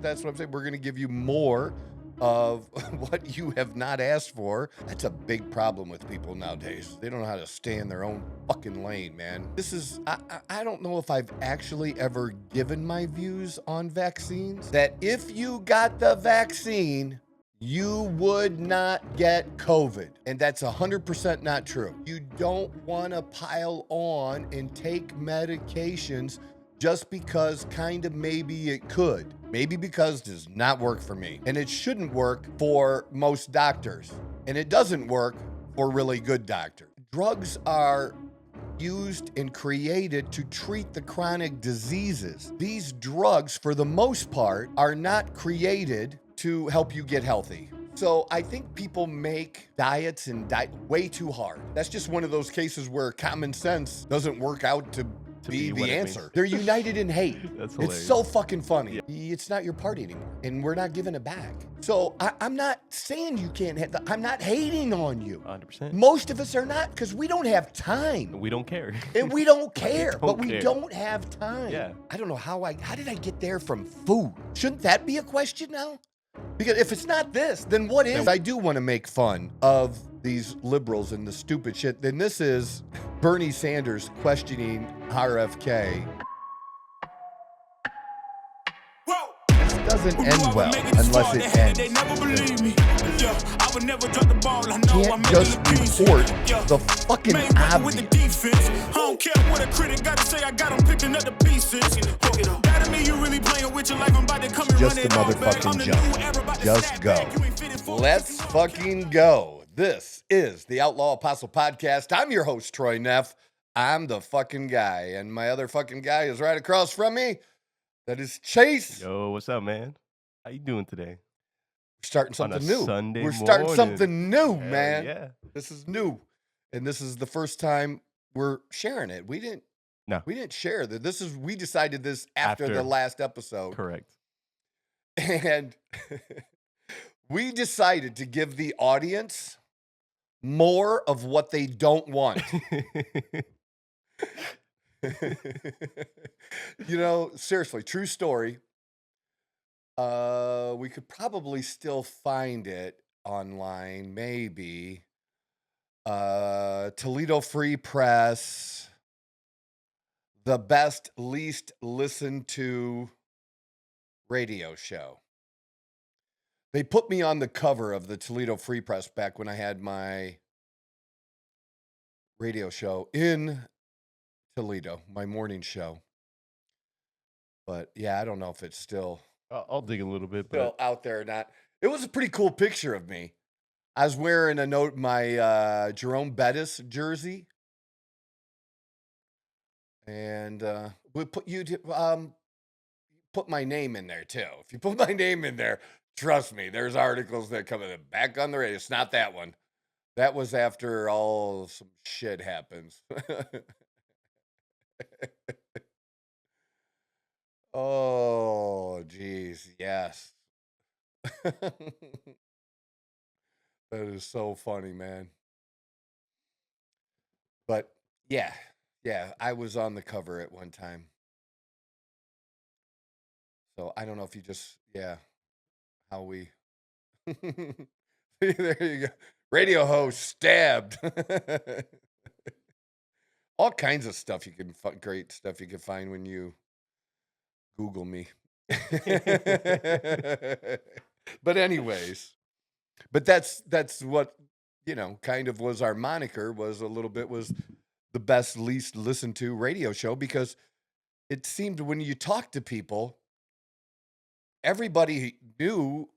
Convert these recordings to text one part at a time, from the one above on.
that's what I'm saying. We're going to give you more of what you have not asked for. That's a big problem with people nowadays. They don't know how to stay in their own fucking lane, man. I don't know if I've actually ever given my views on vaccines, that if you got the vaccine, you would not get COVID. And that's 100% not true. You don't want to pile on and take medications just because kind of maybe it could. Maybe because it does not work for me. And it shouldn't work for most doctors. And it doesn't work for really good doctors. Drugs are used and created to treat the chronic diseases. These drugs, for the most part, are not created to help you get healthy. So I think people make diets and way too hard. That's just one of those cases where common sense doesn't work out to be the answer. They're united in hate. That's hilarious. It's so fucking funny. Yeah. It's not your party anymore, and we're not giving it back. So I'm not saying you can't have I'm not hating on you. 100%. Most of us are not, because we don't have time. We don't care. And we don't care, We we don't have time. Yeah. I don't know how did I get there from food? Shouldn't that be a question now? Because if it's not this, then what is? I do want to make fun of these liberals and the stupid shit. Then this is Bernie Sanders questioning RFK. This doesn't end well unless it ends. Can't just report the fucking obvious. I don't care what a critic got to say. I got them picking up the pieces. That me, you really playing with your life. I'm about to come and Just run a it all back. motherfucking I'm the jump. new era, about to Just snap go. back. You ain't fitted for Let's fucking go. This is the Outlaw Apostle Podcast. I'm your host, Troy Neff. I'm the fucking guy. And my other fucking guy is right across from me. That is Chase. Yo, what's up, man? How you doing today? We're starting something new. Sunday We're starting morning. something new, Hell man. yeah. This is new. And this is the first time we're sharing it. We didn't share that. We decided this after the last episode. Correct. And we decided to give the audience more of what they don't want. Seriously, true story. We could probably still find it online, maybe. Toledo Free Press, the best, least listened to radio show. They put me on the cover of the Toledo Free Press back when I had my radio show in Toledo, my morning show. But yeah, I don't know if it's still I'll dig a little bit, still but out there or not. It was a pretty cool picture of me. I was wearing my Jerome Bettis jersey, and we put put my name in there too. If you put my name in there, trust me, there's articles that come in back on the radio. It's not that one. That was after all some shit happens. Oh, geez, yes. That is so funny, man. But yeah, I was on the cover at one time. So I don't know if you just, how we. There you go. Radio host stabbed. All kinds of stuff great stuff you can find when you Google me. But anyways, that's what, kind of was our moniker, was the best, least listened to radio show, because it seemed when you talk to people, everybody knew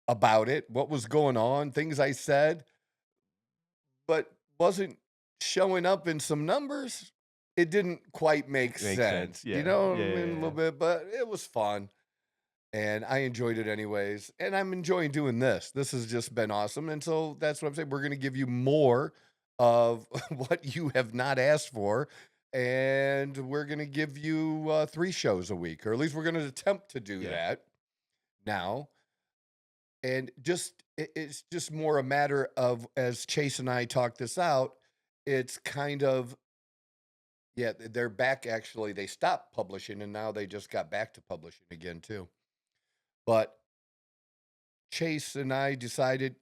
about it, what was going on, things I said, but wasn't showing up in some numbers. It didn't quite make sense. Yeah. A little bit, but it was fun. And I enjoyed it anyways. And I'm enjoying doing this. This has just been awesome. And so that's what I'm saying. We're going to give you more of what you have not asked for. And we're going to give you 3 shows a week, or at least we're going to attempt to do that now. And it's just more a matter of, as Chase and I talk this out, it's kind of Yeah, they're back. Actually, they stopped publishing, and now they just got back to publishing again too. But Chase and I decided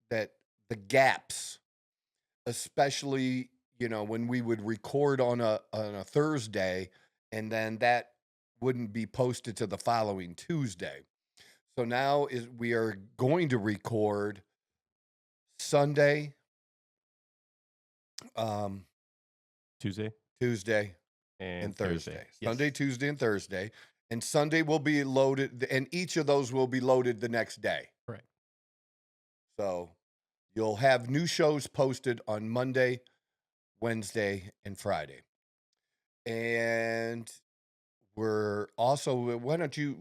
that the gaps, especially when we would record on a Thursday, and then that wouldn't be posted to the following Tuesday. So now we are going to record Sunday, Tuesday, and Thursday. Yes. Sunday, Tuesday, and Thursday. And Sunday will be loaded, and each of those will be loaded the next day. Correct. So you'll have new shows posted on Monday, Wednesday, and Friday. And we're also, why don't you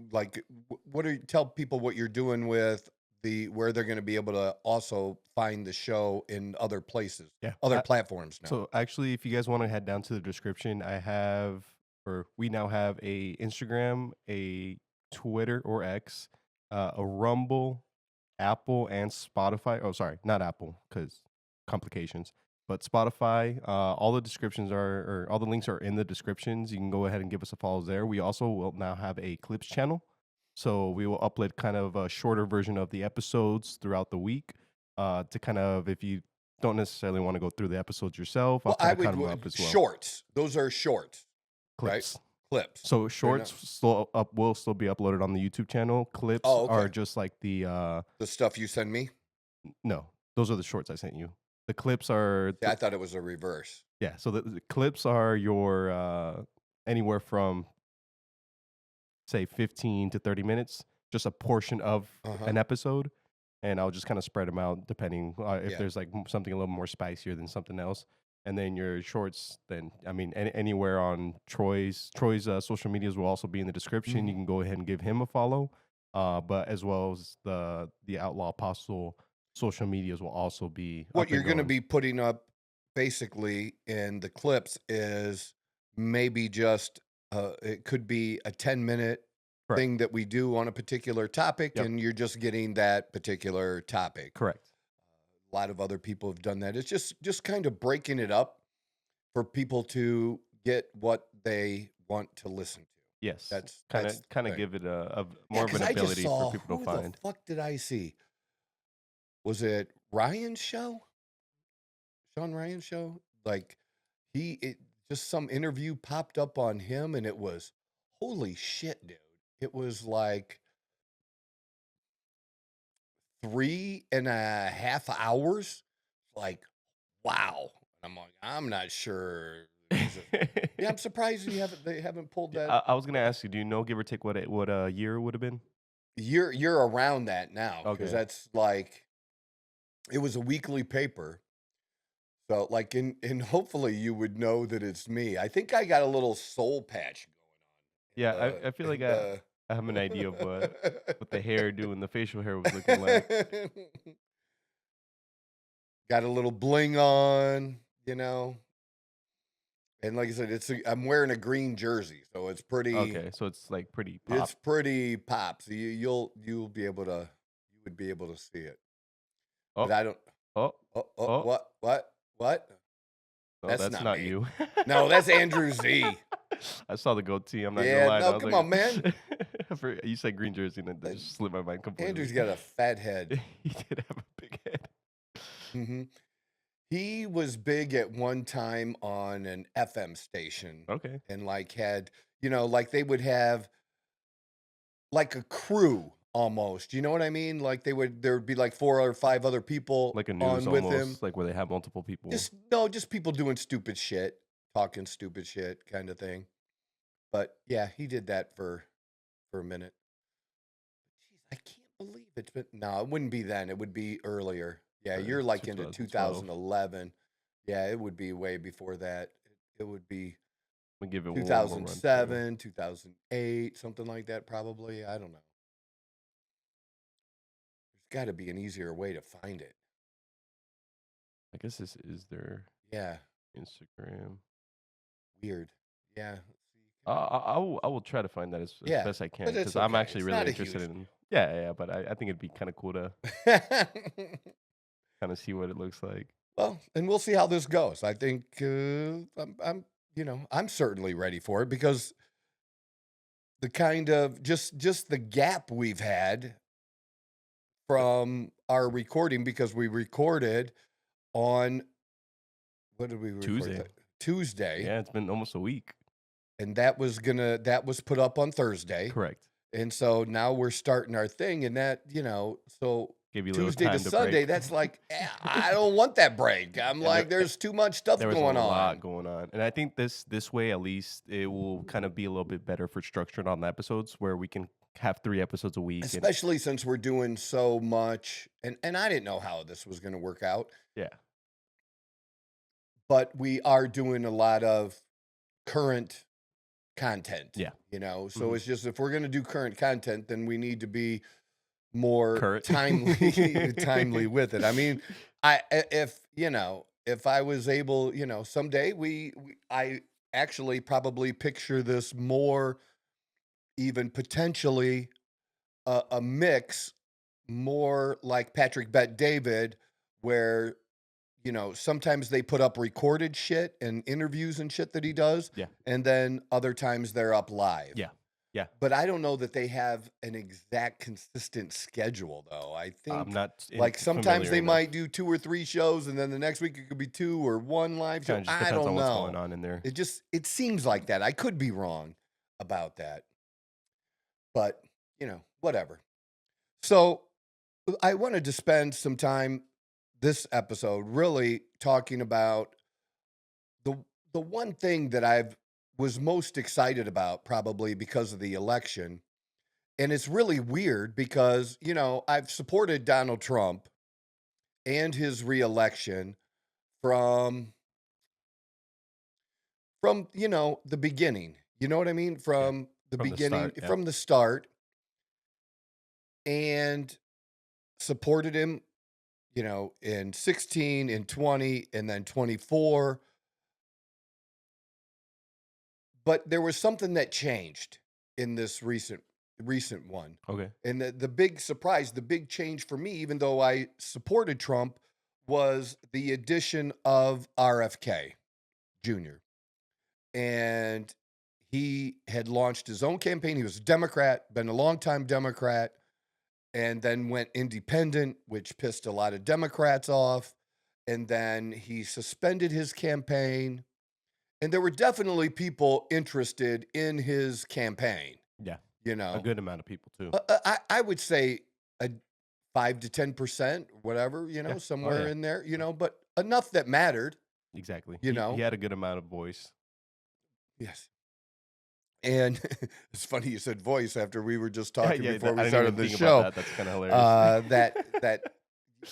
tell people what you're doing with where they're going to be able to also find the show in other places, other platforms now. So actually, if you guys want to head down to the description, we now have a Instagram, a Twitter or X, a Rumble, Apple, and Spotify. Oh, sorry, not Apple, because complications. But Spotify, all the descriptions all the links are in the descriptions. You can go ahead and give us a follow there. We also will now have a clips channel. So we will upload kind of a shorter version of the episodes throughout the week to kind of, if you don't necessarily want to go through the episodes yourself, I'll cut them up as well. Shorts. Those are shorts. Clips. Right? Clips. So shorts will still be uploaded on the YouTube channel. Clips are just like the stuff you send me? No, those are the shorts I sent you. The clips are... I thought it was a reverse. Yeah, so the clips are your anywhere from, say, 15 to 30 minutes, just a portion of an episode, and I'll just kind of spread them out depending if there's like something a little more spicier than something else. And then your shorts, then, I mean, anywhere on Troy's social medias will also be in the description. Mm-hmm. You can go ahead and give him a follow, but as well as the Outlaw Apostle social medias will also be what you're going to be putting up basically in the clips is maybe just it could be a 10-minute thing that we do on a particular topic, and you're just getting that particular topic. Correct. A lot of other people have done that. It's just kind of breaking it up for people to get what they want to listen to. Yes, that's kind of give it a more of an ability for people to find. Who the fuck did I see? Was it Ryan's show? Sean Ryan's show? Like just some interview popped up on him, and it was, holy shit, dude. It was like 3.5 hours. Like, wow. I'm like, I'm not sure. Yeah, I'm surprised they haven't pulled that. I was gonna ask you, do you know, give or take, what a year would have been? You're around that now, because that's like, it was a weekly paper. So like, and hopefully you would know that it's me. I think I got a little soul patch going on. Yeah, I feel like I have an idea of what the hairdo and the facial hair was looking like. Got a little bling on, and like I said, I'm wearing a green jersey, so it's pretty. Okay, so it's like pretty pop. It's pretty pop. So you would be able to see it. Oh, but I don't. What? No, that's not you. No, that's Andrew Z. I saw the goatee. I'm not gonna lie. No, come on, man. You said green jersey, and it just slipped my mind completely. Andrew's got a fat head. He did have a big head. Mm-hmm. He was big at one time on an FM station. Okay. And like had, like they would have like a crew almost. You know what I mean? Like there would be like 4 or 5 other people like a news on with almost, him. like where they have multiple people. Just people doing stupid shit, talking stupid shit kind of thing. But yeah, he did that for a minute. Jeez, I can't believe it's been. No, it wouldn't be then. It would be earlier. Yeah, you're like into 2011. Yeah, it would be way before that. It would be 2007, 2008, something like that, probably. I don't know. There's got to be an easier way to find it. I guess this is their Instagram. Weird. Yeah. I will try to find that as best I can, because I'm actually really interested in. Yeah, but I think it'd be kind of cool to kind of see what it looks like. Well, and we'll see how this goes. I think I'm I'm certainly ready for it because the kind of just the gap we've had from our recording, because we recorded on, what did we record? Tuesday. Tuesday. Yeah, it's been almost a week. And that was put up on Thursday. Correct. And so now we're starting our thing, and that, so Give you a little Tuesday to time to Sunday, break. that's like, I don't want that break. I'm like, there's too much stuff There was going a on. lot going on. And I think this way, at least, it will kind of be a little bit better for structuring on the episodes, where we can have 3 episodes a week. Especially since we're doing so much. And I didn't know how this was going to work out. Yeah. But we are doing a lot of current content. Yeah. So it's just, if we're going to do current content, then we need to be more timely with it. I mean, if I was able, someday I actually probably picture this more, even potentially a mix more like Patrick Bet David, where sometimes they put up recorded shit and interviews and shit that he does. Yeah. And then other times they're up live. Yeah. Yeah. But I don't know that they have an exact consistent schedule, though. I think I'm not like sometimes they might do 2 or 3 shows, and then the next week it could be 2 or 1 live show. I don't know what's going on in there. It seems like that. I could be wrong about that. But, whatever. So I wanted to spend some time this episode really talking about the one thing that I've was most excited about, probably because of the election. And it's really weird because, I've supported Donald Trump and his reelection from the beginning. You know what I mean? From the beginning, from the start, and supported him, in 16, in 20, and then 24. But there was something that changed in this recent one. Okay. And the big surprise, the big change for me, even though I supported Trump, was the addition of RFK Jr. And he had launched his own campaign. He was a Democrat, been a longtime Democrat, and then went independent, which pissed a lot of Democrats off. And then he suspended his campaign. And there were definitely people interested in his campaign. Yeah. A good amount of people, too. I would say a 5 to 10%, whatever, somewhere in there, but enough that mattered. Exactly. He had a good amount of voice. Yes. And it's funny you said voice after we were just talking before we I started the show. That's kind of hilarious. That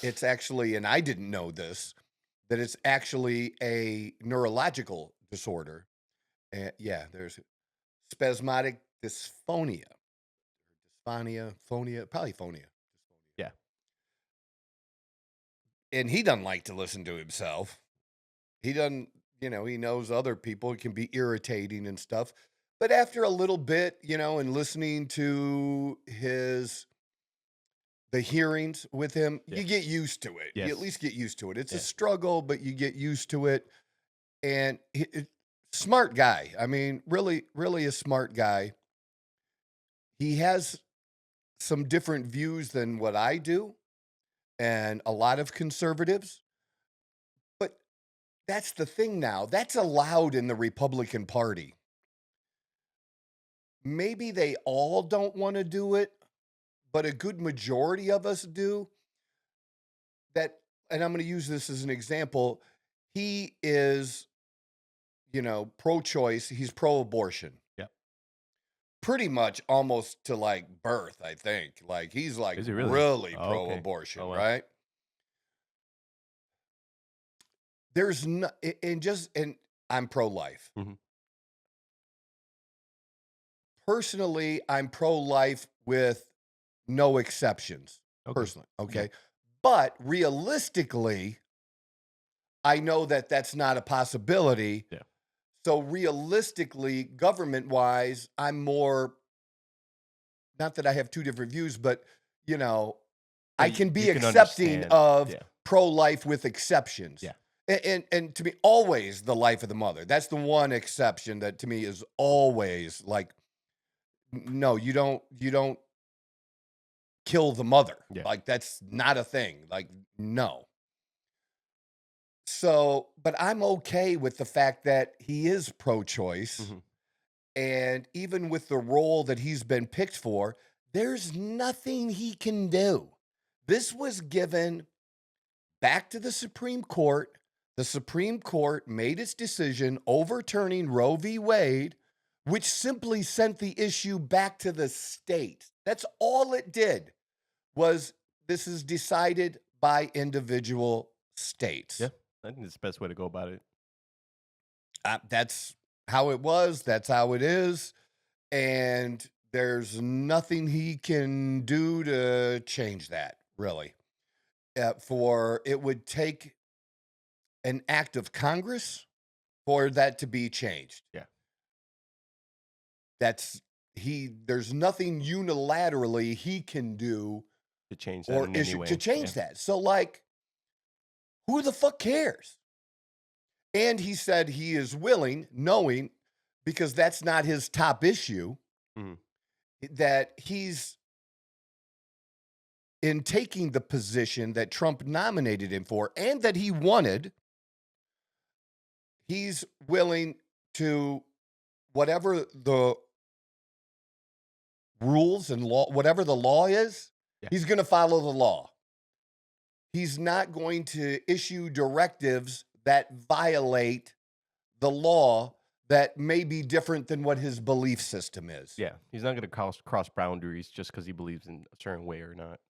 it's actually, and I didn't know this, that it's actually a neurological disorder. There's spasmodic dysphonia. Probably phonia. Yeah. And he doesn't like to listen to himself. He doesn't, he knows other people. It can be irritating and stuff. But after a little bit, and listening to the hearings with him, you get used to it. Yes. You at least get used to it. It's a struggle, but you get used to it. And smart guy. I mean, really, really a smart guy. He has some different views than what I do, and a lot of conservatives. But that's the thing now. That's allowed in the Republican Party. Maybe they all don't want to do it, but a good majority of us do. And I'm going to use this as an example. He is, pro-choice. He's pro-abortion. Yeah. Pretty much almost to like birth, I think. Like he's like really pro-abortion, wow. right? There's no, and I'm pro-life. Mm-hmm. Personally, I'm pro-life with no exceptions. Okay. Personally, okay? Yeah. But realistically, I know that that's not a possibility. Yeah. So realistically, government-wise, I'm more, not that I have 2 different views, but, I can be accepting of pro-life with exceptions. Yeah. And to me, always the life of the mother. That's the one exception that to me is always like, no, you don't kill the mother. Yeah. Like that's not a thing. Like, no. So, but I'm okay with the fact that he is pro-choice. Mhm. And even with the role that he's been picked for, there's nothing he can do. This was given back to the Supreme Court. The Supreme Court made its decision overturning Roe v. Wade, which simply sent the issue back to the states. That's all it did, was this is decided by individual states. Yeah. I think it's the best way to go about it. That's how it was. That's how it is. And there's nothing he can do to change that, really. For it would take an act of Congress for that to be changed. Yeah. There's nothing unilaterally he can do To change that or in any issue way. to change Yeah. that. So, like, who the fuck cares? And he said he is willing, knowing, because that's not his top issue, Mhm. that he's in taking the position that Trump nominated him for and that he wanted, he's willing to, whatever the rules and law, whatever the law is, Yeah. he's going to follow the law. He's not going to issue directives that violate the law that may be different than what his belief system is. Yeah. He's not going to cross boundaries just because he believes in a certain way or not.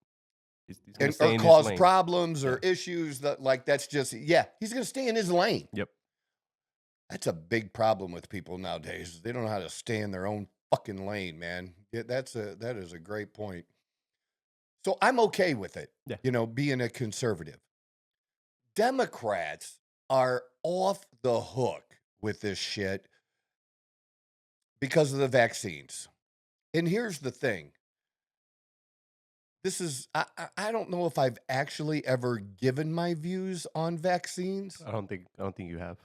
He's gonna And, stay or in his cause lane. problems or issues that, like, that's just, he's going to stay in his lane. Yep. That's a big problem with people nowadays. They don't know how to stay in their own fucking lane, man. Yeah, that is a great point. So I'm okay with it, Yeah. being a conservative. Democrats are off the hook with this shit because of the vaccines. And here's the thing. I don't know if I've actually ever given my views on vaccines. I don't think you have.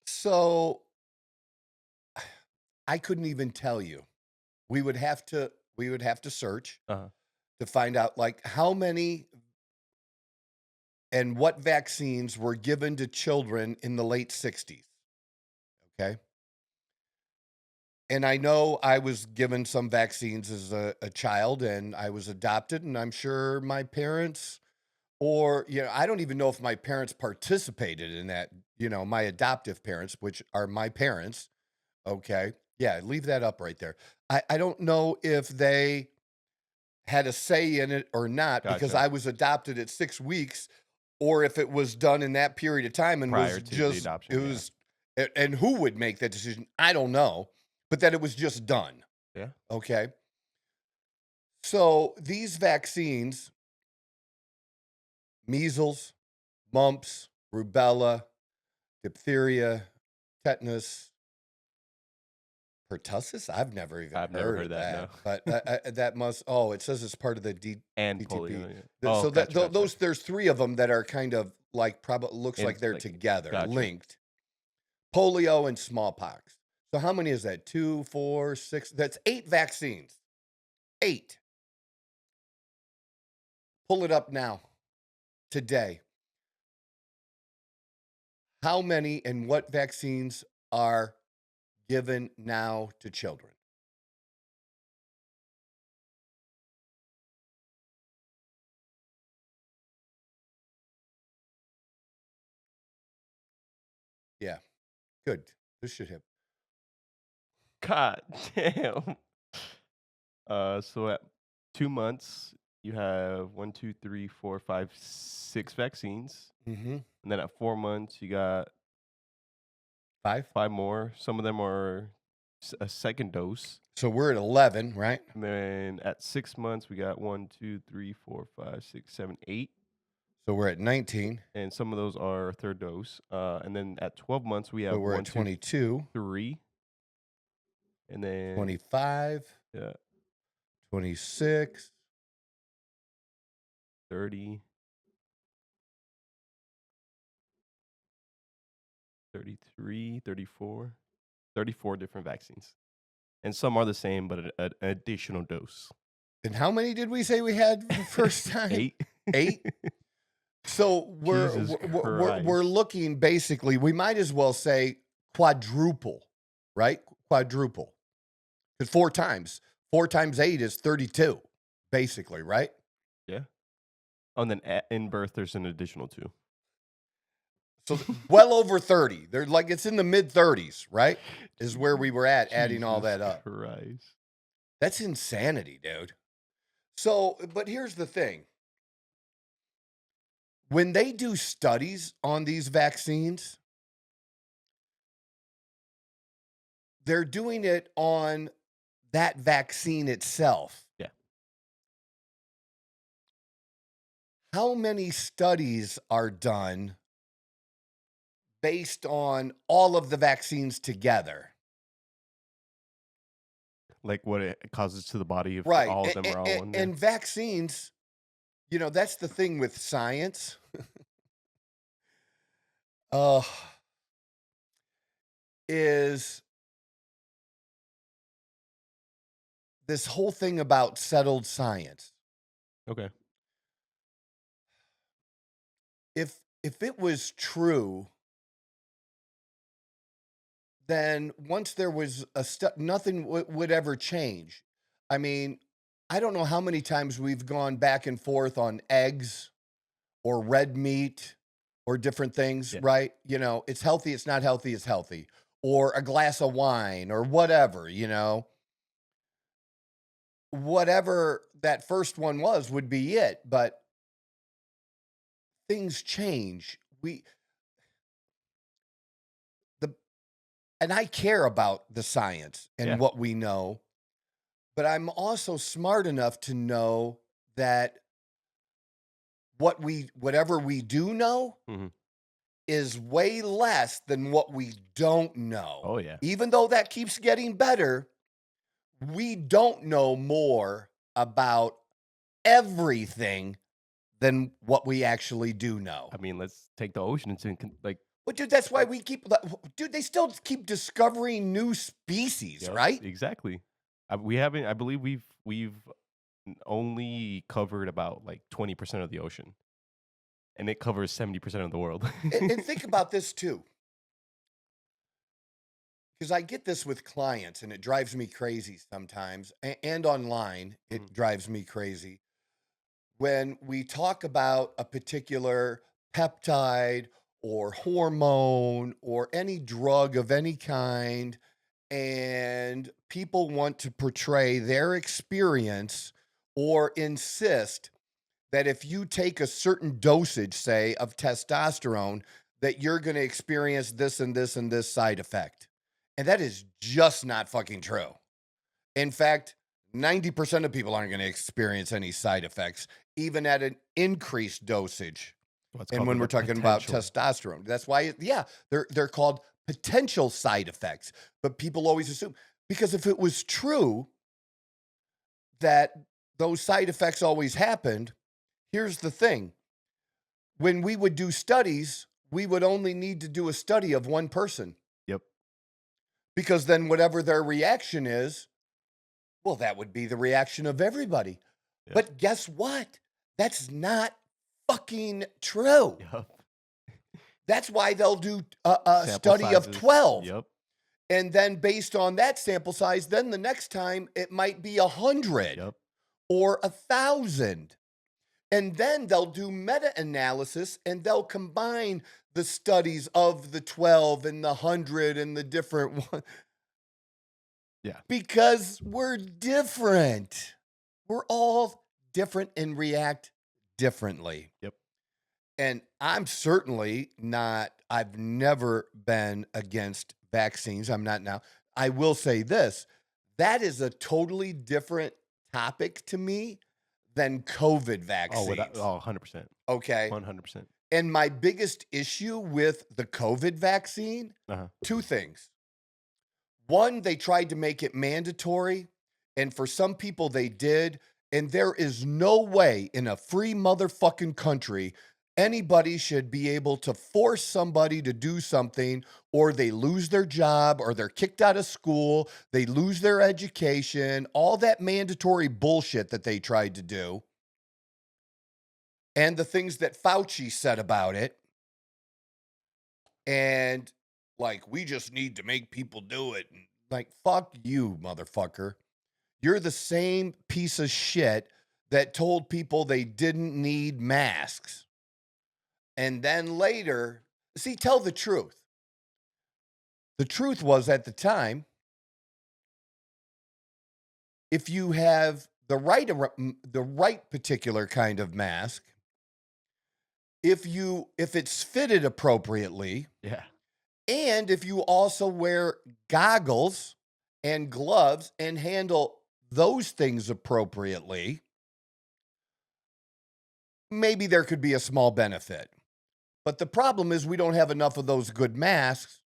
So I couldn't even tell you. We would have to search Uh-huh. to find out, like, how many and what vaccines were given to children in the late 60s. Okay. And I know I was given some vaccines as a child, and I was adopted, and I'm sure my parents, or, I don't even know if my parents participated in that, my adoptive parents, which are my parents. Okay. Yeah, leave that up right there. I don't know if they had a say in it or not, because Gotcha. I was adopted at 6 weeks, or if it was done in that period of time and Prior was to the just, adoption, it yeah. was, and who would make that decision? I don't know, but that it was just done. Yeah. Okay. So these vaccines, measles, mumps, rubella, diphtheria, tetanus, pertussis? I've never even I've never heard of heard that, no. But that must, it says it's part of the And DTP. polio. Yeah. So that Gotcha. those, there's 3 of them that are kind of like, probably looks like they're together, gotcha. linked. Polio and smallpox. So how many is that? 2, 4, 6? That's 8 vaccines. 8. Pull it up now, today. How many and what vaccines are given now to children? Yeah, good. This should hit. God damn. So at 2 months, you have 1, 2, 3, 4, 5, 6 vaccines. Mm-hmm. And then at 4 months, you got 5. 5 more. Some of them are a second dose. So we're at 11, right? And then at 6 months, we got 1, 2, 3, 4, 5, 6, 7, 8. So we're at 19. And some of those are third dose. And then at 12 months, we have So we're 1, at 2, 22. 3. And then 25. Yeah. 26. 30. 33, 34, 34 different vaccines. And some are the same, but an additional dose. And how many did we say we had the first time? 8. 8? So Jesus we're looking basically, we might as well say quadruple, right? Quadruple. Because 4 times 8 is 32, basically, right? Yeah. Oh, and then in birth, there's an additional 2. So well over 30. They're like, it's in the mid 30s, right? Is where we were at, adding all that up. Christ. That's insanity, dude. So, but here's the thing. When they do studies on these vaccines, they're doing it on that vaccine itself. Yeah. How many studies are done based on all of the vaccines together? Like what it causes to the body if Right. all of them are all one. And vaccines, you know, that's the thing with science. Is this whole thing about settled science. Okay. If it was true, then once there was nothing would ever change. I mean, I don't know how many times we've gone back and forth on eggs or red meat or different things, Yeah. right? You know, it's healthy, it's not healthy, it's healthy. Or a glass of wine or whatever, you know. Whatever that first one was would be it, but things change. And I care about the science and what we know, but I'm also smart enough to know that whatever we do know is way less than what we don't know. Oh, yeah. Even though that keeps getting better, we don't know more about everything than what we actually do know. I mean, let's take the oceans and like. Well, dude, that's why they still keep discovering new species, right? Exactly. We haven't. I believe we've only covered about like 20% of the ocean, and it covers 70% of the world. and think about this too, because I get this with clients, and it drives me crazy sometimes, and online it drives me crazy when we talk about a particular peptide or hormone or any drug of any kind, and people want to portray their experience or insist that if you take a certain dosage, say, of testosterone, that you're going to experience this and this and this side effect. And that is just not fucking true. In fact, 90% of people aren't going to experience any side effects, even at an increased dosage. And when we're talking about testosterone, that's why, they're called potential side effects. But people always assume, because if it was true that those side effects always happened, here's the thing. When we would do studies, we would only need to do a study of one person. Yep. Because then whatever their reaction is, well, that would be the reaction of everybody. Yep. But guess what? That's not fucking true. Yep. That's why they'll do a study sizes of 12. Yep. And then based on that sample size, then the next time it might be 100 or 1,000. And then they'll do meta-analysis and they'll combine the studies of the 12 and the 100 and the different ones. Yeah. Because we're different. We're all different and react differently. Yep. And I'm certainly not, I've never been against vaccines. I'm not now. I will say this, that is a totally different topic to me than COVID vaccines. 100%. Okay. 100%. And my biggest issue with the COVID vaccine, two things. One, they tried to make it mandatory, and for some people they did, and there is no way in a free motherfucking country anybody should be able to force somebody to do something, or they lose their job, or they're kicked out of school, they lose their education, all that mandatory bullshit that they tried to do, and the things that Fauci said about it. And like, we just need to make people do it. Like, fuck you, motherfucker. You're the same piece of shit that told people they didn't need masks. And then later, see, tell the truth. The truth was, at the time, if you have the right particular kind of mask, if it's fitted appropriately, Yeah. and if you also wear goggles and gloves and handle those things appropriately, maybe there could be a small benefit. But the problem is we don't have enough of those good masks,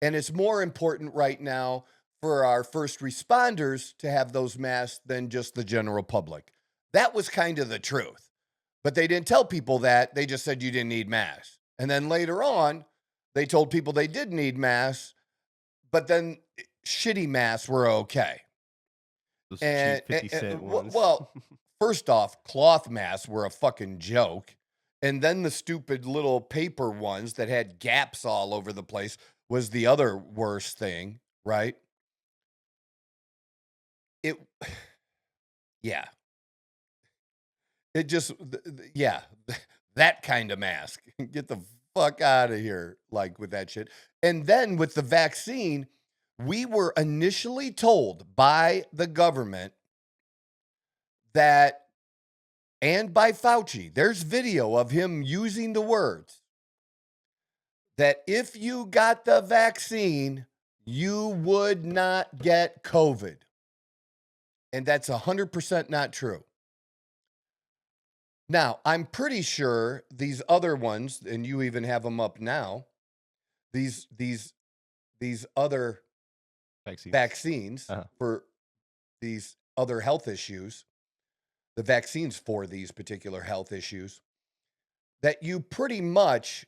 and it's more important right now for our first responders to have those masks than just the general public. That was kind of the truth. But they didn't tell people that. They just said you didn't need masks. And then later on, they told people they did need masks, but then shitty masks were okay. Those And, cheap 50-cent ones. well, first off, cloth masks were a fucking joke. And then the stupid little paper ones that had gaps all over the place was the other worst thing, right? Yeah. It just, yeah, that kind of mask. Get the fuck out of here, like, with that shit. And then with the vaccine, we were initially told by the government that, and by Fauci, there's video of him using the words, that if you got the vaccine, you would not get COVID. And that's 100% not true. Now, I'm pretty sure these other ones, and you even have them up now, these other vaccines for these other health issues, the vaccines for these particular health issues, that you pretty much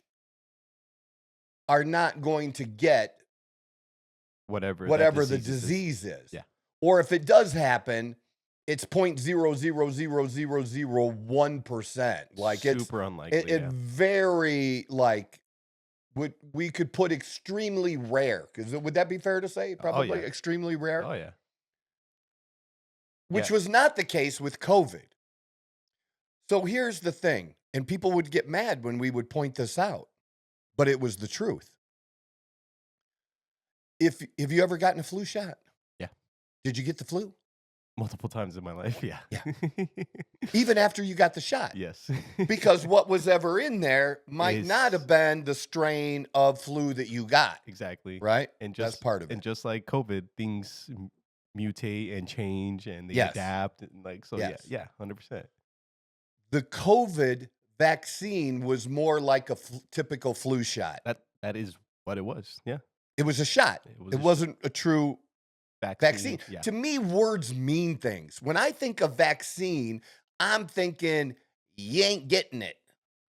are not going to get whatever the disease is. Yeah. Or if it does happen, it's 0.00001%. Like, super it's unlikely. It very, like, we could put extremely rare, because would that be fair to say? Probably extremely rare. Oh yeah. Which was not the case with COVID. So here's the thing, and people would get mad when we would point this out, but it was the truth. If you ever gotten a flu shot? Yeah. Did you get the flu? Multiple times in my life, yeah. Yeah. Even after you got the shot? Yes. Because what was ever in there might not have been the strain of flu that you got. Exactly. Right? And that's part of it. And just like COVID, things mutate and change, and they adapt. And like, so yeah, 100%. The COVID vaccine was more like a typical flu shot. That is what it was. Yeah. It was a shot. It wasn't a true vaccine. Yeah. To me, words mean things. When I think of vaccine, I'm thinking you ain't getting it.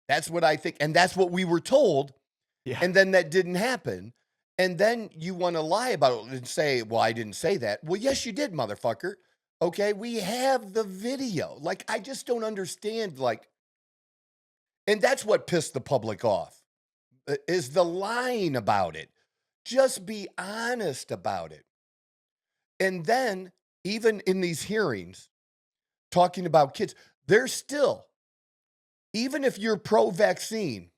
That's what I think. And that's what we were told. Yeah. And then that didn't happen. And then you want to lie about it and say, well, I didn't say that. Well, yes, you did, motherfucker. Okay, we have the video. Like, I just don't understand, like, and that's what pissed the public off, is the lying about it. Just be honest about it. And then, even in these hearings, talking about kids, there's still, even if you're pro-vaccine,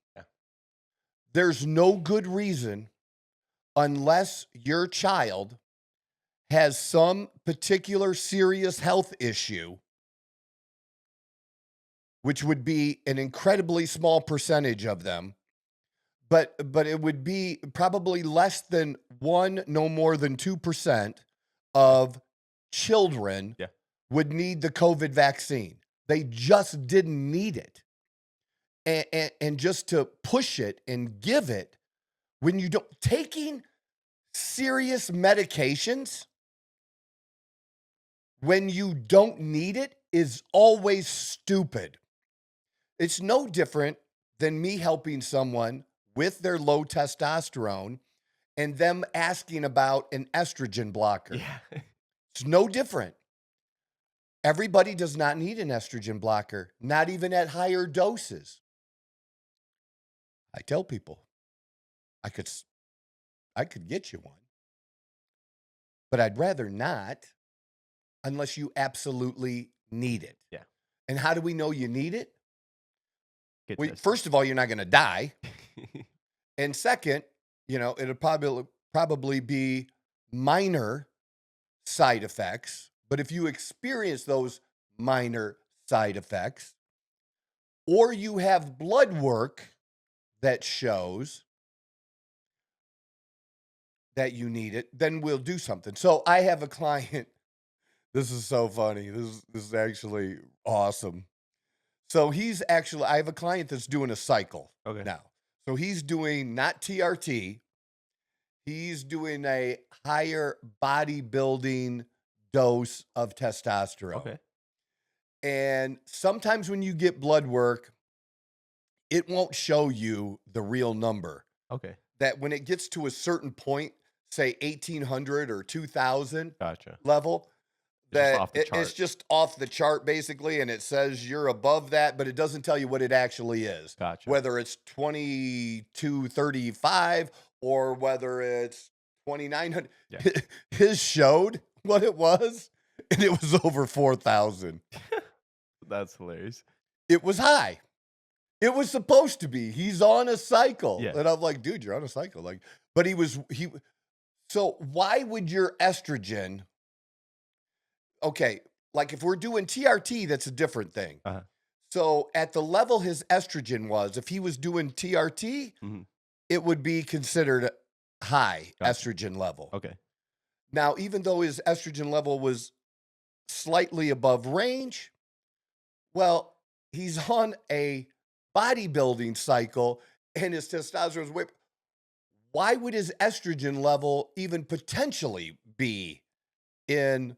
there's no good reason, unless your child has some particular serious health issue, which would be an incredibly small percentage of them, but it would be probably less than 1, no more than 2% of children would need the COVID vaccine. They just didn't need it. And just to push it and give it when you don't, taking serious medications when you don't need it is always stupid. It's no different than me helping someone with their low testosterone and them asking about an estrogen blocker. Yeah. It's no different. Everybody does not need an estrogen blocker, not even at higher doses. I tell people, I could get you one, but I'd rather not unless you absolutely need it. Yeah. And how do we know you need it? Get Well, tested. first of all, you're not going to die. And second, it'll probably be minor side effects. But if you experience those minor side effects, or you have blood work that shows that you need it, then we'll do something. So I have a client. This is so funny. This is actually awesome. So I have a client that's doing a cycle now. So he's doing not TRT. He's doing a higher bodybuilding dose of testosterone. Okay. And sometimes when you get blood work, it won't show you the real number. Okay. That when it gets to a certain point, say 1,800 or 2,000 Gotcha. level, that It's just off the chart basically, and it says you're above that, but it doesn't tell you what it actually is. Gotcha. Whether it's 2,235 or whether it's 2,900. Yeah. His showed what it was, and it was over 4,000. That's hilarious. It was high. It was supposed to be. He's on a cycle. Yeah. And I'm like, dude, you're on a cycle. But so why would your estrogen, okay, like if we're doing TRT, that's a different thing. Uh-huh. So at the level his estrogen was, if he was doing TRT, it would be considered high estrogen level. Okay. Now, even though his estrogen level was slightly above range, well, he's on a bodybuilding cycle and his testosterone is way. Why would his estrogen level even potentially be in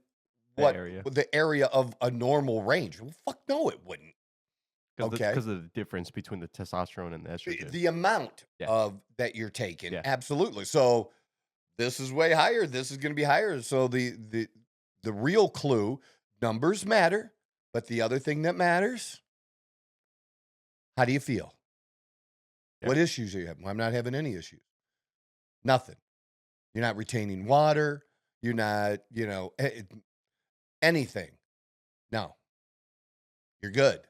the area of a normal range? Well, fuck no, it wouldn't. Okay. Because of the difference between the testosterone and the estrogen. The amount of that you're taking. Yeah. Absolutely. So this is way higher. This is going to be higher. So the real clue, numbers matter, but the other thing that matters, how do you feel? Yeah. What issues are you having? I'm not having any issues. Nothing. You're not retaining water. You're not, anything. No. You're good.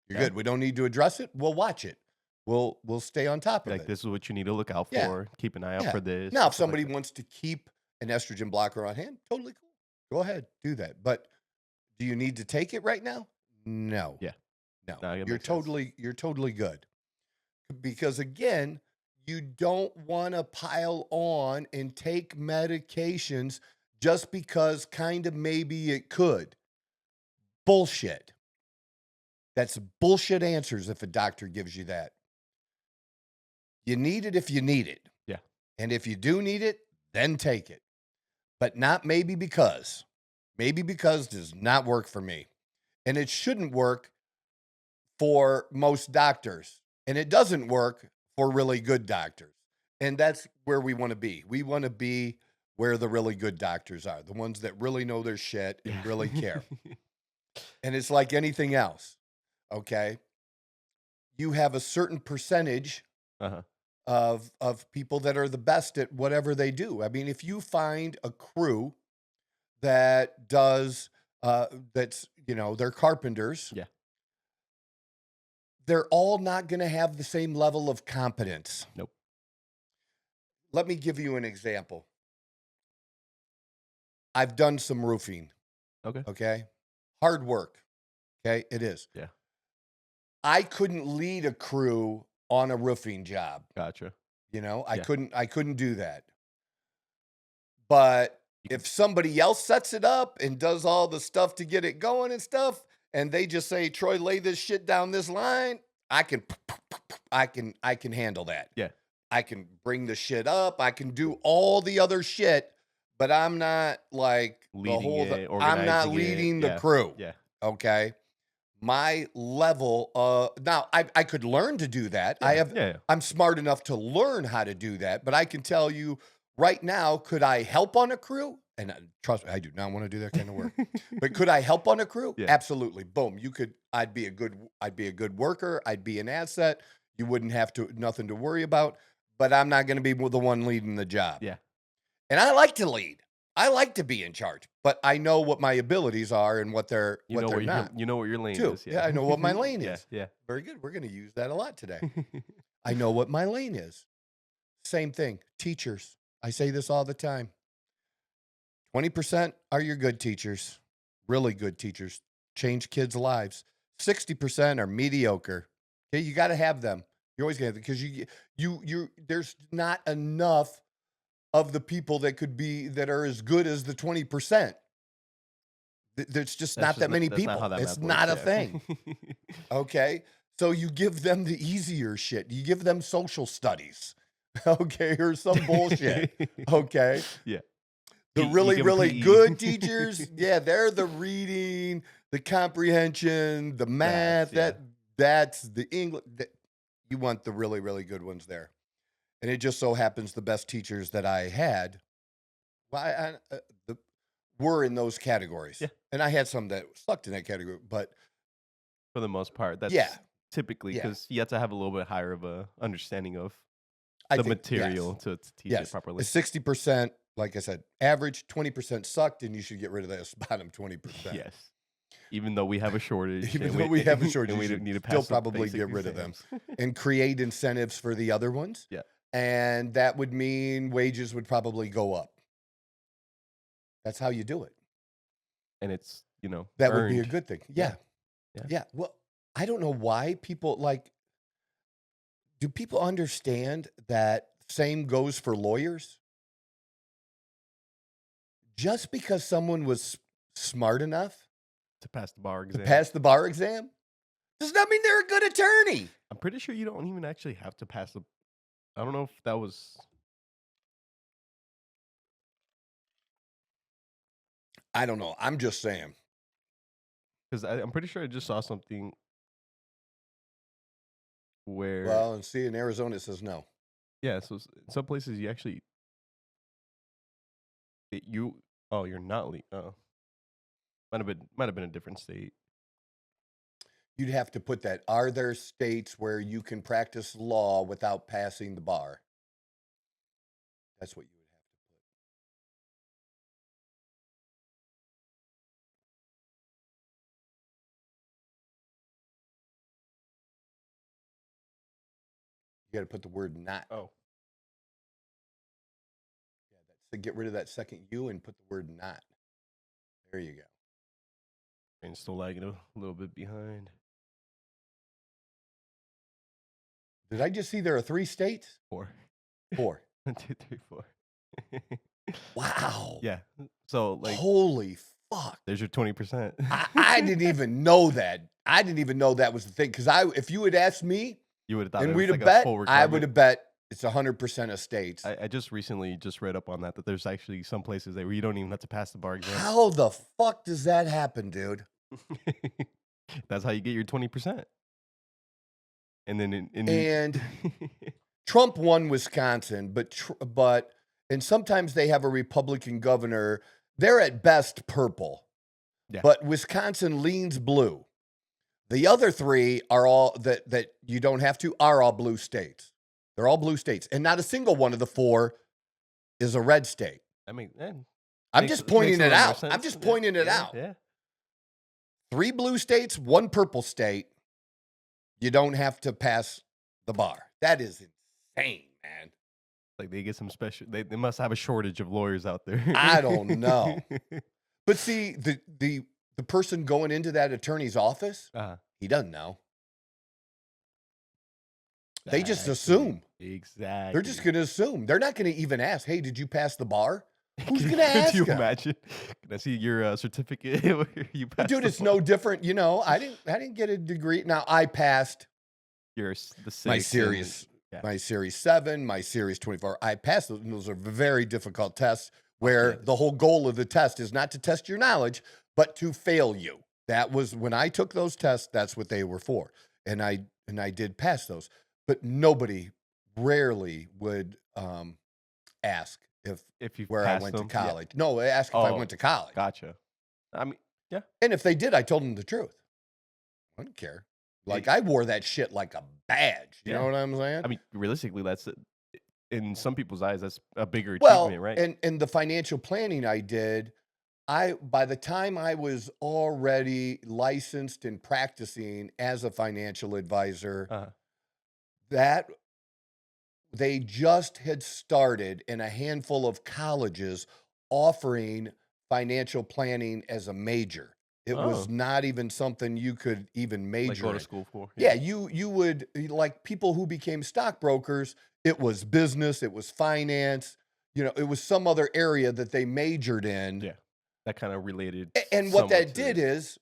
You're good. We don't need to address it. We'll watch it. We'll stay on top of it. This is what you need to look out for. Yeah. Keep an eye out for this. Now, if somebody wants to keep an estrogen blocker on hand, totally cool. Go ahead, do that. But do you need to take it right now? No. Yeah. No. You're totally good. Because again, you don't want to pile on and take medications just because kind of maybe it could. Bullshit. That's bullshit answers if a doctor gives you that. You need it if you need it. Yeah. And if you do need it, then take it. But not maybe because. Maybe because does not work for me. And it shouldn't work for most doctors. And it doesn't work for really good doctors. And that's where we want to be. We want to be where the really good doctors are, the ones that really know their shit and really care. And it's like anything else. Okay. You have a certain percentage of people that are the best at whatever they do. I mean, if you find a crew that does, they're carpenters. Yeah. They're all not going to have the same level of competence. Nope. Let me give you an example. I've done some roofing. Okay. Hard work. Okay. It is. Yeah. I couldn't lead a crew on a roofing job. Gotcha. I couldn't do that. But if somebody else sets it up and does all the stuff to get it going and stuff, and they just say, Troy, lay this shit down this line, I can handle that. Yeah. I can bring the shit up. I can do all the other shit, but I'm not like I'm not leading the crew. Yeah. Okay. my level, now I could learn to do that. Yeah. I'm smart enough to learn how to do that, but I can tell you right now, could I help on a crew? And trust me, I do not want to do that kind of work. But could I help on a crew? Yeah. Absolutely. Boom. I'd be a good worker. I'd be an asset. You wouldn't have nothing to worry about. But I'm not going to be the one leading the job. Yeah. And I like to lead. I like to be in charge. But I know what my abilities are and what they're not. You know what your lane Too. is. Yeah, I know what my lane Yeah, is. yeah. Very good. We're going to use that a lot today. I know what my lane is. Same thing. Teachers. I say this all the time. 20% are your good teachers, really good teachers, change kids' lives. 60% are mediocre. Okay, you got to have them. You're always going to have them because there's not enough of the people that are as good as the 20%. There's just not that many people. It's not a thing. Okay, so you give them the easier shit. You give them social studies. Okay, or some bullshit. Okay. Yeah. The really good teachers, yeah, they're the reading, the comprehension, the math. That's the English. You want the really good ones there. And it just so happens the best teachers that I had, were in those categories. Yeah. And I had some that sucked in that category, but for the most part, that's typically because you have to have a little bit higher of a understanding of the material to teach it properly. 60%, like I said, average, 20% sucked, and you should get rid of that bottom 20%. Yes. Even though we have a shortage. Even though we have a shortage, and we you need to pass still probably get rid of them and create incentives for the other ones. Yeah. And that would mean wages would probably go up. That's how you do it. And it's, that earned. Would be a good thing. Yeah. Well, I don't know why people do people understand that same goes for lawyers? Just because someone was smart enough to pass the bar exam does not mean they're a good attorney. I'm pretty sure you don't even actually have to pass I don't know if that was. I don't know. I'm just saying. Because I'm pretty sure I just saw something where. Well, and see, in Arizona, it says no. Yeah, so in some places you actually. You're not legal. Might have been a different state. You'd have to put that. Are there states where you can practice law without passing the bar? That's what you would have to put. You got to put the word not. Oh. Yeah, so get rid of that second U and put the word not. There you go. And still lagging a little bit behind. Did I just see there are 3 states? 4. 4. 1, 2, 3, 4. Wow. Yeah. So holy fuck. There's your 20%. I didn't even know that. I didn't even know that was the thing. Because if you had asked me, you would have thought and it we'd was have like bet, a full I would have bet it's 100% of states. I just recently read up on that there's actually some places where you don't even have to pass the bar exam. How the fuck does that happen, dude? That's how you get your 20%. And then and Trump won Wisconsin, but and sometimes they have a Republican governor. They're at best purple, but Wisconsin leans blue. The other 3 are all that you don't have to are all blue states. They're all blue states, and not a single one of the 4 is a red state. I mean, I'm just pointing it out. I'm just pointing it out. Yeah. 3 blue states, 1 purple state. You don't have to pass the bar. That is insane, man. Like they get some special. They must have a shortage of lawyers out there. I don't know. But see, the person going into that attorney's office, he doesn't know. They just assume. Exactly. They're just going to assume. They're not going to even ask, hey, did you pass the bar? Who's going to ask? Can you imagine? Can I see your certificate where you passed? Dude, it's no different. I didn't get a degree. Now I passed my series, my series 7, my series 24. I passed those. And those are very difficult tests where the whole goal of the test is not to test your knowledge, but to fail you. That was when I took those tests, that's what they were for. And I did pass those. But nobody rarely would ask If you where I passed went to them, yeah. college. No, they asked if I Oh, went to college. gotcha. I mean, yeah. And if they did, I told them the truth. I didn't care. Like, I wore that shit like a badge. You know what I'm saying? I mean, realistically, that's in some people's eyes, that's a bigger Well, achievement, right? and the financial planning I did, by the time I was already licensed and practicing as a financial advisor, Uh-huh. that they just had started in a handful of colleges offering financial planning as a major. It was Oh. not even something you could even Like major go to in. school for. Yeah, you would, like people who became stockbrokers, it was business, it was finance, it was some other area that they majored in. Yeah. That kind of related And what somewhat that to did it. is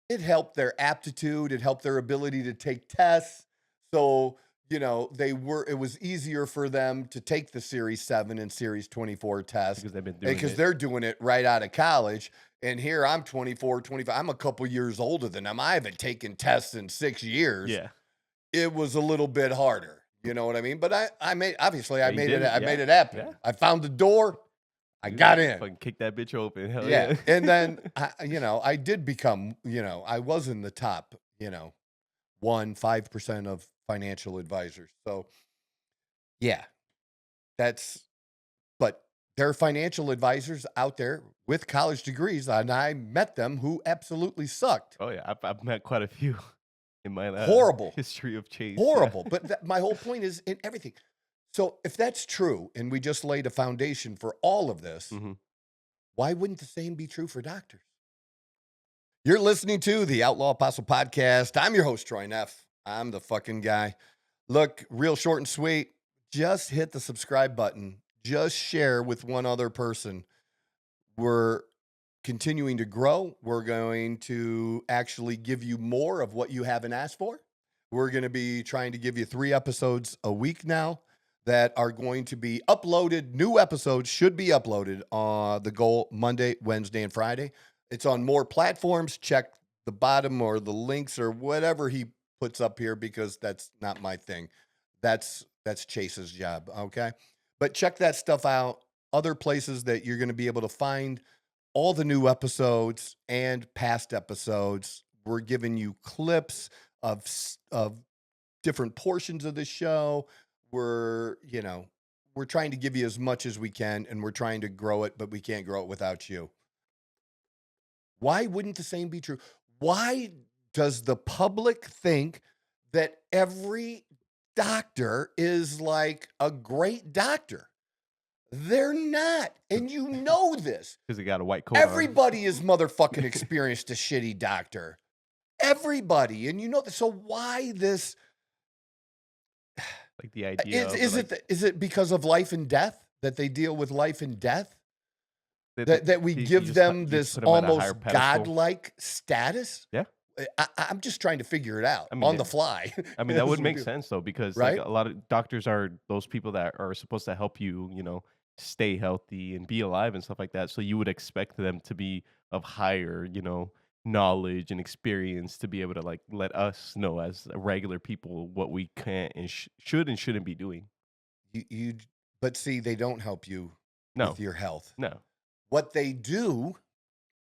it helped their aptitude, it helped their ability to take tests. So, it was easier for them to take the Series 7 and Series 24 test Because they've been doing because it. they're doing it right out of college. And here I'm 24, 25. I'm a couple years older than them. I haven't taken tests in 6 years. Yeah. It was a little bit harder. You know what I mean? But I made it happen. Yeah. I found the door. I Dude, got in. Fucking kick that bitch open. Hell Yeah. yeah. And then, I did become, I was in the top, 5% of financial advisors. So, yeah, but there are financial advisors out there with college degrees, and I met them who absolutely sucked. Oh yeah, I've met quite a few in my Horrible. history of Chase. Horrible. But my whole point is in everything. So if that's true, and we just laid a foundation for all of this, why wouldn't the same be true for doctors? You're listening to the Outlaw Apostle Podcast. I'm your host, Troy Neff. I'm the fucking guy. Look, real short and sweet. Just hit the subscribe button. Just share with one other person. We're continuing to grow. We're going to actually give you more of what you haven't asked for. We're going to be trying to give you 3 episodes a week now that are going to be uploaded. New episodes should be uploaded on the goal Monday, Wednesday, and Friday. It's on more platforms. Check the bottom or the links or whatever he puts up here because that's not my thing. That's Chase's job, okay? But check that stuff out. Other places that you're going to be able to find all the new episodes and past episodes. We're giving you clips of different portions of the show. We're trying to give you as much as we can, and we're trying to grow it, but we can't grow it without you. Why wouldn't the same be true? Why does the public think that every doctor is like a great doctor? They're not. And you know this. Because they got a white coat on. Everybody is motherfucking experienced a shitty doctor. Everybody. And you know this. So why this? Like the idea Is it because of life and death that they deal with life and death? That we give them this almost godlike status? Yeah. I'm just trying to figure it out mean, on the fly. I mean, that would make sense though, because Right? like a lot of doctors are those people that are supposed to help you, stay healthy and be alive and stuff like that. So you would expect them to be of higher, knowledge and experience to be able to like let us know as regular people what we can and should and shouldn't be doing. But see, they don't help you with your health. No. What they do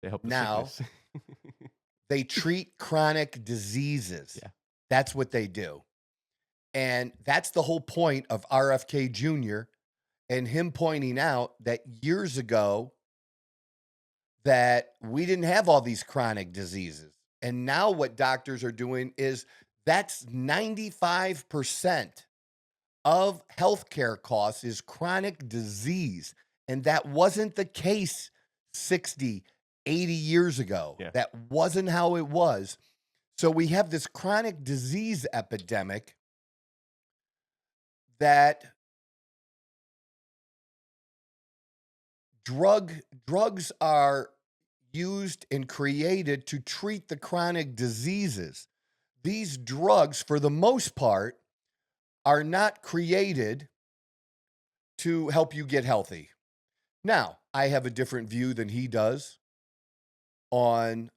They help now, they treat chronic diseases. Yeah. That's what they do. And that's the whole point of RFK Jr. and him pointing out that years ago that we didn't have all these chronic diseases. And now what doctors are doing is that's 95% of healthcare costs is chronic disease. And that wasn't the case 60, 80 years ago. Yeah. That wasn't how it was. So we have this chronic disease epidemic that drugs are used and created to treat the chronic diseases. These drugs, for the most part, are not created to help you get healthy. Now, I have a different view than he does on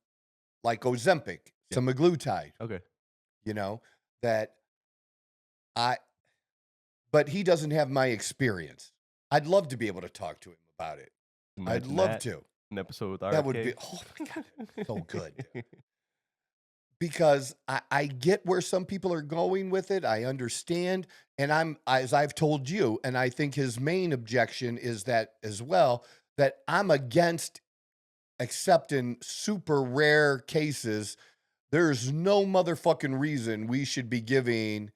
like Ozempic, semaglutide, Okay. you know, that but he doesn't have my experience. I'd love to be able to talk to him about it. I'd Imagine love that. to. An episode with RFK. That would be, oh my God, so good. Because I get where some people are going with it. I understand. And as I've told you, and I think his main objection is that as well, that I'm against accepting super rare cases. There's no motherfucking reason we should be giving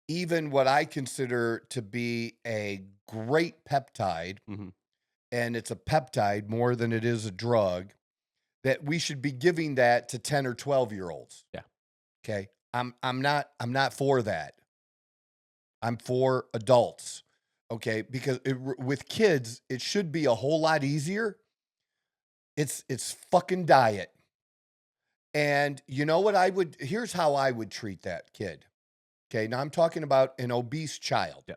even what I consider to be a great peptide, Mhm. and it's a peptide more than it is a drug, that we should be giving that to 10 or 12-year-olds. Yeah. Okay. I'm not for that. I'm for adults. Okay. Because with kids, it should be a whole lot easier. It's fucking diet. And you know what here's how I would treat that kid. Okay. Now I'm talking about an obese child. Yeah.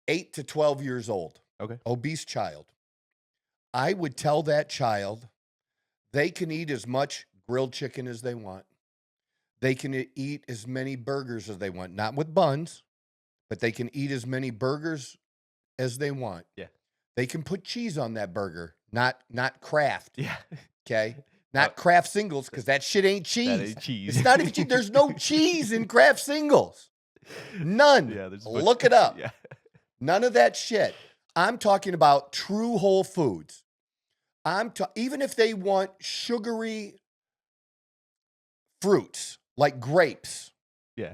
8 to 12 years old. Okay. Obese child. I would tell that child they can eat as much grilled chicken as they want. They can eat as many burgers as they want, not with buns, but they can eat as many burgers as they want. Yeah. They can put cheese on that burger, not Kraft. Yeah. Okay. Not Kraft singles, because that shit ain't cheese. That ain't cheese. It's not even cheese. There's no cheese in Kraft singles. None. Yeah, Look it up. Yeah. None of that shit. I'm talking about true whole foods. Even if they want sugary fruits like grapes. Yeah.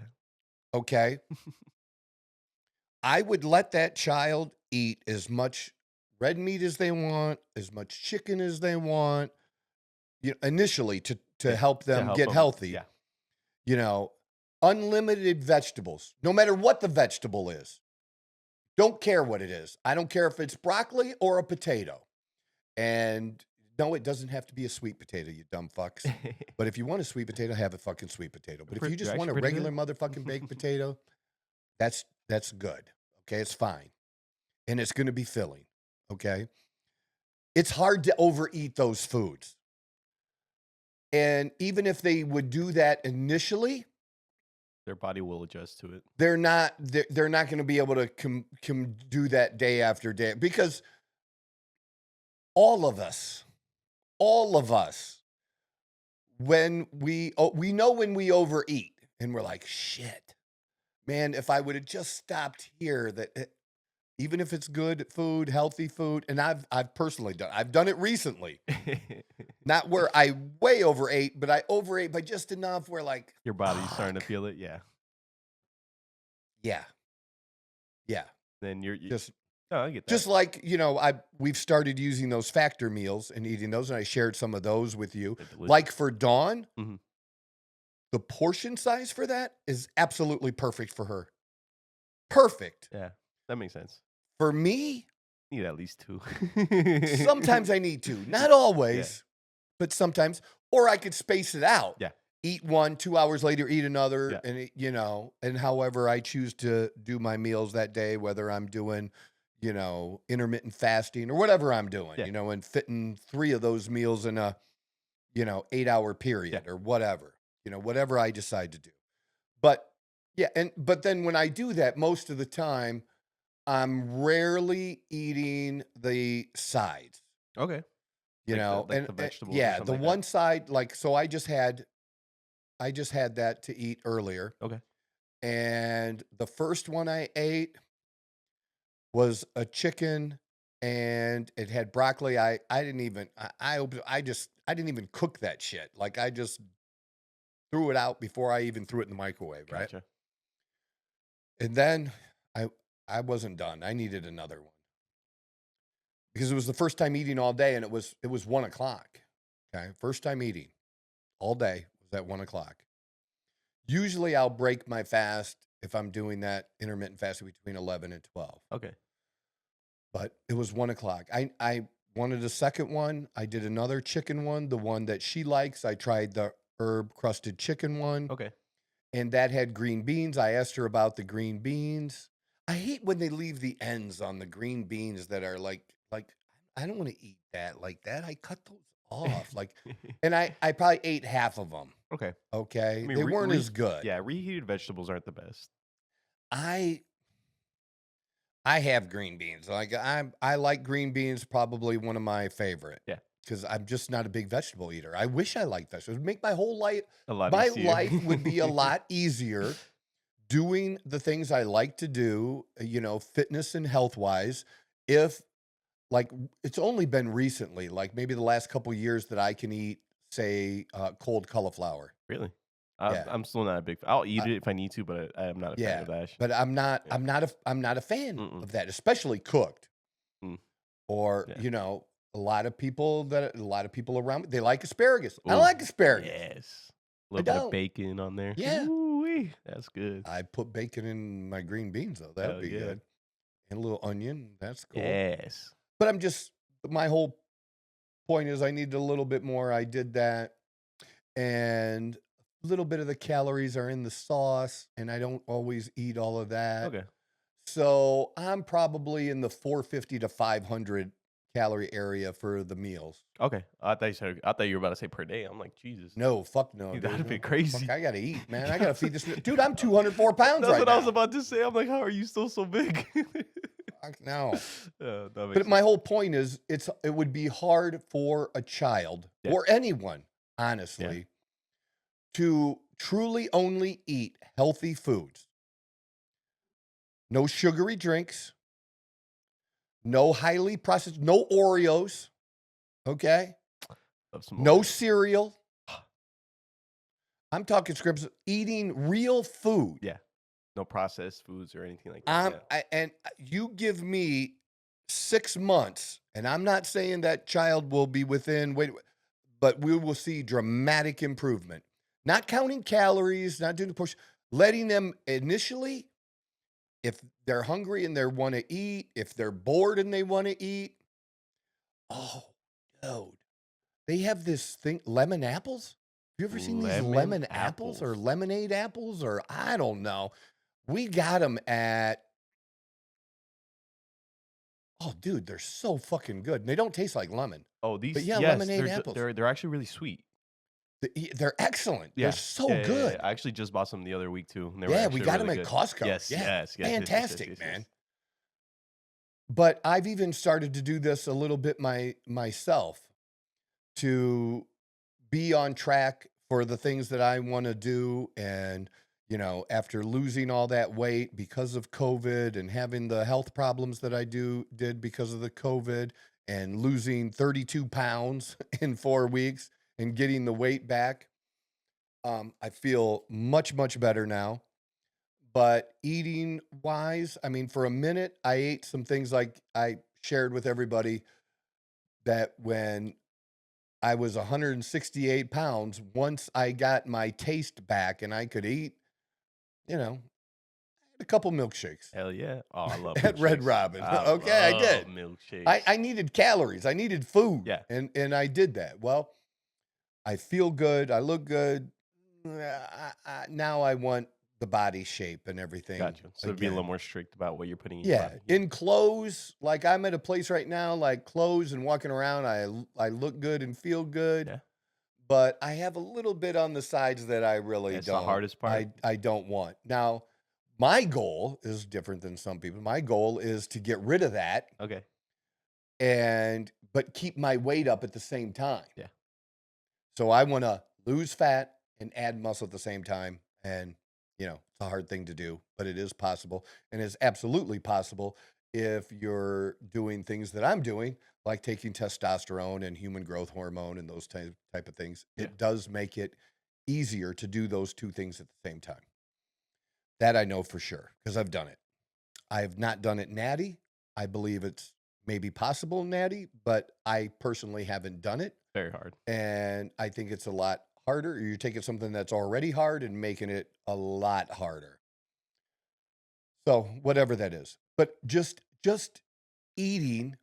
Okay. I would let that child eat as much red meat as they want, as much chicken as they want, initially to help them get healthy. Yeah. You know, unlimited vegetables, no matter what the vegetable is. Don't care what it is. I don't care if it's broccoli or a potato. And no, it doesn't have to be a sweet potato, you dumb fucks. But if you want a sweet potato, have a fucking sweet potato. But if you just want a regular motherfucking baked potato, that's good. Okay, it's fine. And it's going to be filling. Okay? It's hard to overeat those foods. And even if they would do that initially, their body will adjust to it. They're not going to be able to do that day after day, because all of us, when we know when we overeat and we're like, shit, man, if I would have just stopped here, even if it's good food, healthy food, and I've personally done it recently, not where I way overate, but I overate by just enough where like your body's starting to feel it. Yeah. Then you're just. Oh, I get that. Just like, we've started using those factor meals and eating those, and I shared some of those with you. Like for Dawn, the portion size for that is absolutely perfect for her. Perfect. Yeah, that makes sense. For me, need at least 2. Sometimes I need 2. Not always, but sometimes. Or I could space it out. Yeah. Eat one, 2 hours later, eat another, yeah. And however I choose to do my meals that day, whether I'm doing intermittent fasting or whatever I'm doing, and fitting 3 of those meals in a, 8-hour period or whatever, whatever I decide to do. But but then when I do that, most of the time, I'm rarely eating the sides. Okay. The vegetables. Yeah, the one side, so I just had that to eat earlier. Okay. And the first one I ate was a chicken, and it had broccoli. I didn't even even cook that shit. Like I just threw it out before I even threw it in the microwave, right? Gotcha. And then I wasn't done. I needed another one. Because it was the first time eating all day, and it was 1 o'clock. Okay. First time eating all day was at 1 o'clock. Usually I'll break my fast if I'm doing that intermittent fasting between 11 and 12. Okay. But it was 1 o'clock. I wanted a second one. I did another chicken one, the one that she likes. I tried the herb crusted chicken one. Okay. And that had green beans. I asked her about the green beans. I hate when they leave the ends on the green beans that are like I don't want to eat that like that. I cut those off. Like, and I probably ate half of them. Okay. Okay. I mean, They weren't as good. Yeah, reheated vegetables aren't the best. I have green beans. Like I like green beans, probably one of my favorite. Yeah. Because I'm just not a big vegetable eater. I wish I liked vegetables. It'd make my whole life, A lot my easier. life would be a lot easier doing the things I like to do, fitness and health wise. If like it's only been recently, like maybe the last couple years that I can eat, say, cold cauliflower. Really? Yeah. I'm still not a big. I'll eat it if I need to, but I am not a fan Yeah, of that. but I'm not. Yeah. I'm not a fan Mm-mm. of that, especially cooked. Mm. Or Yeah. a lot of people around me, they like asparagus. I Ooh, like asparagus. Yes. A I little bit of don't. bacon on there. Yeah. Ooh-wee. That's good. I put bacon in my green beans though. That'd Hell be yeah. good. And a little onion. That's cool. Yes. But my whole point is I need a little bit more. I did that. And a little bit of the calories are in the sauce, and I don't always eat all of that. Okay. So I'm probably in the 450 to 500 calorie area for the meals. Okay. I thought you were about to say per day. I'm like, Jesus. No, fuck no. Dude, Dude. that'd be Fuck, crazy. I gotta eat, man. I gotta feed this. Dude, I'm 204 pounds That's right what now. I was about to say. I'm like, how are you still so big? Fuck no. That makes But my whole point is, it would be hard for a child Yeah. or anyone, honestly, to truly only eat healthy foods. No sugary drinks, no highly processed, no Oreos, okay? Love some No Oreos. cereal. I'm talking scripts, eating real food. Yeah. No processed foods or anything like that. And you give me 6 months, and I'm not saying that child will be but we will see dramatic improvement. Not counting calories, not doing the push, letting them initially, if they're hungry and they want to eat, if they're bored and they want to eat. Oh, dude. They have this thing, lemon apples. Have you ever seen these lemon apples or lemonade apples or I don't know. We got them at, oh, dude, they're so fucking good. And they don't taste like lemon. Oh, these, But yeah, yes, lemonade apples. they're actually really sweet. They're excellent. Yeah. They're so Yeah, good. yeah. I actually just bought some the other week too. And they were Yeah, we actually got really them at good. Costco. Yes, Yeah. yes, yes, Fantastic, yes. man. But I've even started to do this a little bit myself to be on track for the things that I want to do. And, after losing all that weight because of COVID and having the health problems that I did because of the COVID and losing 32 pounds in 4 weeks and getting the weight back, I feel much, much better now. But eating wise, I mean, for a minute, I ate some things like I shared with everybody that when I was 168 pounds, once I got my taste back and I could eat, a couple milkshakes Hell yeah. Oh, I love at Red milkshakes. Robin. I Okay, I love did. milkshakes. I needed calories. I needed food. Yeah. And I did that. Well, I feel good. I look good. Now I want the body shape and everything. Gotcha. So be a little more strict about what you're putting in your Yeah. body. In clothes, like I'm at a place right now, like clothes and walking around, I look good and feel good. Yeah. But I have a little bit on the sides that I really That's don't. the hardest part. I don't want. Now, my goal is different than some people. My goal is to get rid of that Okay. but keep my weight up at the same time. Yeah. So I want to lose fat and add muscle at the same time. And, it's a hard thing to do, but it is possible. And it's absolutely possible if you're doing things that I'm doing, like taking testosterone and human growth hormone and those type of things. Yeah. It does make it easier to do those two things at the same time. That I know for sure because I've done it. I have not done it natty. I believe it's maybe possible natty, but I personally haven't done it. Very hard. And I think it's a lot harder. You're taking something that's already hard and making it a lot harder. So whatever that is, but just eating.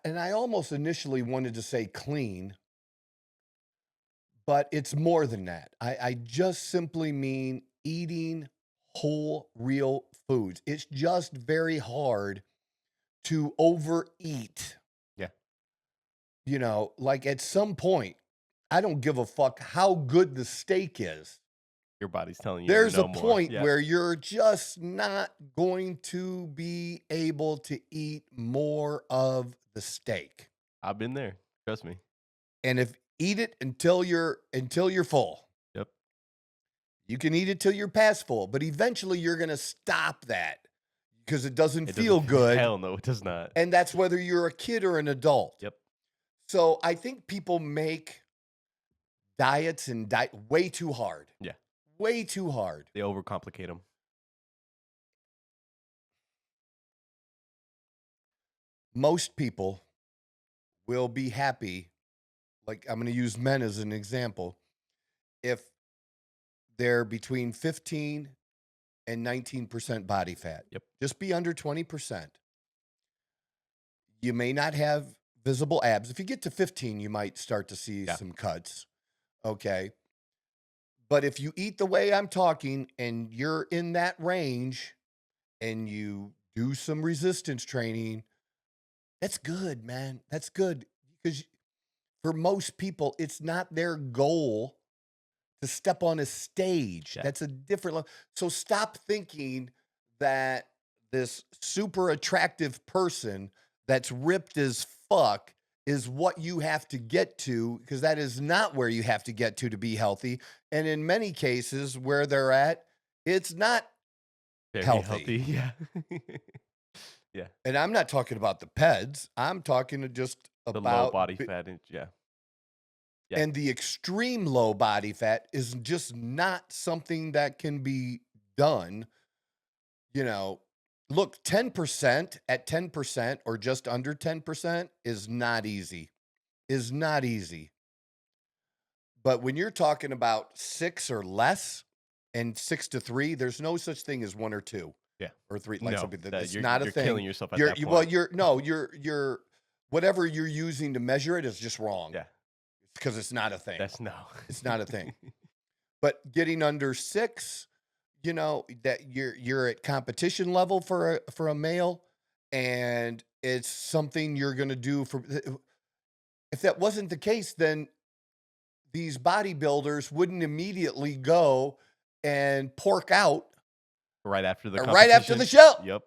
And I almost initially wanted to say clean, but it's more than that. I just simply mean eating whole, real foods. It's just very hard to overeat. Yeah. you know, like at some point, I don't give a fuck how good the steak is. Your body's telling you There's no a more. point Yeah. where you're just not going to be able to eat more of the steak. I've been there. Trust me. And if eat it until you're full. Yep. You can eat it till you're past full, but eventually you're going to stop that because it doesn't feel good. Hell no, it does not. And that's whether you're a kid or an adult. Yep. So I think people make diets and way too hard. Yeah. Way too hard. They overcomplicate them. Most people will be happy, like I'm going to use men as an example, if they're between 15 and 19% body fat. Yep. Just be under 20%. You may not have visible abs. If you get to 15, you might start to see some cuts. Okay. But if you eat the way I'm talking and you're in that range and you do some resistance training, that's good, man. That's good. Because for most people, it's not their goal to step on a stage. Yeah. That's a different level. So stop thinking that this super attractive person that's ripped as fuck is what you have to get to, because that is not where you have to get to be healthy. And in many cases where they're at, it's not Very healthy. Yeah. Yeah. And I'm not talking about the PEDs. I'm talking just The about low body fat. Yeah. And the extreme low body fat is just not something that can be done. You know, look, 10% at 10% or just under 10% is not easy. Is not easy. But when you're talking about 6 or less and 6 to 3, there's no such thing as 1 or 2. Yeah. Or 3. Like something it's you're, not a you're thing. Killing yourself at that point. Well, you're whatever you're using to measure it is just wrong. Yeah. Because it's not a thing. It's not a thing. But getting under 6, you know, that you're at competition level for a male, and it's something you're going to do for. If that wasn't the case, then these bodybuilders wouldn't immediately go and pork out right after the show. Yep.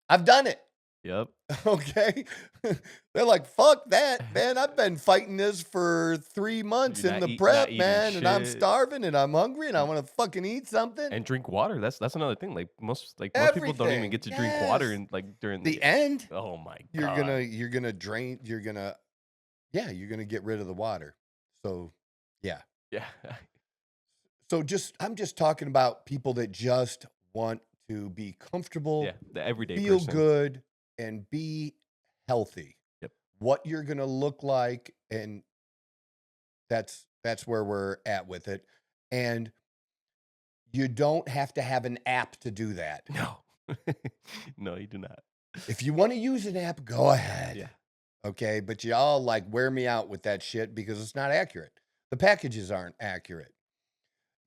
I've done it. Yep. Okay. They're like, fuck that, man. I've been fighting this for 3 months in the prep, man. And I'm starving and I'm hungry and I want to fucking eat something. And drink water. That's another thing. Like most people don't even get to drink water and during the end. Oh my God. You're gonna drain, you're gonna get rid of the water. So yeah. Yeah. So I'm just talking about people that just want to be comfortable. Yeah. The everyday feel person. good. And be healthy. Yep. What you're gonna look like, and that's where we're at with it. And you don't have to have an app to do that. No. No, you do not. If you want to use an app, go ahead. Yeah. Okay, but y'all like wear me out with that shit because it's not accurate. The packages aren't accurate.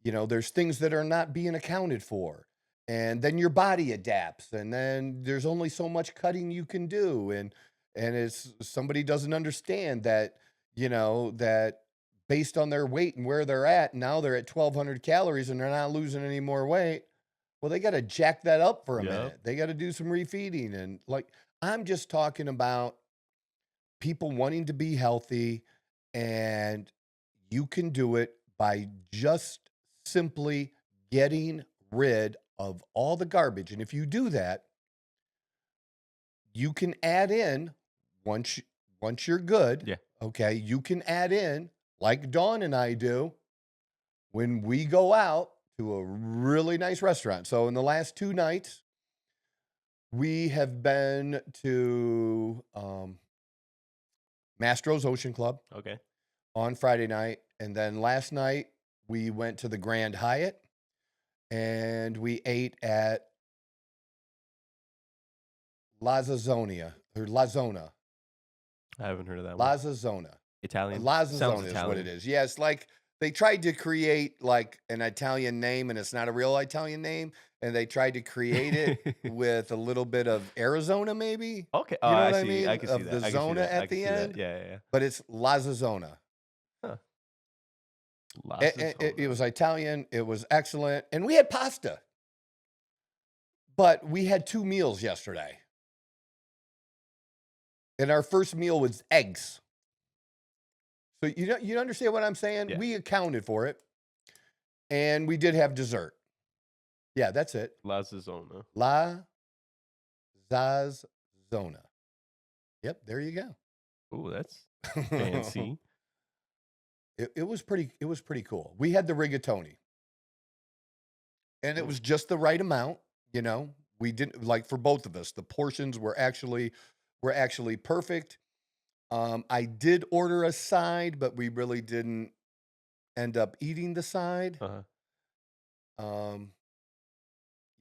You know, there's things that are not being accounted for. And then your body adapts, and then there's only so much cutting you can do. And it's somebody doesn't understand that, you know, that based on their weight and where they're at, now they're at 1,200 calories and they're not losing any more weight. Well, they got to jack that up for a minute. They got to do some refeeding. And like, I'm just talking about people wanting to be healthy, and you can do it by just simply getting rid of all the garbage. And if you do that, you can add in once you're good. Yeah. Okay. You can add in, like Dawn and I do, when we go out to a really nice restaurant. So in the last 2 nights, we have been to Mastro's Ocean Club. Okay. On Friday night. And then last night we went to the Grand Hyatt. And we ate at Lazzonia. I haven't heard of that one. Lazzonia. Italian? Lazzonia is what it is. Yeah, it's like they tried to create like an Italian name, and it's not a real Italian name. and they tried to create it with a little bit of Arizona, maybe. Okay. You Oh, know I what I see. mean? I can see Of that. the I can see Zona that. I at can the see that. end, Yeah, yeah, yeah. but it's La Zona. Huh. It was Italian. It was excellent, and we had pasta, but we had 2 meals yesterday, and our first meal was eggs. So you understand what I'm saying? Yeah. We accounted for it, and we did have dessert. Yeah, that's it. La Zona. La Zona. Yep, there you go. Ooh, that's fancy. It was pretty cool. We had the rigatoni, and it was just the right amount. We didn't like for both of us. The portions were actually perfect. I did order a side, but we really didn't end up eating the side.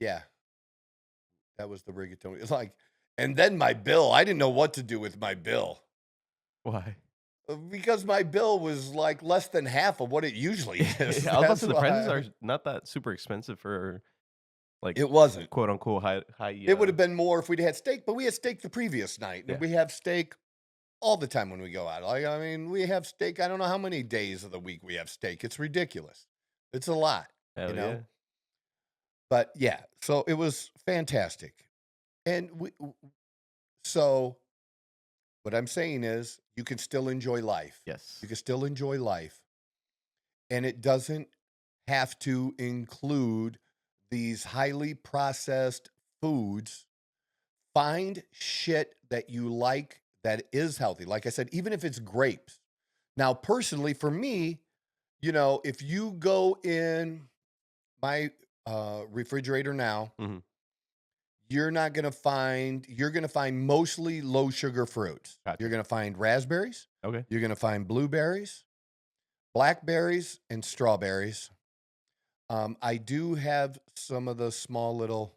Yeah, that was the rigatoni. It's like, and then my bill. I didn't know what to do with my bill. Why? Because my bill was like less than half of what it usually is. I was about to That's say the prices why. are not that super expensive for like It wasn't. quote unquote high. It would have been more if we'd had steak, but we had steak the previous night, and Yeah. we have steak all the time when we go out. Like, I mean, we have steak. I don't know how many days of the week we have steak. It's ridiculous. It's a lot, Hell yeah. But yeah, so it was fantastic. And so what I'm saying is you can still enjoy life. Yes. You can still enjoy life. And it doesn't have to include these highly processed foods. Find shit that you like that is healthy. Like I said, even if it's grapes. Now, personally, for me, if you go in my refrigerator now, Mhm. you're going to find mostly low sugar fruits. Gotcha. You're going to find raspberries. Okay. You're going to find blueberries, blackberries, and strawberries. I do have some of the small little,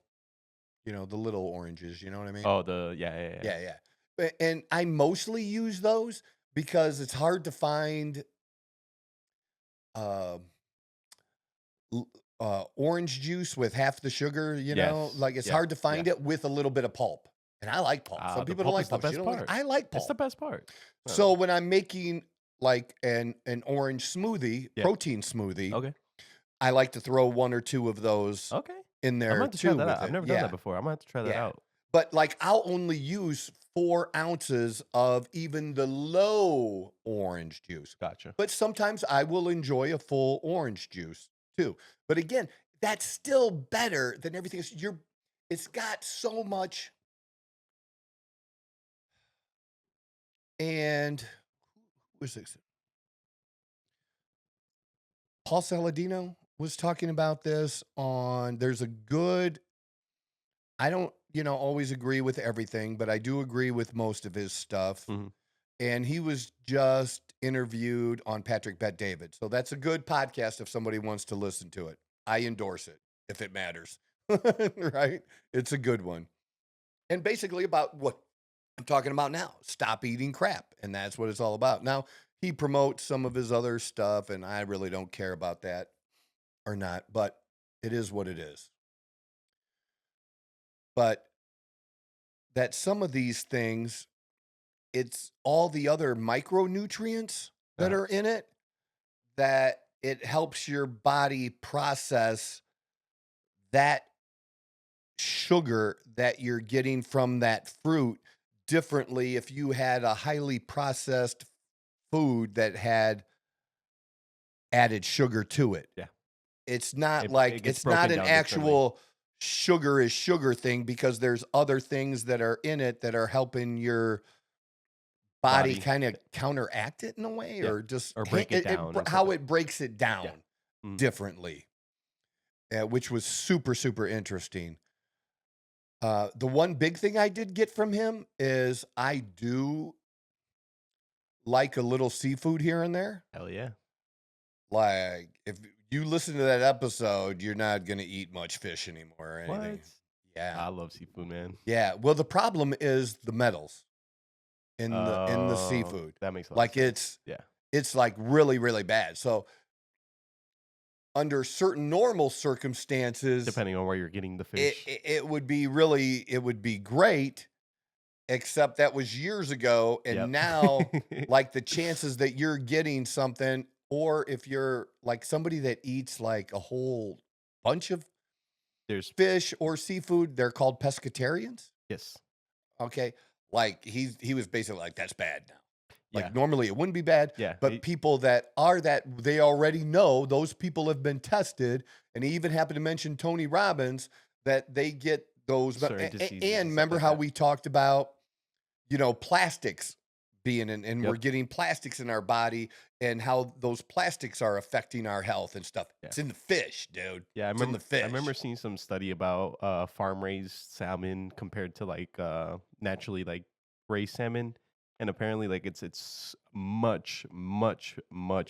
the little oranges. You know what I mean? Oh, yeah. Yeah. And I mostly use those because it's hard to find orange juice with half the sugar, Yes. like it's Yeah. hard to find it with a little bit of pulp. And I like pulp. Some The people don't pulp like is the pulp. best part. I like pulp. It's the best part. So when I'm making like an orange smoothie, Yeah. protein smoothie, Okay. I like to throw 1 or 2 of those Okay. in I'm there gonna have to too try that with out. I've it. never done that before. I'm gonna have to try that Yeah. out. But like I'll only use 4 ounces of even the low orange juice. Gotcha. But sometimes I will enjoy a full orange juice too. But again, that's still better than everything else. It's got so much. And who was this? Paul Saladino was talking about this there's a good, I don't, always agree with everything, but I do agree with most of his stuff. Mhm. And he was just interviewed on Patrick Bet David. So that's a good podcast if somebody wants to listen to it. I endorse it if it matters. Right? It's a good one. And basically about what I'm talking about now. Stop eating crap. And that's what it's all about. Now, he promotes some of his other stuff, and I really don't care about that or not, but it is what it is. But that some of these things, it's all the other micronutrients that are in it that it helps your body process that sugar that you're getting from that fruit differently if you had a highly processed food that had added sugar to it. Yeah. It's not It gets it's not broken an down differently. actual sugar is sugar thing because there's other things that are in it that are helping your body kind of counteract it in a way, Yeah. or just Or break it down or how something. it breaks it down Mhm. differently, which was super, super interesting. The one big thing I did get from him is I do like a little seafood here and there. Hell yeah. Like if you listen to that episode, you're not going to eat much fish anymore or anything. What? Yeah. I love seafood, man. Yeah. Well, the problem is the metals in the seafood. That makes a lot Like of sense. it's like really, really bad. So under certain normal circumstances, Depending on where you're getting the fish. it would be great, except that was years ago. And Yep. now, like, the chances that you're getting something, or if you're like somebody that eats like a whole bunch of There's fish or seafood, they're called pescatarians. yes. Okay. Like he was basically like, that's bad now. Like Yeah. normally it wouldn't be bad, Yeah. but people that are that, they already know those people have been tested. And he even happened to mention Tony Robbins, that they get those. Certain diseases and And stuff remember like how that. we talked about, plastics being in, and we're Yep. getting plastics in our body, and how those plastics are affecting our health and stuff. Yeah. It's in the fish, dude. Yeah, It's in the fish. I remember seeing some study about farm raised salmon compared to like naturally like raised salmon, and apparently like it's much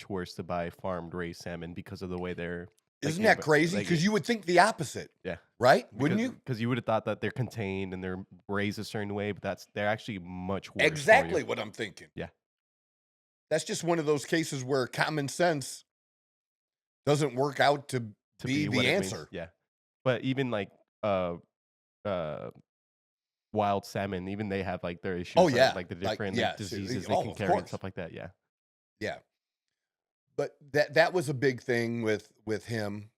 worse to buy farmed raised salmon because of the way they're like, Isn't that crazy? like Because you would think the opposite, yeah, right? Wouldn't you? Because you would have thought that they're contained and they're raised a certain way, but they're actually much worse. for you. Exactly what I'm thinking. Yeah. That's just one of those cases where common sense doesn't work out to be what the it means. answer. Yeah, but even like uh wild salmon, even they have like their issues. Oh, yeah. like the Like, different yeah, diseases oh, they can of carry and course. stuff like that. Yeah. Yeah. But that was a big thing with him,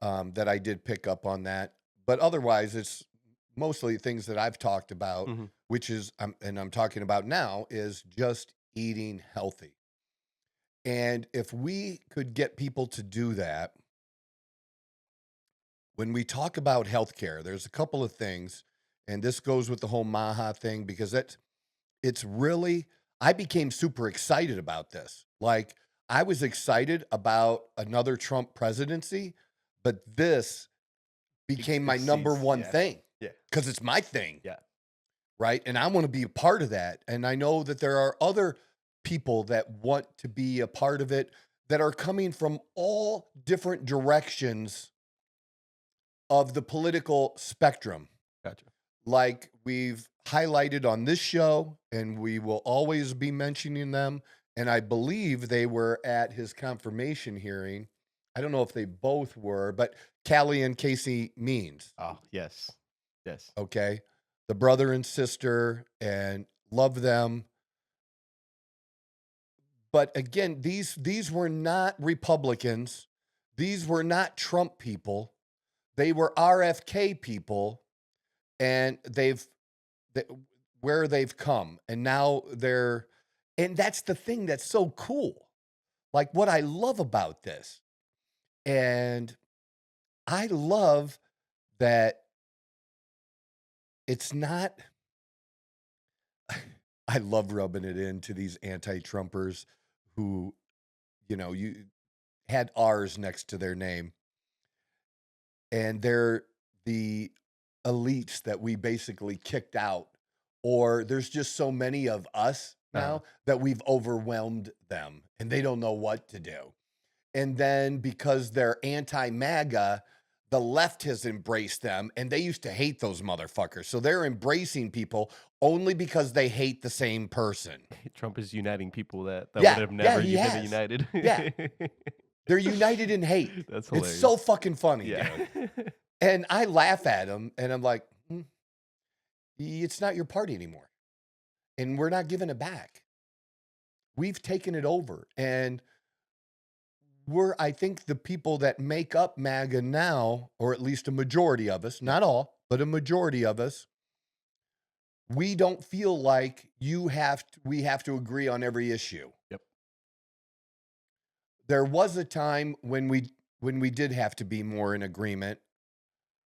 that I did pick up on that. But otherwise, it's mostly things that I've talked about, Mhm. which is, and I'm talking about now, is just eating healthy. And if we could get people to do that, when we talk about healthcare, there's a couple of things, and this goes with the whole Maga thing, because it's really, I became super excited about this. Like, I was excited about another Trump presidency, but this became my number exceeds- one yeah. thing, Yeah. because it's my thing. Yeah. Right. And I want to be a part of that. And I know that there are other people that want to be a part of it, that are coming from all different directions of the political spectrum. Gotcha. Like we've highlighted on this show, and we will always be mentioning them. And I believe they were at his confirmation hearing. I don't know if they both were, but Callie and Casey Means. Oh, yes. Yes. Okay. The brother and sister, and love them. But again, these were not Republicans. These were not Trump people. They were RFK people, and where they've come, and now and that's the thing that's so cool. Like what I love about this, and I love that it's not, I love rubbing it into these anti-Trumpers who, you had R's next to their name, and they're the elites that we basically kicked out, or there's just so many of us now that we've overwhelmed them and they don't know what to do. And then because they're anti-MAGA, the left has embraced them, and they used to hate those motherfuckers. So they're embracing people only because they hate the same person. Trump is uniting people that Yeah, would have yeah, never he been has. united. Yeah. They're united in hate. That's hilarious. It's so fucking funny, yeah. dude. And I laugh at him, and I'm like, it's not your party anymore. And we're not giving it back. We've taken it over. And I think the people that make up MAGA now, or at least a majority of us, not all, but a majority of us, we don't feel like we have to agree on every issue. Yep. There was a time when we did have to be more in agreement,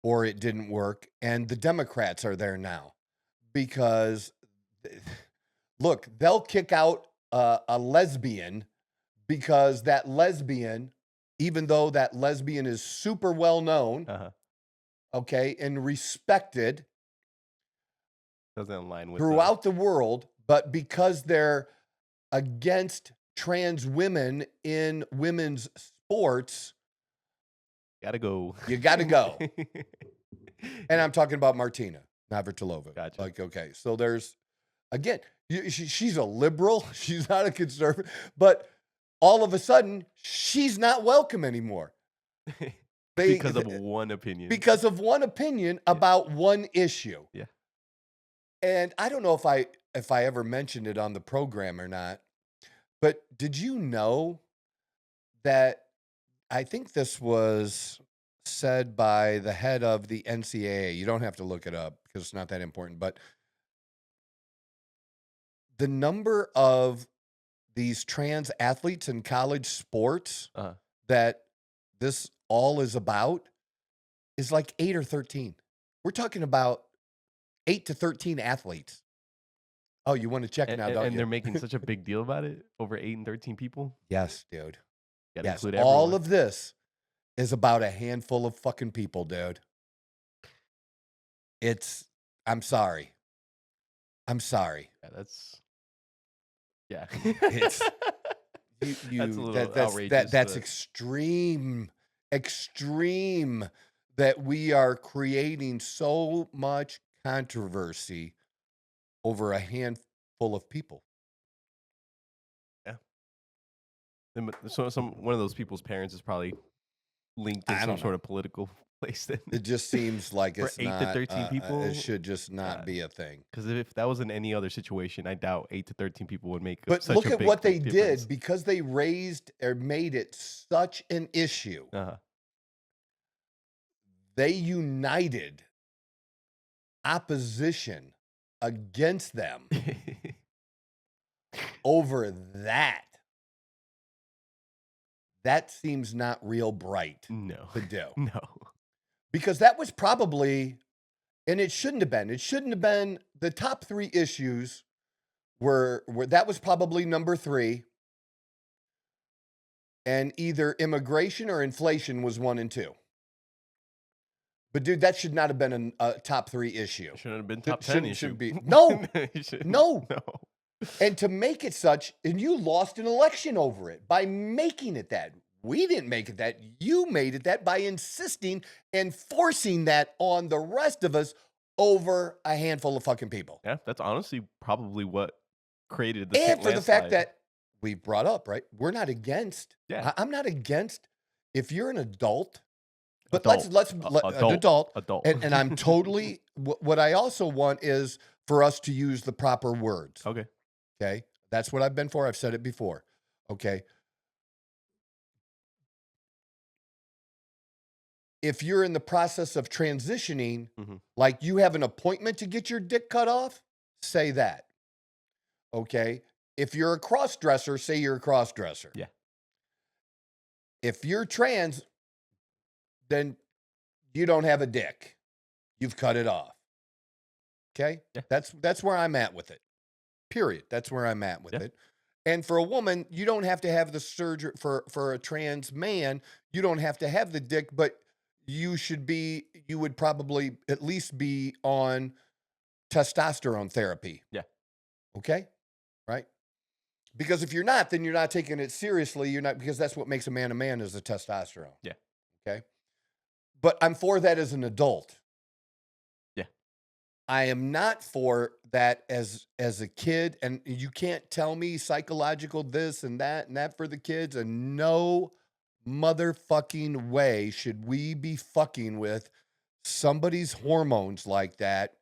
or it didn't work, and the Democrats are there now, because look, they'll kick out a lesbian, because that lesbian, even though that lesbian is super well known, okay, and respected Doesn't align with throughout the world, but because they're against trans women in women's sports, gotta go. you got to go. And I'm talking about Martina Navratilova. Gotcha. Like, okay, so there's, again, she's a liberal. She's not a conservative, but all of a sudden, she's not welcome anymore. Because of one opinion. Because of one opinion about one issue. Yeah. And I don't know if I ever mentioned it on the program or not, but did you know that I think this was said by the head of the NCAA. You don't have to look it up because it's not that important, but the number of these trans athletes in college sports that this all is about is like 8 or 13. We're talking about 8 to 13 athletes. Oh, you want to check now, don't you? And they're making such a big deal about it? Over 8 and 13 people? Yes, dude. Gotta Yes, include all everyone. of this is about a handful of fucking people, dude. I'm sorry. I'm sorry. Yeah, that's... Yeah. It's That's a little outrageous. That's extreme that we are creating so much controversy over a handful of people. Yeah. So one of those people's parents is probably linked to some sort of political place. Then it just seems like for it's 8 not, to 13 people. It should just not be a thing. Because if that was in any other situation, I doubt 8 to 13 people would make. But such look a at big what they difference. did because they raised or made it such an issue. They united opposition against them over that. That seems not real bright to do. No. Because that was probably, and it shouldn't have been. It shouldn't have been. The top 3 issues were that was probably number 3. And either immigration or inflation was 1 and 2. But dude, that should not have been a top 3 issue. It shouldn't have been top 10 issue. Should be. No. No. And to make it such, and you lost an election over it by making it that. We didn't make it that. You made it that by insisting and forcing that on the rest of us over a handful of fucking people. Yeah, that's honestly probably what created the and for landslide. the fact that we brought up, right? We're not against. Yeah. I'm not against if you're an adult. But adult. Adult. And I'm totally, what I also want is for us to use the proper words. Okay. That's what I've been for. I've said it before. Okay. If you're in the process of transitioning, like you have an appointment to get your dick cut off, say that. Okay. If you're a cross-dresser, say you're a cross-dresser. Yeah. If you're trans, then you don't have a dick. You've cut it off. Okay? Yeah. That's where I'm at with it. Period. That's where I'm at with it. And for a woman, you don't have to have the surgery. For a trans man, you don't have to have the dick, but you would probably at least be on testosterone therapy. Yeah. Okay? Right? Because if you're not, then you're not taking it seriously. You're not, because that's what makes a man is the testosterone. Yeah. Okay? But I'm for that as an adult. Yeah. I am not for that as a kid. And you can't tell me psychological this and that for the kids. And no motherfucking way should we be fucking with somebody's hormones like that.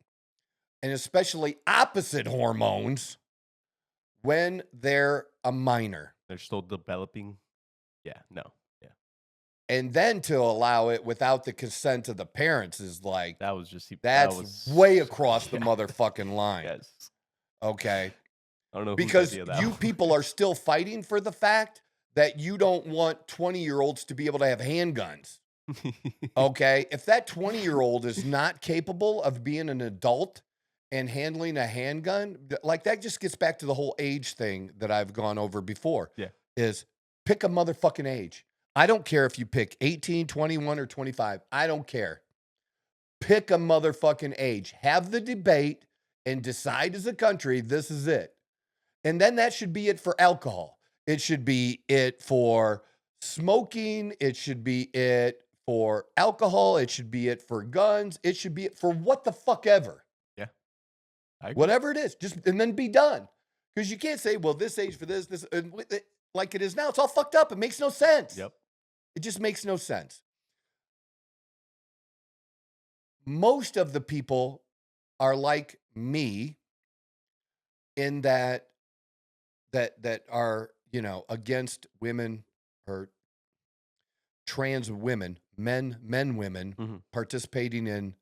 And especially opposite hormones when they're a minor. They're still developing. Yeah, no. Yeah. And then to allow it without the consent of the parents is like, that's way across the motherfucking line. Yes. Okay. I don't know. Because you people are still fighting for the fact that you don't want 20-year-olds to be able to have handguns. Okay. If that 20-year-old is not capable of being an adult and handling a handgun, like that just gets back to the whole age thing that I've gone over before. Yeah. Is pick a motherfucking age. I don't care if you pick 18, 21, or 25. I don't care. Pick a motherfucking age. Have the debate and decide as a country, this is it. And then that should be it for alcohol. It should be it for smoking. It should be it for alcohol. It should be it for guns. It should be it for what the fuck ever. Whatever it is, just and then be done. Because you can't say, well, this age for this, like it is now. It's all fucked up. It makes no sense. Yep. It just makes no sense. most of the people are like me in that are, you know, against women or trans women, women Mm-hmm. participating in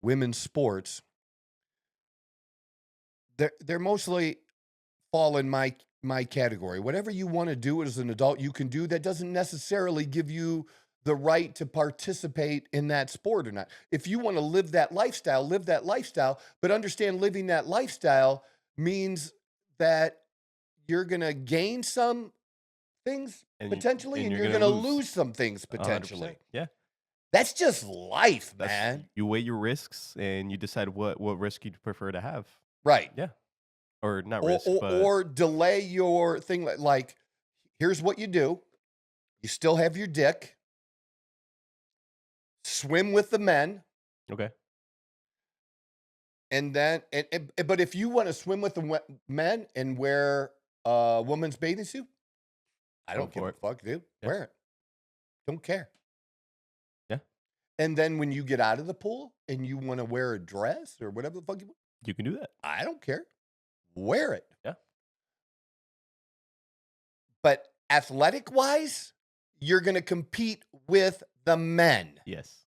women's sports. They're mostly fall in my category. Whatever you want to do as an adult, you can do. That doesn't necessarily give you the right to participate in that sport or not. If you want to live that lifestyle, but understand living that lifestyle means that you're going to gain some things And potentially, and you're you're gonna going to lose lose some things 100%. potentially. Yeah, That's just life, that's man. you weigh your risks and you decide what risk you'd prefer to have. Right. Yeah, or not Or, risk, but or delay your thing. Like, here's what you do. You still have your dick. Swim with the men. okay. And then, but if you want to swim with the men and wear a woman's bathing suit, I Go don't give for a it. fuck, dude. Yeah. Wear it. Don't care. Yeah. And then when you get out of the pool and you want to wear a dress or whatever the fuck you want, You can do that. I don't care. Wear it. Yeah. But athletic wise, you're going to compete with the men. Yes.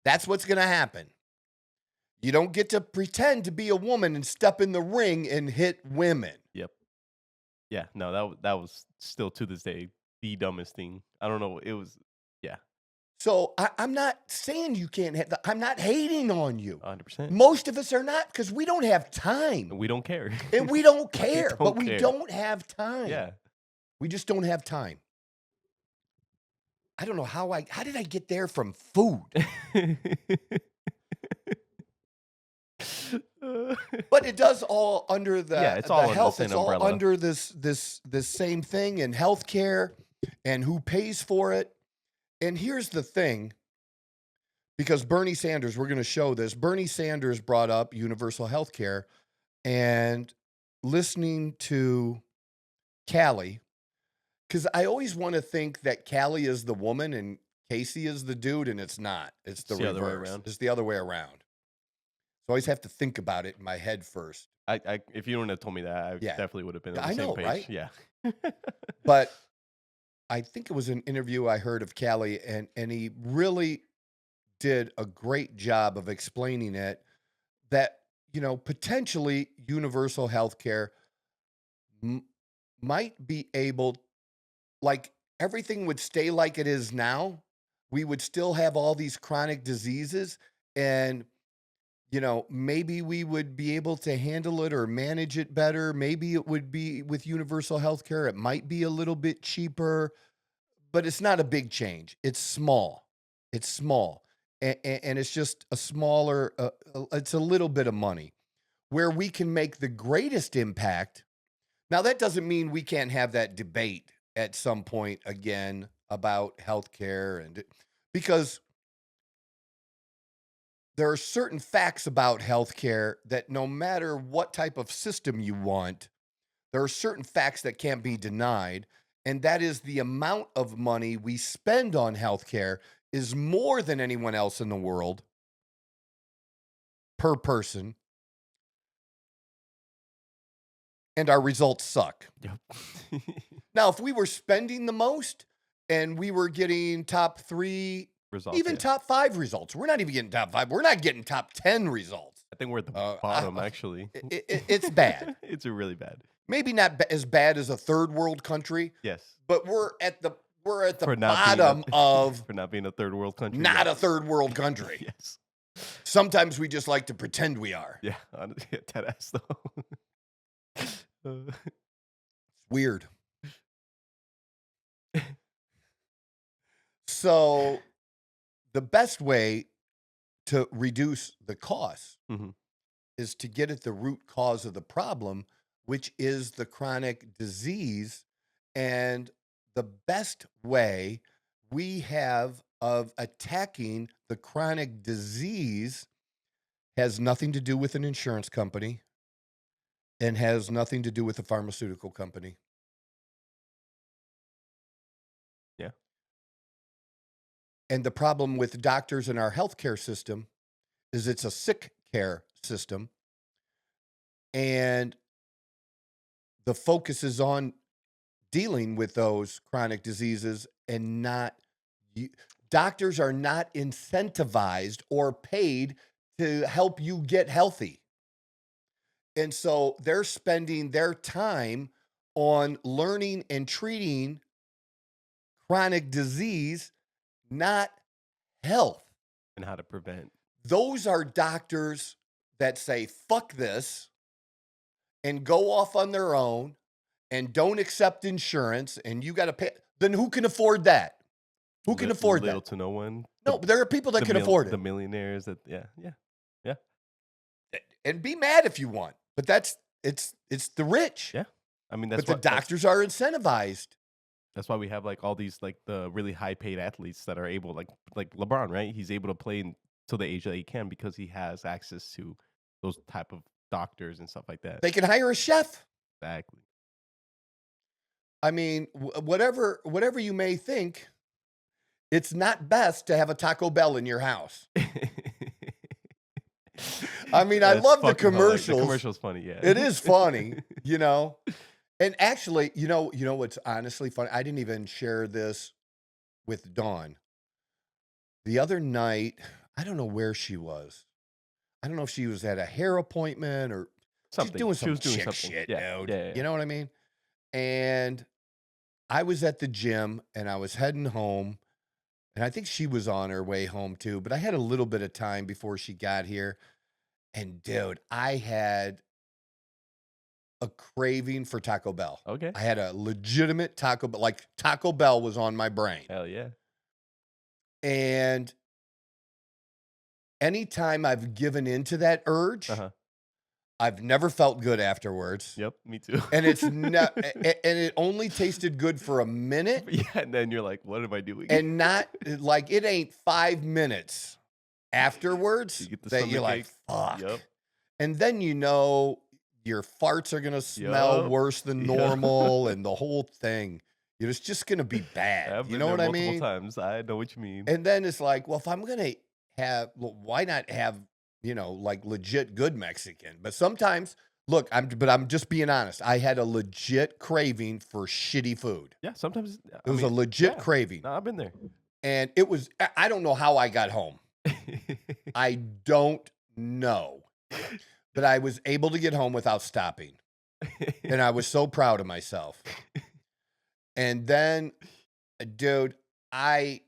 That's what's going to happen. You don't get to pretend to be a woman and step in the ring and hit women. Yep. Yeah. No, that was still to this day the dumbest thing. I don't know. It was. Yeah. So I'm not saying you can't hit. I'm not hating on you. 100%. Most of us are not, because we don't have time. We don't care. And we don't care. don't But we care. don't have time. Yeah. We just don't have time. I don't know how did I get there from food? But it does all under the, Yeah, it's all under the health. same It's all umbrella. under this same thing, and healthcare and who pays for it. And here's the thing, because Bernie Sanders, we're going to show this. Bernie Sanders brought up universal healthcare, and listening to Callie, because I always want to think that Callie is the woman and Casey is the dude, and it's not. It's the It's the other way reverse. around. It's the other way around. So I always have to think about it in my head first. I if you wouldn't have told me that, I Yeah. definitely would have been on the I same know, page. right? Yeah. But I think it was an interview I heard of Callie, and he really did a great job of explaining it, that, you know, potentially universal healthcare might be able, like, everything would stay like it is now. We would still have all these chronic diseases, and, you know, maybe we would be able to handle it or manage it better. Maybe it would be with universal healthcare. It might be a little bit cheaper, but it's not a big change. It's small. It's small. And it's just a smaller, it's a little bit of money. Where we can make the greatest impact. Now, that doesn't mean we can't have that debate at some point again about healthcare, and because there are certain facts about healthcare that no matter what type of system you want, there are certain facts that can't be denied. And that is the amount of money we spend on healthcare is more than anyone else in the world per person. And our results suck. Yep. Now, if we were spending the most and we were getting top 3, Results, even yeah. top 5 results, we're not even getting top 5. We're not getting top 10 results. I think we're at the bottom, actually. It's bad. It's really bad. Maybe not as bad as a third world country, Yes. but we're at the For not being bottom of For not being a third world country. not yeah. a third world country. Yes. Sometimes we just like to pretend we are. Yeah. Honestly, that ass though. Weird. So the best way to reduce the cost Mhm. is to get at the root cause of the problem, which is the chronic disease. And the best way we have of attacking the chronic disease has nothing to do with an insurance company and has nothing to do with a pharmaceutical company. Yeah. And the problem with doctors in our healthcare system is it's a sick care system, and the focus is on dealing with those chronic diseases and not doctors are not incentivized or paid to help you get healthy. And so they're spending their time on learning and treating chronic disease, not health. And how to prevent. Those are doctors that say, fuck this, and go off on their own and don't accept insurance, and you got to pay. Then who can afford that? Who can afford little that? to no one. No, but there are people that can afford it. The millionaires that, yeah. And be mad if you want, but it's the rich. Yeah. I mean, that's but the doctors are incentivized. That's why we have like all these like the really high paid athletes that are able, like LeBron, right? He's able to play until the age that he can because he has access to those type of doctors and stuff like that. They can hire a chef. Exactly. I mean, whatever you may think, it's not best to have a Taco Bell in your house. I mean, I love the commercials. The commercial's funny, yeah. It is funny, you know. And actually, you know what's honestly funny? I didn't even share this with Dawn. The other night, I don't know where she was. I don't know if she was at a hair appointment or something. She's doing some chick shit, dude. Yeah. You know what I mean? And I was at the gym and I was heading home, and I think she was on her way home too, but I had a little bit of time before she got here. And dude, I had a craving for Taco Bell. Okay. I had a legitimate Taco Bell, like Taco Bell was on my brain. Hell yeah. And anytime I've given into that urge, I've never felt good afterwards. Yep, me too. And it's not, and it only tasted good for a minute. Yeah, and then you're like, what am I doing? And not like it ain't 5 minutes afterwards that you're like, fuck. Yep. And then you know your farts are gonna smell worse than normal, and the whole thing. It's just gonna be bad. You know what I mean? Multiple times. I know what you mean. And then it's like, well, if I'm gonna have, why not have, like legit good Mexican? But sometimes, look, I'm just being honest. I had a legit craving for shitty food. Yeah, sometimes it was a legit craving. No, I've been there. And it was, I don't know how I got home. I don't know. But I was able to get home without stopping. And I was so proud of myself. And then, dude, I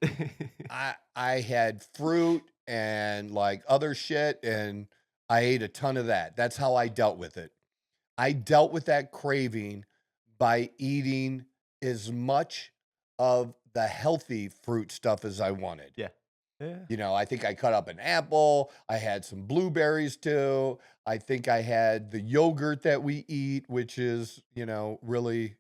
had fruit and like other shit, and I ate a ton of that. That's how I dealt with it. I dealt with that craving by eating as much of the healthy fruit stuff as I wanted. Yeah. I think I cut up an apple. I had some blueberries too. I think I had the yogurt that we eat, which is, really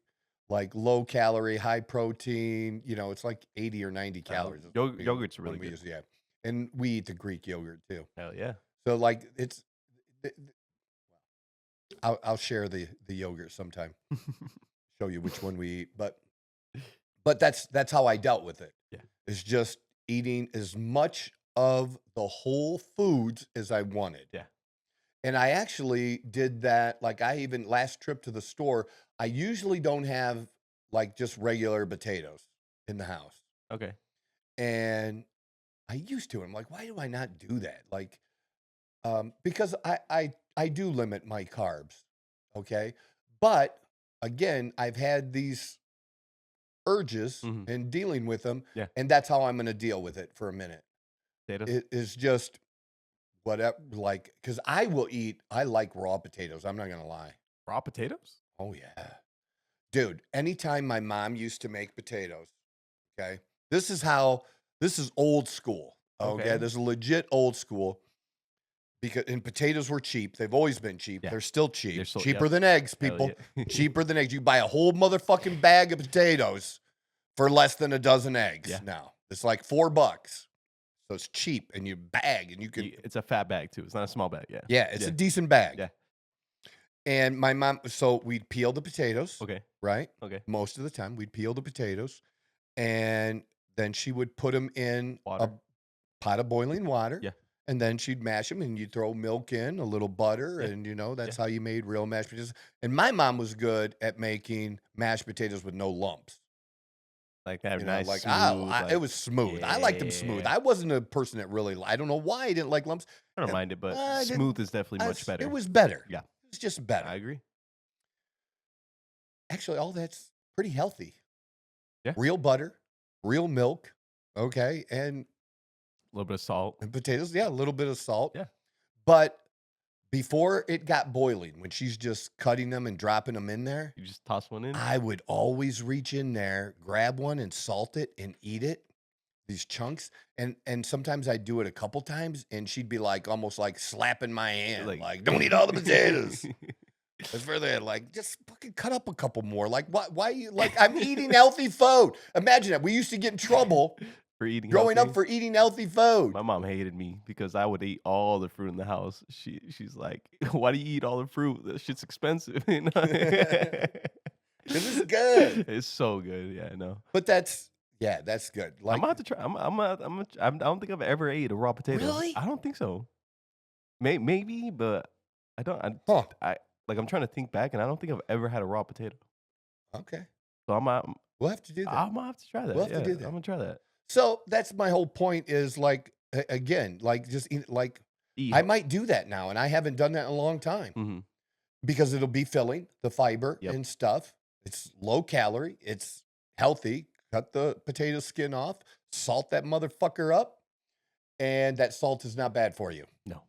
like low calorie, high protein. It's like 80 or 90 calories. Yogurt's really good. Yeah. And we eat the Greek yogurt too. Hell yeah. So like I'll share the yogurt sometime. Show you which one we eat. But that's how I dealt with it. Yeah. It's just eating as much of the whole foods as I wanted. Yeah. And I actually did that. Like last trip to the store, I usually don't have like just regular potatoes in the house. Okay. And I used to. I'm like, why do I not do that? Like, because I do limit my carbs. Okay. But again, I've had these urges and dealing with them. Yeah. And that's how I'm going to deal with it for a minute. Potatoes? It is just whatever, like, because I like raw potatoes. I'm not going to lie. Raw potatoes? Oh, yeah. Dude, anytime my mom used to make potatoes, okay, this is old school. Okay. This is legit old school. And potatoes were cheap. They've always been cheap. Yeah. They're still cheap. Cheaper than eggs, people. Cheaper than eggs. You buy a whole motherfucking bag of potatoes for less than a dozen eggs now. It's like $4. So it's cheap, and you bag, and you can. It's a fat bag too. It's not a small bag. Yeah. Yeah, it's a decent bag. Yeah. And my mom, so we'd peel the potatoes. Okay. Right? Okay. Most of the time, we'd peel the potatoes, and then she would put them in a pot of boiling water. Yeah. And then she'd mash them, and you'd throw milk in, a little butter, Yeah. and that's Yeah. how you made real mashed potatoes. And my mom was good at making mashed potatoes with no lumps. Like that You know, nice like smooth, it like was smooth. I liked them smooth. yeah. I wasn't a person that really. I don't know why I didn't like lumps. I don't And mind it, but I didn't. smooth is definitely much better. It was better. Yeah. It was just I better. agree. Actually, all that's pretty healthy. Yeah. Real butter, real milk, okay, and A little bit of salt. potatoes. Yeah, a little bit of salt. Yeah. But before it got boiling, when she's just cutting them and dropping them in there, You just toss one in. I would always reach in there, grab one and salt it and eat it, these chunks. And sometimes I'd do it a couple times, and she'd be like, almost like slapping my hand, like don't eat all the potatoes. That's further like, just fucking cut up a couple more. Like, why you like, I'm eating healthy food. Imagine that. We used to get in trouble For eating growing healthy. up for eating healthy food. My mom hated me because I would eat all the fruit in the house. She's like, "Why do you eat all the fruit? That shit's expensive." You know? This is good. It's so good. Yeah, I know. But that's good. I'm Like, gonna have to try. I don't think I've ever ate a raw potato. Really? I don't think so. Maybe, but I don't. huh. I'm trying to think back, and I don't think I've ever had a raw potato. Okay. So We'll have to do that. I'm gonna have to try that. We'll have to Yeah, do that. I'm gonna try that. So that's my whole point is like, again, like just eat, like I might do that now. And I haven't done that in a long time Mm-hmm. because it'll be filling, the fiber Yep. and stuff. It's low calorie. It's healthy. Cut the potato skin off, salt that motherfucker up. And that salt is not bad for you. No.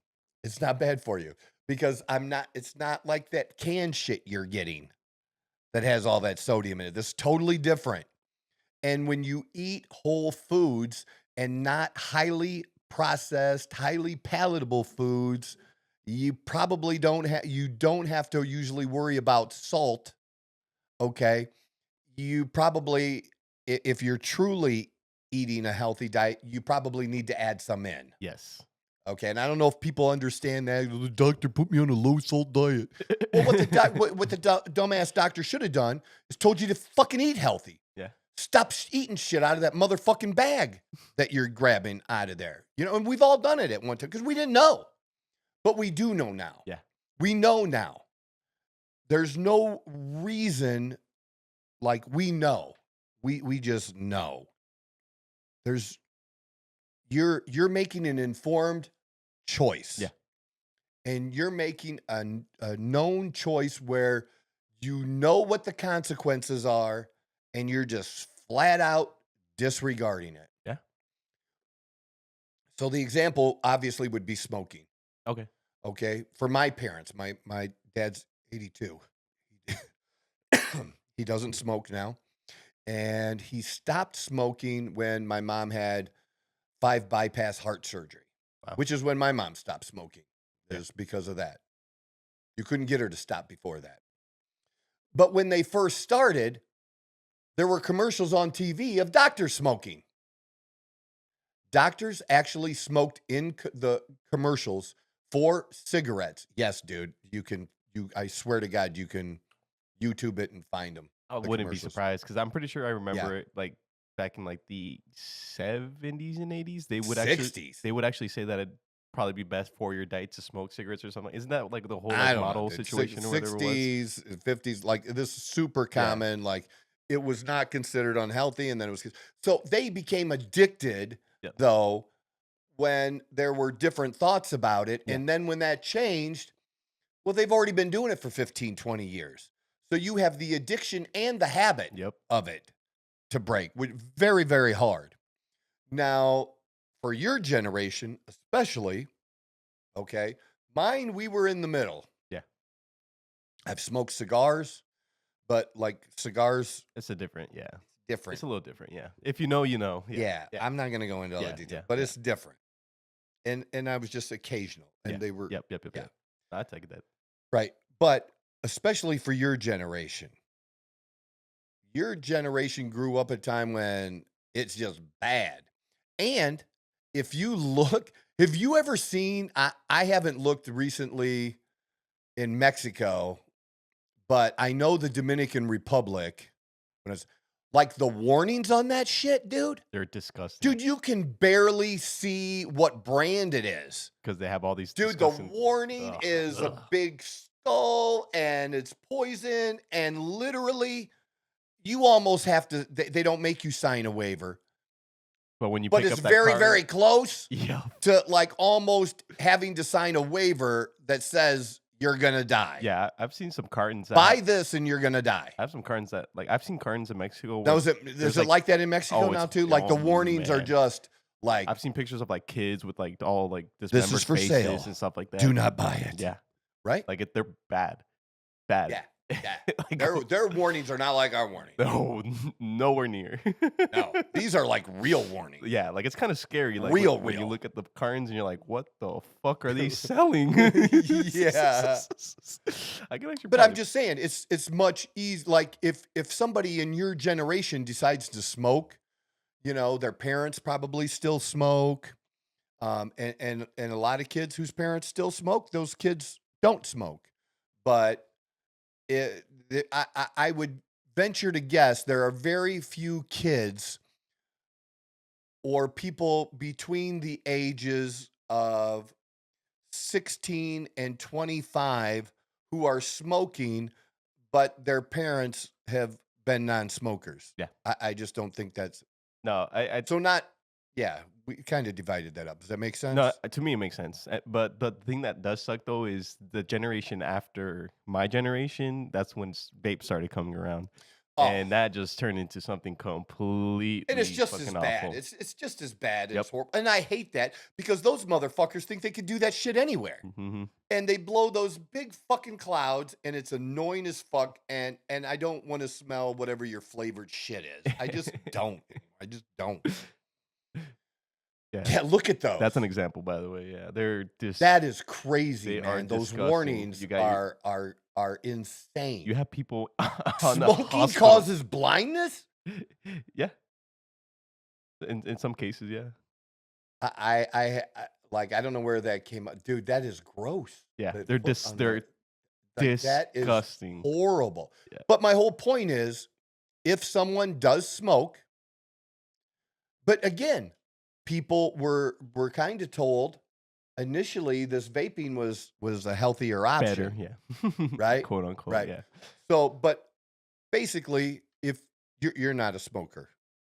It's not bad for you because it's not like that canned shit you're getting that has all that sodium in it. This is totally different. And when you eat whole foods and not highly processed, highly palatable foods, you probably don't have to usually worry about salt. Okay. You probably, if you're truly eating a healthy diet, you probably need to add some in. Yes. Okay, and I don't know if people understand that. The doctor put me on a low salt diet. Well, what the dumbass doctor should have done is told you to fucking eat healthy. Yeah. Stop eating shit out of that motherfucking bag that you're grabbing out of there. You know, and we've all done it at one time because we didn't know, but we do know now. Yeah. We know now. There's no reason, like we know. We just know. You're making an informed choice. Yeah. And you're making a known choice where you know what the consequences are and you're just flat out disregarding it. Yeah. So the example obviously would be smoking. Okay. Okay. For my parents, my dad's 82. He doesn't smoke now. And he stopped smoking when my mom had 5 bypass heart surgery, Wow. which is when my mom stopped smoking. Yeah. Is because of that. You couldn't get her to stop before that. But when they first started, there were commercials on TV of doctors smoking. Doctors actually smoked in the commercials for cigarettes. Yes, dude, I swear to God, you can YouTube it and find them. I wouldn't be surprised because I'm pretty sure I remember it like back in like the 70s and 80s. They would 60s. actually say that it'd probably be best for your diet to smoke cigarettes or something. Isn't that like the whole I don't know, model dude. situation or whatever it was? 60s, 50s, like this is super common. Like it was not considered unhealthy, and then it was so they became addicted though when there were different thoughts about it. And then when that changed, well, they've already been doing it for 15, 20 years. So you have the addiction and the habit of it to break, which very, very hard. Now, for your generation, especially, okay, mine, we were in the middle. Yeah. I've smoked cigars, but like cigars. It's a different, different. It's a little different, If you know, you know. Yeah. I'm not going to go into all the details, but it's different. And I was just occasional, and they were. Yep. I take that. Right. But especially for your generation grew up at a time when it's just bad. And if you look, have you ever seen, I haven't looked recently in Mexico, but I know the Dominican Republic, Like the warnings on that shit, dude. They're disgusting. Dude, you can barely see what brand it is. Because they have all these Dude, the warning is a ugh. big skull and it's poison. And literally, you almost have to, they don't make you sign a waiver. But when you But pick it's up that very, card, very close yeah. to like almost having to sign a waiver that says you're going to die. Yeah, I've seen some cartons. Buy this and you're going to die. I have some cartons that, like, I've seen cartons in Mexico. Now, is it like that in Mexico now too? Like the warnings are just like. I've seen pictures of like kids with like all like This dismembered is for faces sale. and stuff like that. Do not buy it. Yeah, right. like they're bad. Yeah. Like, their warnings are not like our warnings. No, nowhere near. No, these are like real warnings. Yeah, like it's kind of scary. Like real. When you look at the cartons and you're like, what the fuck are they selling? Yeah. I can actually. But I'm just saying, it's much easier. Like if somebody in your generation decides to smoke, you know, their parents probably still smoke, and a lot of kids whose parents still smoke, those kids don't smoke, but. I would venture to guess there are very few kids or people between the ages of 16 and 25 who are smoking, but their parents have been non-smokers. Yeah. I just don't think that's... No, So not... Yeah, we kind of divided that up. Does that make sense? No, to me it makes sense. But the thing that does suck though is the generation after my generation. That's when vape started coming around, and that just turned into something completely. And it's just as bad. Awful. It's just as bad. Yep. It's horrible, and I hate that because those motherfuckers think they could do that shit anywhere, and they blow those big fucking clouds, and it's annoying as fuck. And I don't want to smell whatever your flavored shit is. I just don't. I just don't. Yeah, look at those. That's an example, by the way. Yeah, they're just that is crazy, man. Those disgusting. warnings are insane. You have people on smoking causes blindness. Yeah, in some cases, yeah. I like. I don't know where that came up, dude. That is gross. Yeah, they're disgusting. That is horrible. Yeah. But my whole point is, if someone does smoke, but again. People were kind of told initially this vaping was a healthier option. Better, yeah. Right? Quote unquote, right. Yeah. So, but basically, if you're not a smoker.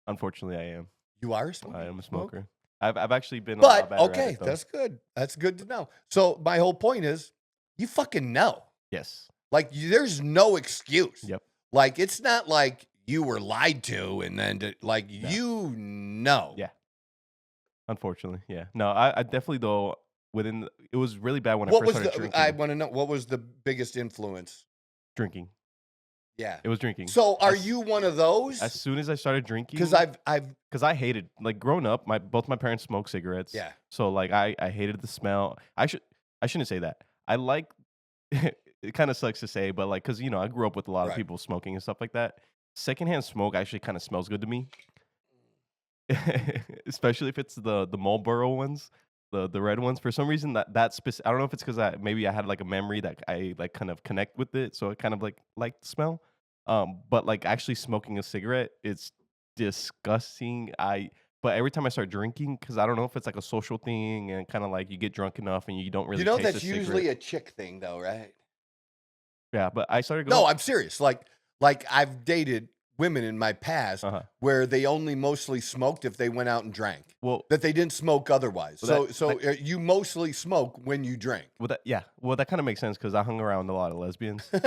Unfortunately, I am. You are a smoker? I am a smoker. I've actually been a lot better okay, at it, though. That's good. That's good to know. So my whole point is, you fucking know. Yes. Like, there's no excuse. Yep. Like, it's not like you were lied to and then, you know. Yeah. Unfortunately, yeah. No, I definitely, though, it was really bad when I first started drinking. I want to know, what was the biggest influence? Drinking. Yeah. It was drinking. So are you one of those? As soon as I started drinking. Because I hated, like, growing up, both my parents smoked cigarettes. Yeah. So, like, I hated the smell. I shouldn't say that. I like, it kind of sucks to say, but, like, because, you know, I grew up with a lot of people smoking and stuff like that. Secondhand smoke actually kind of smells good to me. Especially if it's the Marlboro ones, the red ones. For some reason, that specific, I don't know if it's because maybe I had like a memory that I like kind of connect with it, so I kind of like the smell. But like actually smoking a cigarette, it's disgusting. But every time I start drinking, because I don't know if it's like a social thing and kind of like you get drunk enough and you don't really. You know taste that's the usually cigarette. a chick thing, though, right? Yeah, but I started going. No, I'm serious. Like I've dated women in my past where they only mostly smoked if they went out and drank. Well, that they didn't smoke otherwise. Well, so you mostly smoke when you drink. Well, that kind of makes sense because I hung around a lot of lesbians. So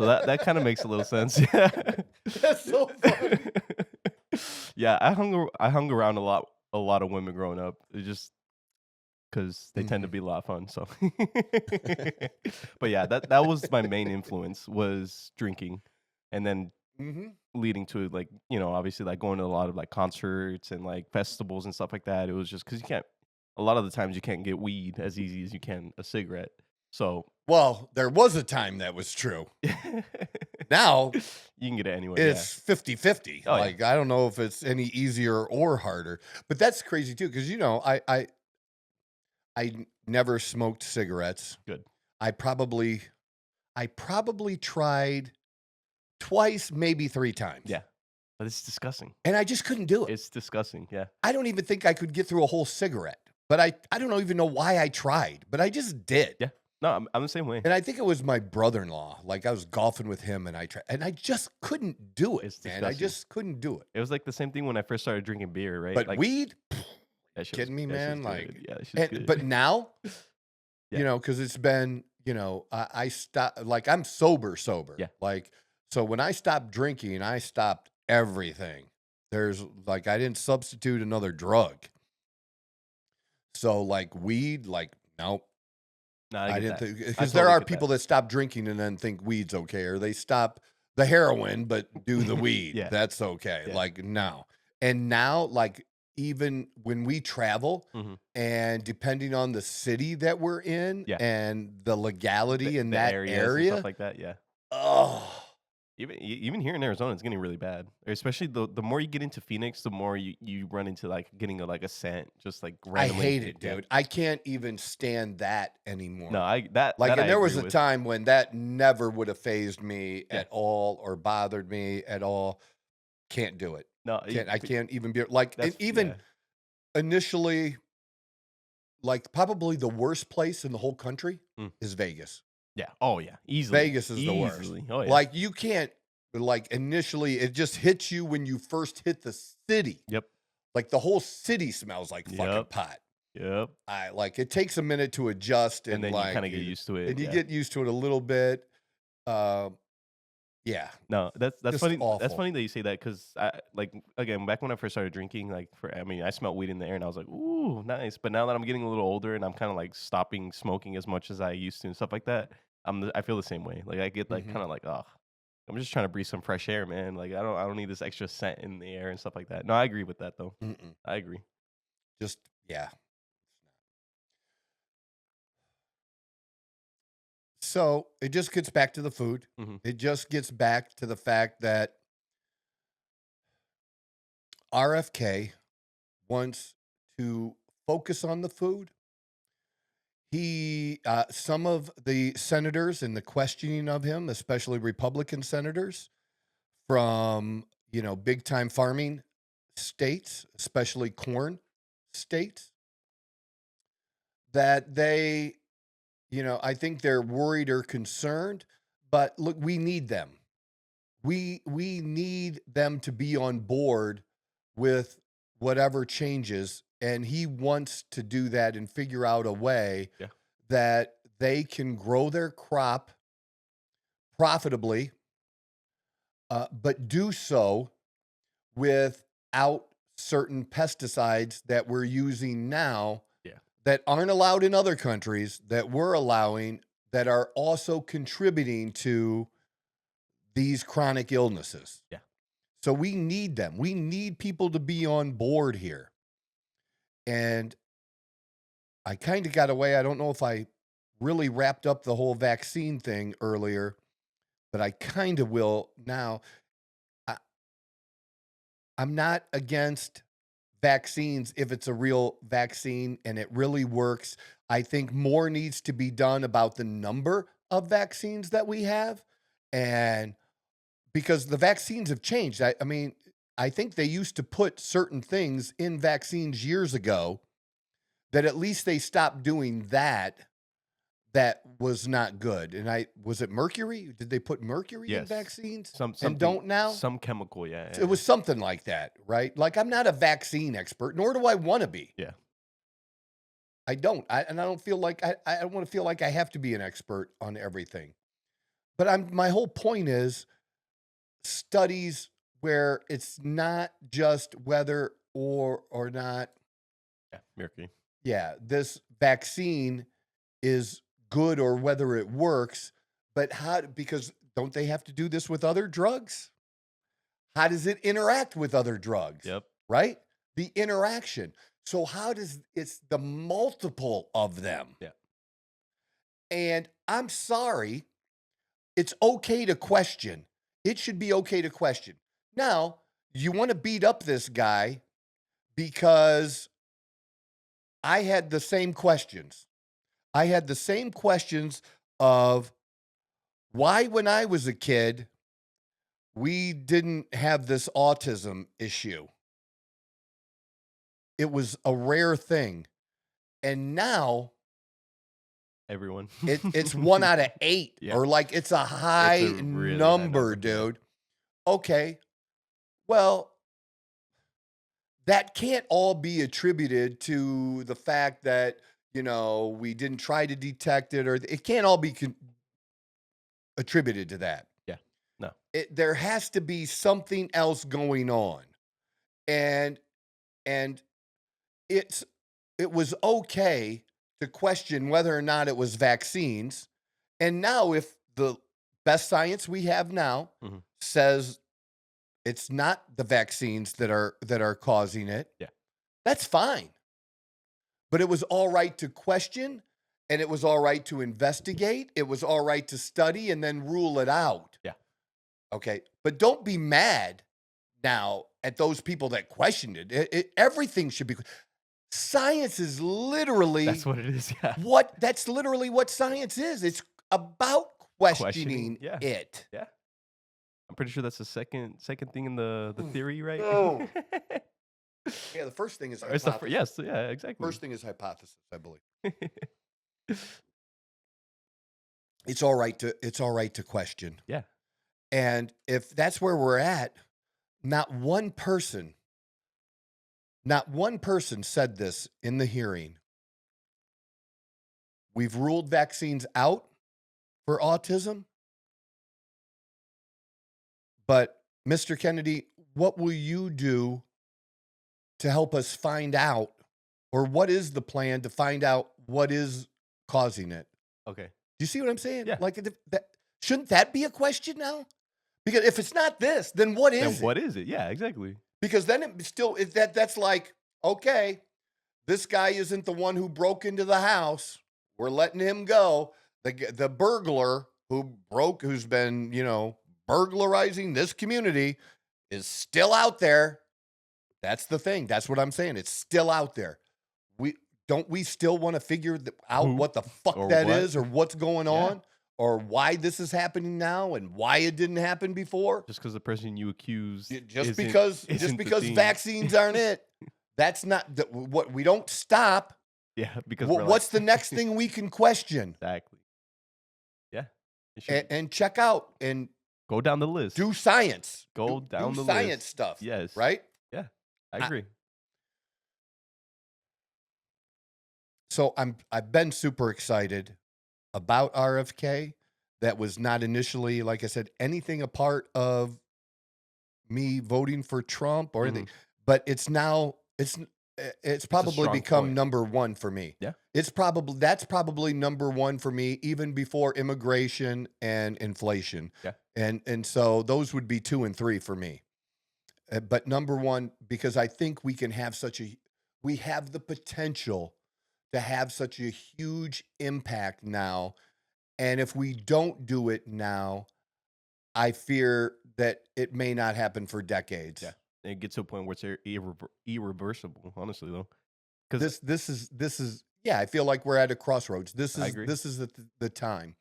that kind of makes a little sense. That's so funny. Yeah, I hung around a lot of women growing up. It's just because they tend to be a lot of fun. So, but yeah, that was my main influence was drinking. And then leading to, like, you know, obviously like going to a lot of like concerts and like festivals and stuff like that. It was just because a lot of the times you can't get weed as easy as you can a cigarette. So, well, there was a time that was true. Now you can get it anywhere. It's 50-50. Oh, like, I don't know if it's any easier or harder, but that's crazy too. Cause you know, I never smoked cigarettes. Good. I probably tried twice, maybe 3 times. Yeah. But it's disgusting. And I just couldn't do it. It's disgusting. Yeah. I don't even think I could get through a whole cigarette. But I don't even know why I tried, but I just did. Yeah. No, I'm the same way. And I think it was my brother-in-law. Like I was golfing with him and I tried, and I just couldn't do it, It's man. I disgusting. just couldn't do it. It was like the same thing when I first started drinking beer, right? But like, weed? that shit Kidding me, that shit's man? Like, good. Yeah, that shit's good. but now, Yeah. you know, because it's been, you know, I stopped, like I'm sober. Yeah. Like, so when I stopped drinking, I stopped everything. There's like, I didn't substitute another drug. So like weed, like, nope. No, I get didn't that. think, I because there totally are get people that stop drinking and then think weed's okay, or they stop the heroin but do the weed. Yeah. That's okay. Yeah. Like, no. And now, like, even when we travel, Mhm. and depending on the city that we're in Yeah. and the legality in The that areas and area, stuff like that. Yeah. oh, Even here in Arizona, it's getting really bad. Especially the more you get into Phoenix, the more you run into like getting a scent, just like I randomly. hate it, Yeah. dude. I can't even stand that anymore. No, Like, that and I there was agree a with. time when that never would have phased me Yeah. at all or bothered me at all. Can't do it. No, I can't even be like, and That's even yeah. initially, like probably the worst place in the whole country Mm. is Vegas. Yeah. Oh yeah. Easily. Vegas is the worst. Easily. Oh yeah. Like you can't, like initially it just hits you when you first hit the city. Yep. Like the whole city smells like fucking Yep. pot. Yep. I like it takes a minute to adjust And then like you kind of get used to it. and you Yeah. get used to it a little bit. Yeah. No, that's Just funny. That's awful. funny that you say that because I like again back when I first started drinking, like I smelled weed in the air and I was like, ooh, nice. But now that I'm getting a little older and I'm kind of like stopping smoking as much as I used to and stuff like that, I feel the same way. Like I get like Mhm. kind of like, oh, I'm just trying to breathe some fresh air, man. Like I don't need this extra scent in the air and stuff like that. No, I agree with that though. Mm-mm. I agree. Just yeah. So it just gets back to the food. Mhm. It just gets back to the fact that RFK wants to focus on the food. Some of the senators in the questioning of him, especially Republican senators from, you know, big time farming states, especially corn states, that they, you know, I think they're worried or concerned, but look, we need them. We need them to be on board with whatever changes, and he wants to do that and figure out a way Yeah. that they can grow their crop profitably, but do so without certain pesticides that we're using now Yeah. that aren't allowed in other countries that we're allowing that are also contributing to these chronic illnesses. Yeah. So we need them. We need people to be on board here. And I kind of got away. I don't know if I really wrapped up the whole vaccine thing earlier, but I kind of will now. I'm not against vaccines if it's a real vaccine and it really works. I think more needs to be done about the number of vaccines that we have. And because the vaccines have changed. I mean, I think they used to put certain things in vaccines years ago that at least they stopped doing that. That was not good. And was it mercury? Did they put mercury in Yes. vaccines? Something, and don't now? Some chemical. Yeah. It was something like that, right? Like I'm not a vaccine expert, nor do I want to be. Yeah. I don't. I don't feel like I don't want to feel like I have to be an expert on everything. But my whole point is studies where it's not just whether or not, Yeah. Mercury. yeah, this vaccine is good or whether it works, but because don't they have to do this with other drugs? How does it interact with other drugs? Yep. Right? The interaction. So it's the multiple of them. Yeah. And I'm sorry, it's okay to question. It should be okay to question. Now, you want to beat up this guy because I had the same questions. I had the same questions of why, when I was a kid, we didn't have this autism issue. It was a rare thing. And now Everyone. it's 1 out of 8 Yeah. or like it's a high It's a really high number, number, yeah. dude. Okay. Well, that can't all be attributed to the fact that, we didn't try to detect it, or it can't all be attributed to that. Yeah. No. There has to be something else going on. And it was okay to question whether or not it was vaccines. And now if the best science we have now Mhm. says it's not the vaccines that are causing it, Yeah. that's fine. But it was all right to question, and it was all right to investigate. It was all right to study and then rule it out. Yeah. Okay. But don't be mad now at those people that questioned it. Everything should be. Science is literally That's what it is. Yeah. that's literally what science is. It's about questioning yeah. it. Yeah. I'm pretty sure that's the second thing in the theory, right? Oh. Yeah, the first thing is Or it's the hypothesis. yes, yeah, exactly. First thing is hypothesis, I believe. It's all right to question. Yeah. And if that's where we're at, not one person said this in the hearing. We've ruled vaccines out for autism. But Mr. Kennedy, what will you do to help us find out, or what is the plan to find out what is causing it? Okay. Do you see what I'm saying? Yeah. Like, shouldn't that be a question now? Because if it's not this, then what is it? What is it? Yeah, exactly. Because then that's like, okay, this guy isn't the one who broke into the house. We're letting him go. The burglar who's been, burglarizing this community is still out there. That's the thing. That's what I'm saying. It's still out there. We still want to figure out what the fuck that is, or what's going on, or why this is happening now, and why it didn't happen before. Just because the person you accuse, just because vaccines aren't it. That's not what we don't stop. Yeah, because what's the next thing we can question? Exactly. Yeah. And check out and go down the list. Do science. Go down the science list. Stuff. Yes. Right? Yeah. I agree. So I've been super excited about RFK. That was not initially, like I said, anything a part of me voting for Trump or anything. But it's now it's probably become number one for me. Yeah. That's probably number one for me, even before immigration and inflation. Yeah. And so those would be 2 and 3 for me. But number one, because I think we have the potential to have such a huge impact now. And if we don't do it now, I fear that it may not happen for decades. Yeah. And it gets to a point where it's irreversible, honestly, though. Because this is I feel like we're at a crossroads. This is the time.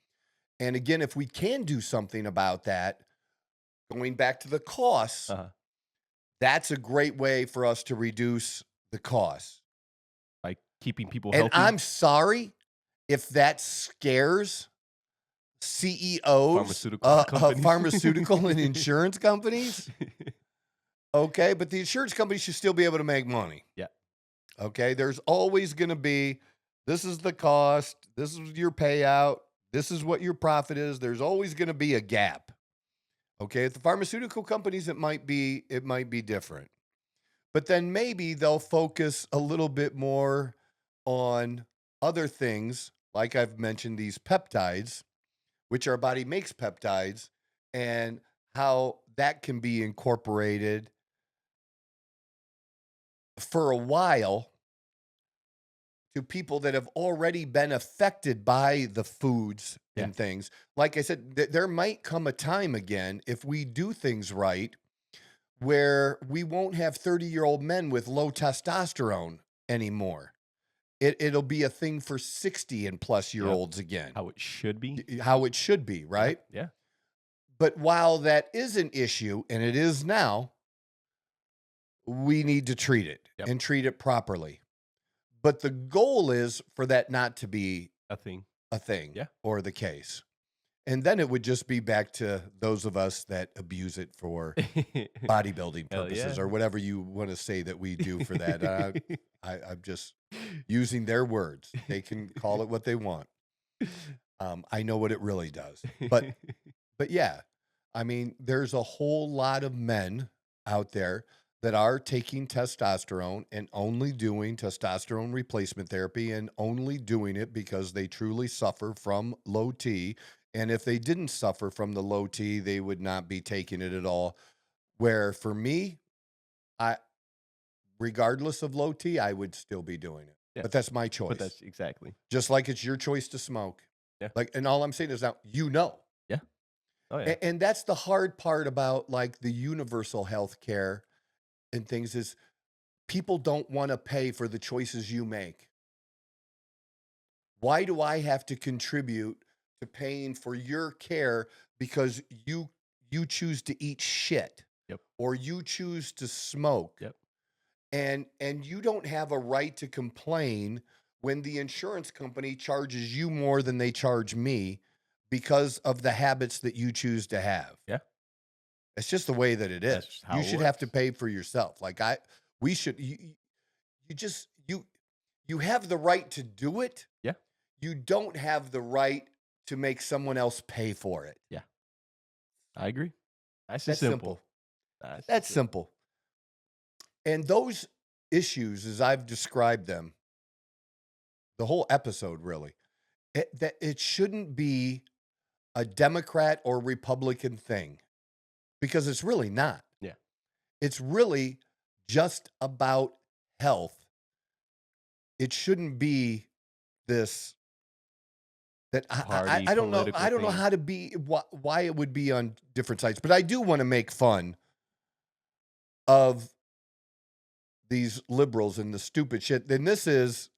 And again, if we can do something about that, going back to the costs, that's a great way for us to reduce the costs. By keeping people healthy. And I'm sorry if that scares CEOs of pharmaceutical and insurance companies. Okay, but the insurance companies should still be able to make money. Yeah. Okay, there's always going to be, this is the cost, this is your payout, this is what your profit is. There's always going to be a gap. Okay, at the pharmaceutical companies, it might be different. But then maybe they'll focus a little bit more on other things, like I've mentioned, these peptides, which our body makes peptides, and how that can be incorporated for a while to people that have already been affected by the foods and things. Like I said, there might come a time again, if we do things right, where we won't have 30-year-old men with low testosterone anymore. It'll be a thing for 60 and plus year olds again. How it should be. How it should be, right? Yeah. But while that is an issue, and it is now, we need to treat it and treat it properly. But the goal is for that not to be A thing. Or the case. And then it would just be back to those of us that abuse it for bodybuilding purposes or whatever you want to say that we do for that. I'm just using their words. They can call it what they want. I know what it really does. But yeah, I mean, there's a whole lot of men out there that are taking testosterone and only doing testosterone replacement therapy and only doing it because they truly suffer from low T. And if they didn't suffer from the low T, they would not be taking it at all. Where for me, regardless of low T, I would still be doing it. Yeah. But that's my choice. But that's exactly. Just like it's your choice to smoke. Yeah. Like, and all I'm saying is now, Yeah. Oh, yeah. And that's the hard part about like the universal health care and things is people don't want to pay for the choices you make. Why do I have to contribute to paying for your care because you choose to eat shit or you choose to smoke and you don't have a right to complain when the insurance company charges you more than they charge me because of the habits that you choose to have. Yeah. It's just the way that it is. You should have to pay for yourself. Like you have the right to do it. Yeah. You don't have the right to make someone else pay for it. Yeah. I agree. That's simple. That's simple. And those issues, as I've described them, the whole episode really, that it shouldn't be a Democrat or Republican thing. Because it's really not. Yeah. It's really just about health. It shouldn't be this that I don't know. I don't know how to be why it would be on different sites. But I do want to make fun of these liberals and the stupid shit. And this is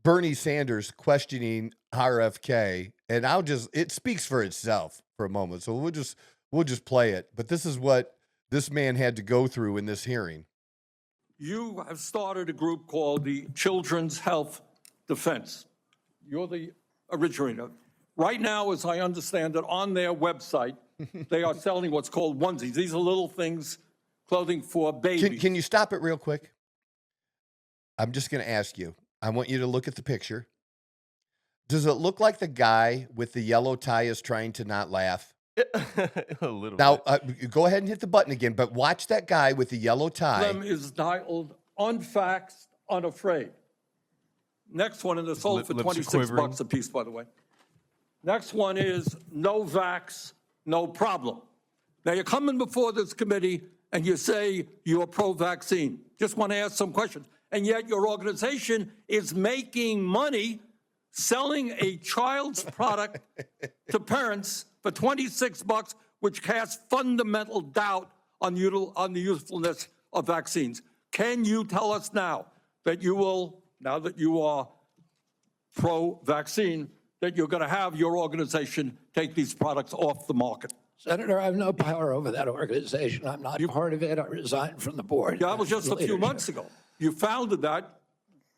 Bernie Sanders questioning RFK. And it speaks for itself for a moment. So we'll just play it. But this is what this man had to go through in this hearing. You have started a group called the Children's Health Defense. You're the originator. Right now, as I understand it, on their website, they are selling what's called onesies. These are little things, clothing for babies. Can you stop it real quick? I'm just going to ask you. I want you to look at the picture. Does it look like the guy with the yellow tie is trying to not laugh? A little now, go ahead and hit the button again, but watch that guy with the yellow tie. Them is titled Unfaxed, Unafraid. Next one, and they're sold for $26 a piece, by the way. Next one is No Vax, No Problem. Now, you're coming before this committee and you say you're pro-vaccine. Just want to ask some questions. And yet your organization is making money selling a child's product to parents for $26, which casts fundamental doubt on the usefulness of vaccines. Can you tell us now that you will, now that you are pro-vaccine, that you're going to have your organization take these products off the market? Senator, I have no power over that organization. I'm not part of it. I resigned from the board. Yeah, that was just a few months ago. You founded that.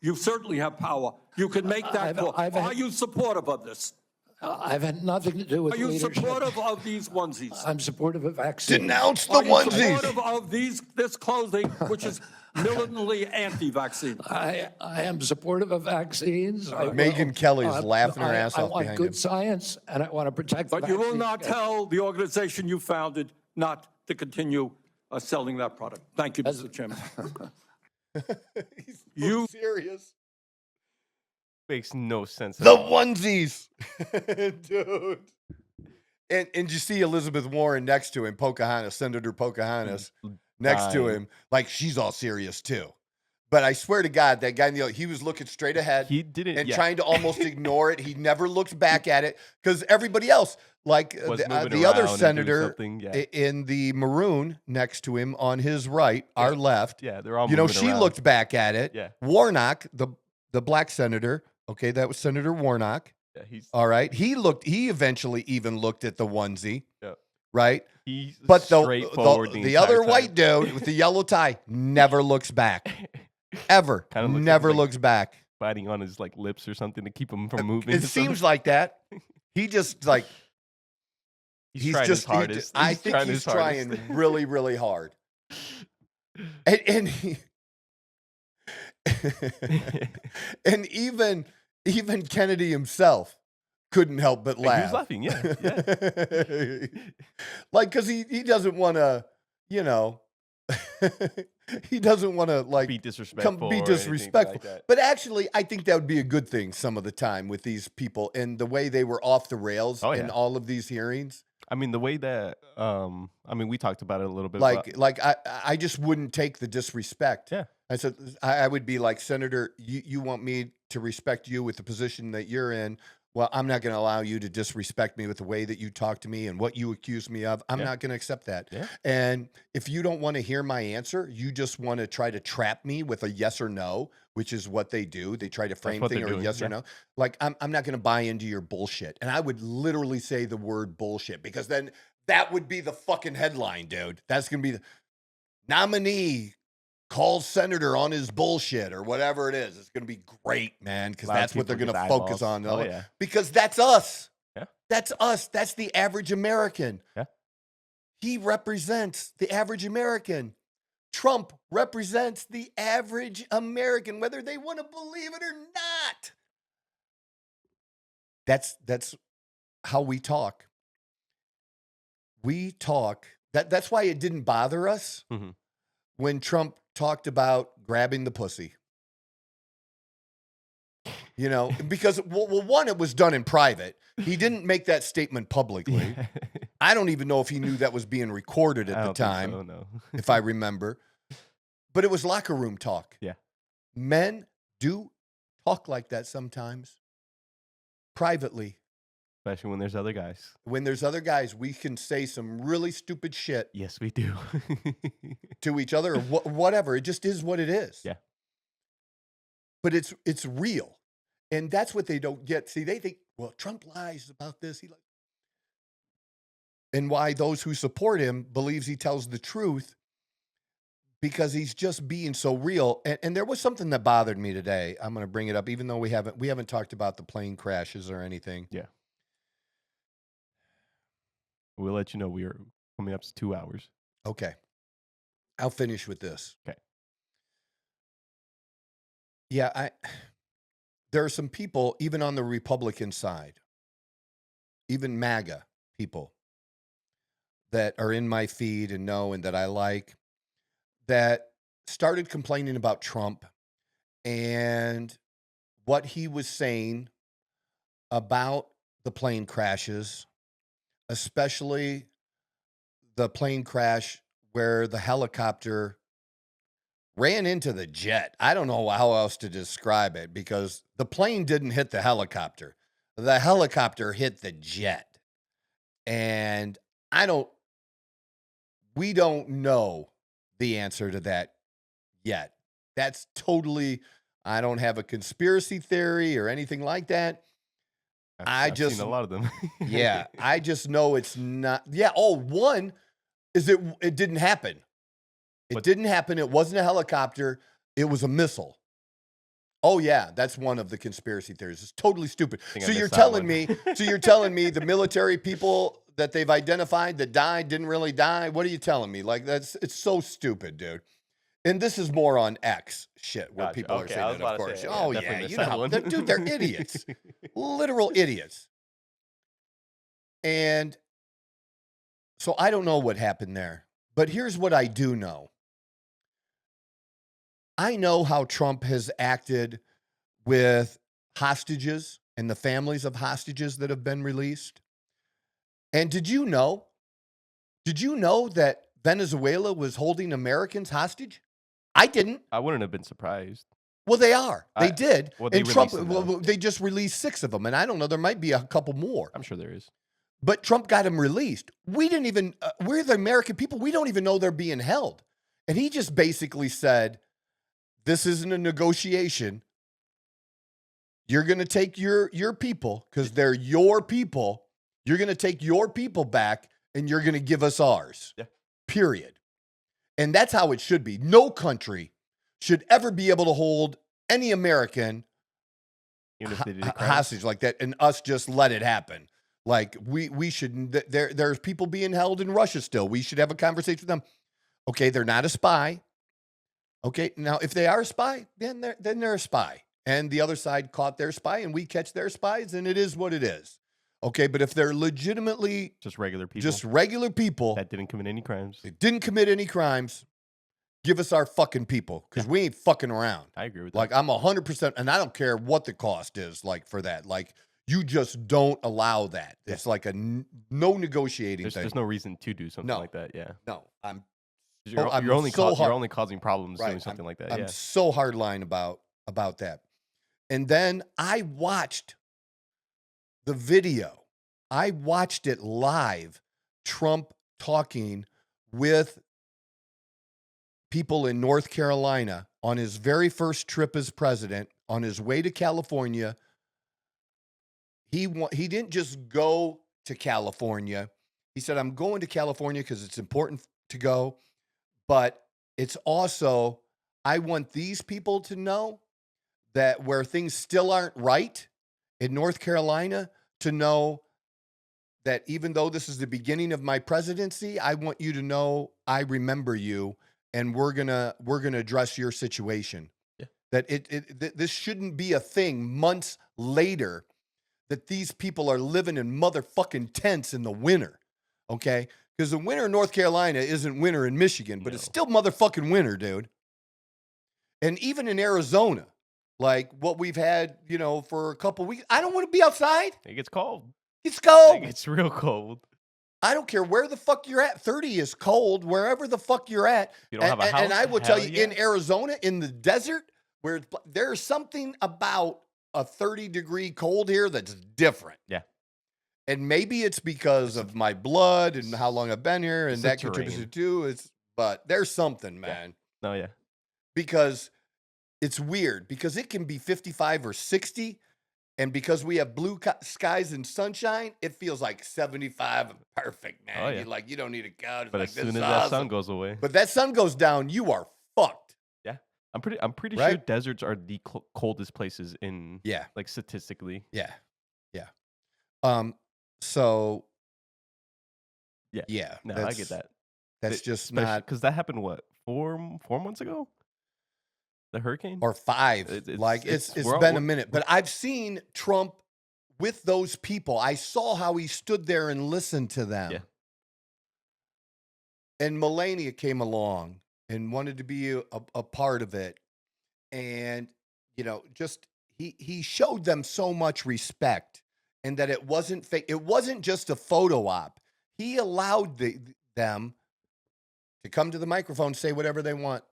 You certainly have power. You can make that call. Are you supportive of this? I've had nothing to do with leadership. Are you supportive of these onesies? I'm supportive of vaccines. Denounce the onesies. Are you supportive of this clothing, which is militantly anti-vaccine? I am supportive of vaccines. Megyn Kelly's laughing her ass off behind him. I want good science, and I want to protect the But you will not tell the organization you founded not to continue selling that product. Thank you, Mr. Chairman. You serious? Makes no sense. The onesies, dude. And you see Elizabeth Warren next to him, Pocahontas, Senator Pocahontas, next to him, like she's all serious too. But I swear to God, that guy, he was looking straight ahead. He didn't, and trying to almost ignore it. He never looked back at it because everybody else, like the other senator in the maroon next to him on his right, our left. Yeah, they're all. She looked back at it. Yeah. Warnock, the black senator. Okay, that was Senator Warnock. Yeah, he's all right. He eventually even looked at the onesie. Yeah. right? He's But straightforward the other white dude with the yellow tie never looks back. Ever. Kinda looks Never like looks back. biting on his like lips or something to keep him from moving. It seems like that. He just like he's trying his just hardest. I think he's his hardest. trying really, really hard. And he and even Kennedy himself couldn't help but laugh. He was laughing, yeah. Like, because he doesn't want to, he doesn't want to like Be disrespectful. be or disrespectful. anything like that. But actually, I think that would be a good thing some of the time with these people and the way they were off the rails in all of these hearings. I mean, the way that we talked about it a little bit. Like I just wouldn't take the disrespect. Yeah. I said I would be like, Senator, you want me to respect you with the position that you're in. Well, I'm not going to allow you to disrespect me with the way that you talk to me and what you accuse me of. I'm not going to accept that. Yeah. And if you don't want to hear my answer, you just want to try to trap me with a yes or no, which is what they do. They try to frame things or yes or no. Like, I'm not going to buy into your bullshit. And I would literally say the word bullshit because then that would be the fucking headline, dude. That's going to be the nominee calls senator on his bullshit or whatever it is. It's going to be great, man, because that's what they're going to focus on. Oh, yeah. Because that's us. Yeah. That's us. That's the average American. Yeah. He represents the average American. Trump represents the average American, whether they want to believe it or not. That's how we talk. We talk. That's why it didn't bother us when Trump talked about grabbing the pussy. Because, well, one, it was done in private. He didn't make that statement publicly. Yeah. I don't even know if he knew that was being recorded at the time, no. if I remember. But it was locker room talk. Yeah. Men do talk like that sometimes, privately. Especially when there's other guys. When there's other guys, we can say some really stupid shit Yes, we do. to each other or whatever. It just is what it is. Yeah. But it's real. And that's what they don't get. See, they think, well, Trump lies about this. And why those who support him believes he tells the truth because he's just being so real. And there was something that bothered me today. I'm going to bring it up, even though we haven't talked about the plane crashes or anything. Yeah. We'll let you know we are coming up to 2 hours. Okay. I'll finish with this. Okay. Yeah, there are some people, even on the Republican side, even MAGA people that are in my feed and know and that I like, that started complaining about Trump and what he was saying about the plane crashes, especially the plane crash where the helicopter ran into the jet. I don't know how else to describe it because the plane didn't hit the helicopter. The helicopter hit the jet. And we don't know the answer to that yet. That's totally, I don't have a conspiracy theory or anything like that. I've seen a lot of them. Yeah, I just know it's not. Yeah. Oh, one is it didn't happen. It didn't happen. It wasn't a helicopter. It was a missile. Oh yeah, that's one of the conspiracy theories. It's totally stupid. So you're telling me the military people that they've identified that died didn't really die? What are you telling me? Like it's so stupid, dude. And this is more on X shit where people are saying that, of course. Say, oh yeah, you know how, dude, they're idiots. Literal idiots. And so I don't know what happened there. But here's what I do know. I know how Trump has acted with hostages and the families of hostages that have been released. And did you know that Venezuela was holding Americans hostage? I didn't. I wouldn't have been surprised. Well, they are. They did. Well, they and Trump, them, they just released 6 of them. And I don't know, there might be a couple more. I'm sure there is. But Trump got them released. We didn't even, we're the American people. We don't even know they're being held. And he just basically said, this isn't a negotiation. You're going to take your people, because they're your people. You're going to take your people back, and you're going to give us ours. Yeah. Period. And that's how it should be. No country should ever be able to hold any American Even if they did crimes. hostage like that and us just let it happen. Like we should, there's people being held in Russia still. We should have a conversation with them. Okay, they're not a spy. Okay, now if they are a spy, then they're a spy. And the other side caught their spy and we catch their spies and it is what it is. Okay, but if they're legitimately just regular people that didn't commit any crimes. They didn't commit any crimes. Give us our fucking people because we ain't fucking around. I agree with that. Like I'm 100%, and I don't care what the cost is like for that. Like you just don't allow that. Yeah. It's like a no negotiating thing. There's no reason to do something like that. Yeah. No, You're only causing problems doing something like that. I'm so hardline about that. And then I watched the video. I watched it live. Trump talking with people in North Carolina on his very first trip as president, on his way to California. He didn't just go to California. He said, I'm going to California because it's important to go, but it's also, I want these people to know that where things still aren't right in North Carolina, to know that even though this is the beginning of my presidency, I want you to know I remember you and we're gonna address your situation. Yeah. That this shouldn't be a thing months later that these people are living in motherfucking tents in the winter, okay? Because the winter in North Carolina isn't winter in Michigan, but it's still motherfucking winter, dude. And even in Arizona, like what we've had, for a couple weeks, I don't want to be outside. It gets cold. It's cold. It's real cold. I don't care where the fuck you're at. 30 is cold wherever the fuck you're at. You don't have a house? And I will tell you, yeah. in Arizona, in the desert, where there's something about a 30-degree cold here that's different. Yeah. And maybe it's because of my blood and how long I've been here, and that contributes to it. But there's something, man. Yeah. No, yeah. Because it's weird. Because it can be 55 or 60. And because we have blue skies and sunshine, it feels like 75 and perfect, man. Oh, yeah. You don't need to go. But as soon as that sun goes away. But that sun goes down, you are fucked. Yeah. I'm pretty sure deserts are the coldest places in, like statistically. Yeah. Yeah. So. Yeah. Yeah. No, I get that. That's just not. Because that happened, what, 4 months ago? The hurricane? Or 5. It's been a minute. But I've seen Trump with those people. I saw how he stood there and listened to them. Yeah. And Melania came along and wanted to be a part of it. And, just he showed them so much respect, and that it wasn't fake. It wasn't just a photo op. He allowed them to come to the microphone and say whatever they want.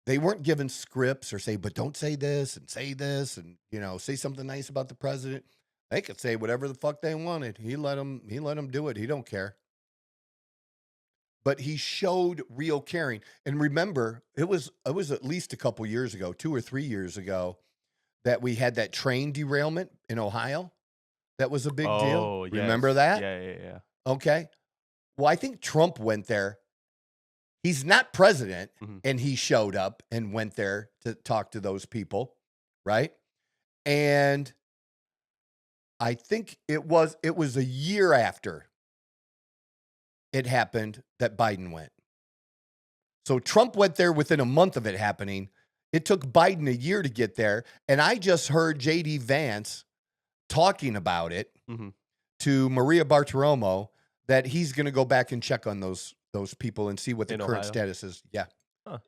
They weren't given scripts or say, but don't say this and say this and, say something nice about the president. They could say whatever the fuck they wanted. He let them do it. He don't care. But he showed real caring. And remember, it was at least a couple years ago, 2 or 3 years ago, that we had that train derailment in Ohio. That was a big deal. Yes. Remember that? Yeah. Okay. Well, I think Trump went there. He's not president, and he showed up and went there to talk to those people, right? And I think it was a year after it happened that Biden went. So Trump went there within a month of it happening. It took Biden a year to get there, and I just heard J.D. Vance talking about it to Maria Bartiromo that he's going to go back and check on those people and see what the current status is. Yeah. Huh.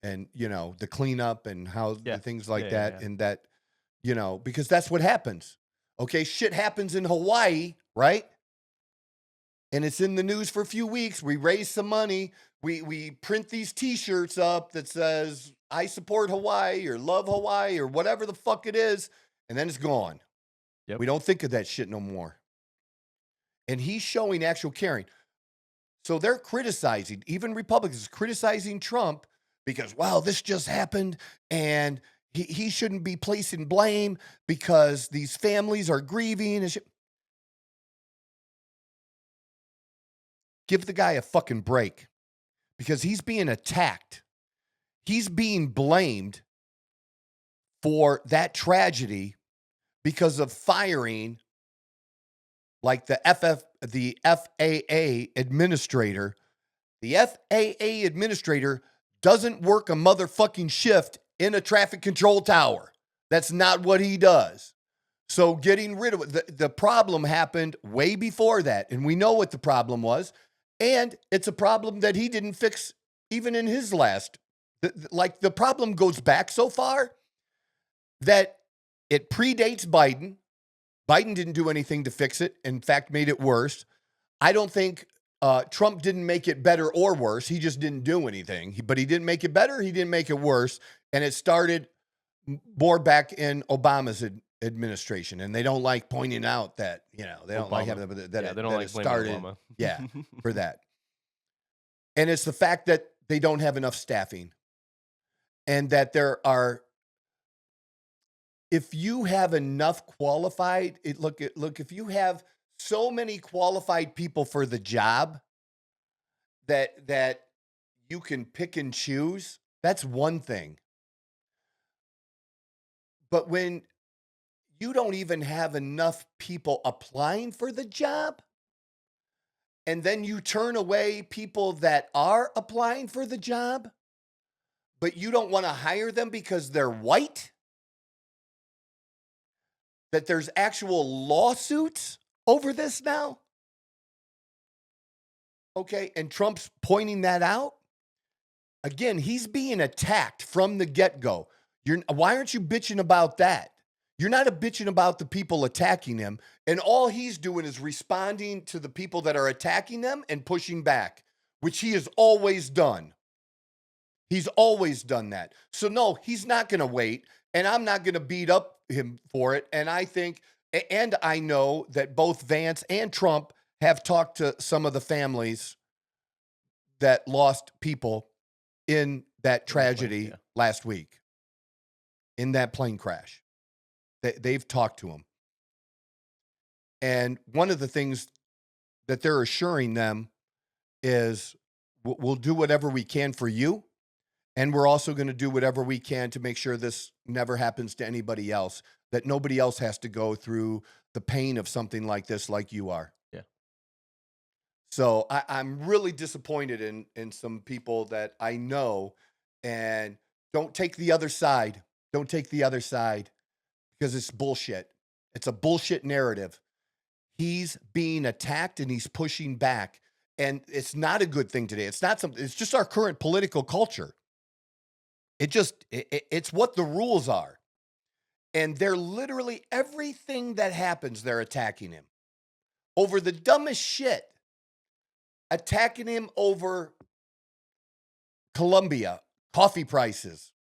And, the cleanup and how things like that. Yeah. And that, because that's what happens. Okay. Shit happens in Hawaii, right? And it's in the news for a few weeks. We raise some money. We print these T-shirts up that says, I support Hawaii or love Hawaii or whatever the fuck it is. And then it's gone. Yep. We don't think of that shit no more. And he's showing actual caring. So they're criticizing, even Republicans criticizing Trump because, wow, this just happened and he shouldn't be placing blame because these families are grieving and shit. give the guy a fucking break because he's being attacked. He's being blamed for that tragedy because of firing like the FAA administrator. The FAA administrator doesn't work a motherfucking shift in a traffic control tower. That's not what he does. So getting rid of it, the problem happened way before that, and we know what the problem was, and it's a problem that he didn't fix even in his last. Like, the problem goes back so far that it predates Biden. Biden didn't do anything to fix it. In fact, made it worse. I don't think Trump didn't make it better or worse. He just didn't do anything. But he didn't make it better. He didn't make it worse. And it started more back in Obama's administration. And they don't like pointing out that, they don't like having that they don't like it started. Obama. Yeah, for that. And it's the fact that they don't have enough staffing. And that there are, if you have enough qualified, look, if you have so many qualified people for the job that you can pick and choose, that's one thing. But when you don't even have enough people applying for the job, and then you turn away people that are applying for the job, but you don't want to hire them because they're white, that there's actual lawsuits over this now. Okay, and Trump's pointing that out. Again, he's being attacked from the get-go. Why aren't you bitching about that? You're not bitching about the people attacking him, and all he's doing is responding to the people that are attacking them and pushing back, which he has always done. He's always done that. So no, he's not going to wait, and I'm not going to beat up him for it. And I think, and I know that both Vance and Trump have talked to some of the families that lost people in that tragedy last week, in that plane crash. They've talked to them. And one of the things that they're assuring them is, we'll do whatever we can for you. And we're also going to do whatever we can to make sure this never happens to anybody else, that nobody else has to go through the pain of something like this like you are. Yeah. So I'm really disappointed in some people that I know, and don't take the other side. Don't take the other side, because it's bullshit. It's a bullshit narrative. He's being attacked and he's pushing back. And it's not a good thing today. It's not something, it's just our current political culture. It's what the rules are. And they're literally, everything that happens, they're attacking him over the dumbest shit. Attacking him over Colombia, coffee prices.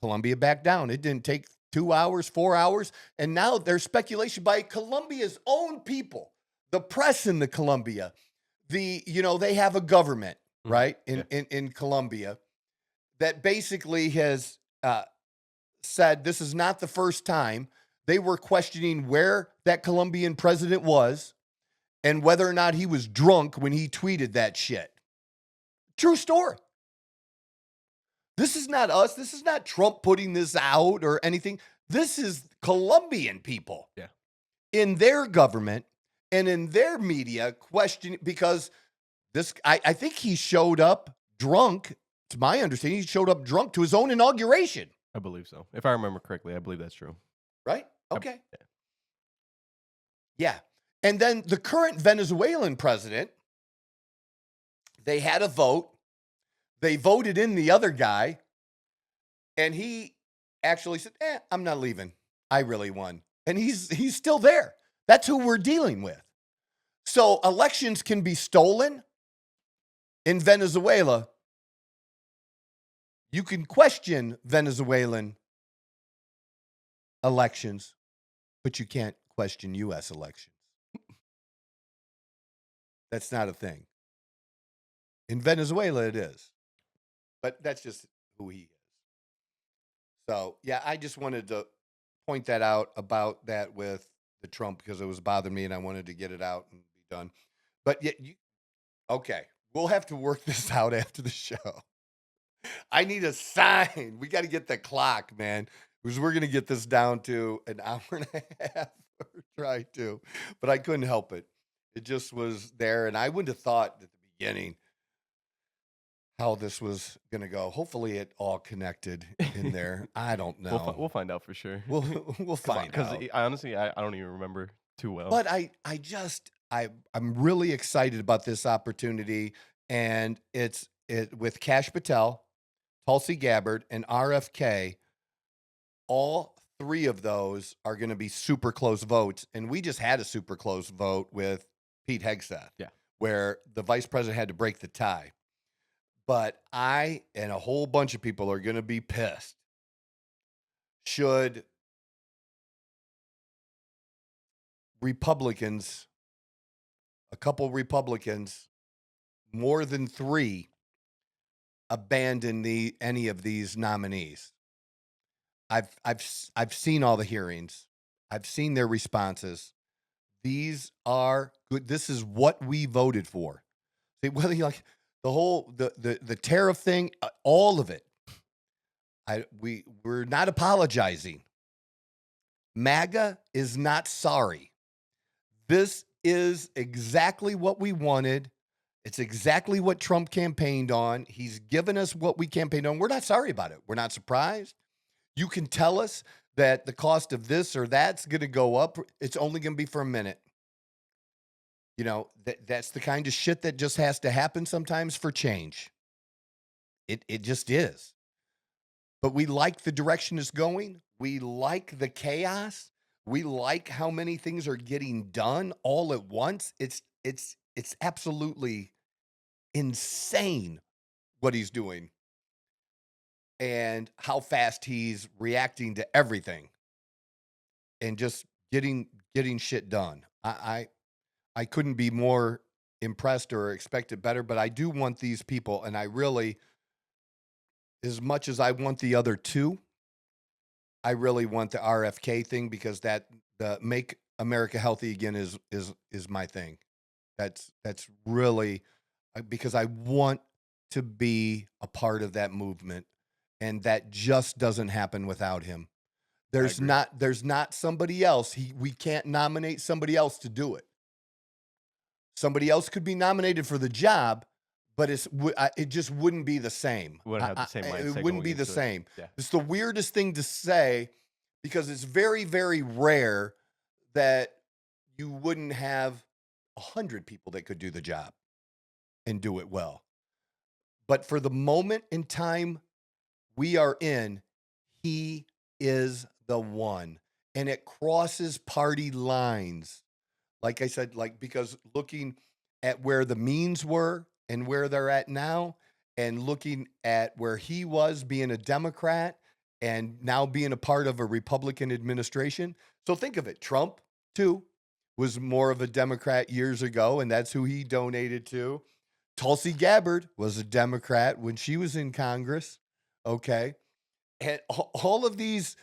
Colombia backed down. It didn't take 2 hours, 4 hours. And now there's speculation by Colombia's own people, the press in the Colombia. They have a government, right, in Colombia, that basically has said this is not the first time. They were questioning where that Colombian president was and whether or not he was drunk when he tweeted that shit. True story. This is not us. This is not Trump putting this out or anything. This is Colombian people in their government and in their media questioning, because this, I think he showed up drunk. To my understanding, he showed up drunk to his own inauguration. I believe so. If I remember correctly, I believe that's true. Right? Okay. Yeah. And then the current Venezuelan president, they had a vote. They voted in the other guy. And he actually said, I'm not leaving. I really won. And he's still there. That's who we're dealing with. So elections can be stolen in Venezuela. You can question Venezuelan elections, but you can't question U.S. elections. That's not a thing. In Venezuela, it is. But that's just who he is. So, yeah, I just wanted to point that out about that with the Trump, because it was bothering me and I wanted to get it out and be done. But yet, Okay. We'll have to work this out after the show. I need a sign. We got to get the clock, man, because we're going to get this down to an hour and a half or try to, but I couldn't help it. It just was there. And I wouldn't have thought at the beginning how this was going to go. Hopefully it all connected in there. I don't know. We'll find out for sure. We'll find out. Because honestly, I don't even remember too well. But I'm really excited about this opportunity, and it's with Kash Patel, Tulsi Gabbard, and RFK. All three of those are going to be super close votes, and we just had a super close vote with Pete Hegseth, where the vice president had to break the tie. But I and a whole bunch of people are going to be pissed. Should Republicans, a couple Republicans, more than three, abandon any of these nominees? I've seen all the hearings. I've seen their responses. These are good. This is what we voted for. See, whether you like the whole the tariff thing, all of it. We're not apologizing. MAGA is not sorry. This is exactly what we wanted. It's exactly what Trump campaigned on. He's given us what we campaigned on. We're not sorry about it. We're not surprised. You can tell us that the cost of this or that's going to go up. It's only going to be for a minute. You know, that's the kind of shit that just has to happen sometimes for change. It just is. But we like the direction it's going. We like the chaos. We like how many things are getting done all at once. It's absolutely insane what he's doing and how fast he's reacting to everything and just getting shit done. I couldn't be more impressed or expected better, but I do want these people, and I really, as much as I want the other two, I really want the RFK thing, because the Make America Healthy Again is my thing. That's really, because I want to be a part of that movement, and that just doesn't happen without him. There's not somebody else. We can't nominate somebody else to do it. Somebody else could be nominated for the job, but it just wouldn't be the same. Wouldn't have the same mindset. It wouldn't be the same. Yeah. It's the weirdest thing to say, because it's very, very rare that you wouldn't have 100 people that could do the job and do it well. But for the moment in time we are in, he is the one. And it crosses party lines. Like I said, because looking at where the means were and where they're at now, and looking at where he was being a Democrat and now being a part of a Republican administration. So think of it. Trump, too, was more of a Democrat years ago, and that's who he donated to. Tulsi Gabbard was a Democrat when she was in Congress. Okay. And all of these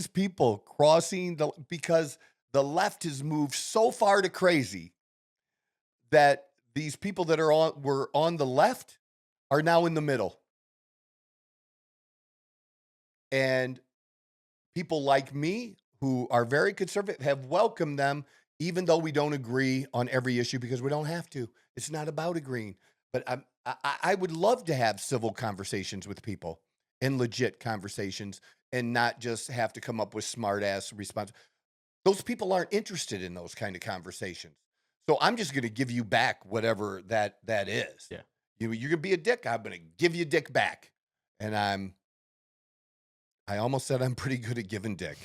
people crossing because the left has moved so far to crazy that these people that were on the left are now in the middle. And people like me, who are very conservative, have welcomed them, even though we don't agree on every issue, because we don't have to. It's not about agreeing. But I would love to have civil conversations with people, and legit conversations, and not just have to come up with smart ass responses. Those people aren't interested in those kind of conversations. So I'm just going to give you back whatever that is. Yeah. You're going to be a dick. I'm going to give you dick back. And I almost said I'm pretty good at giving dick.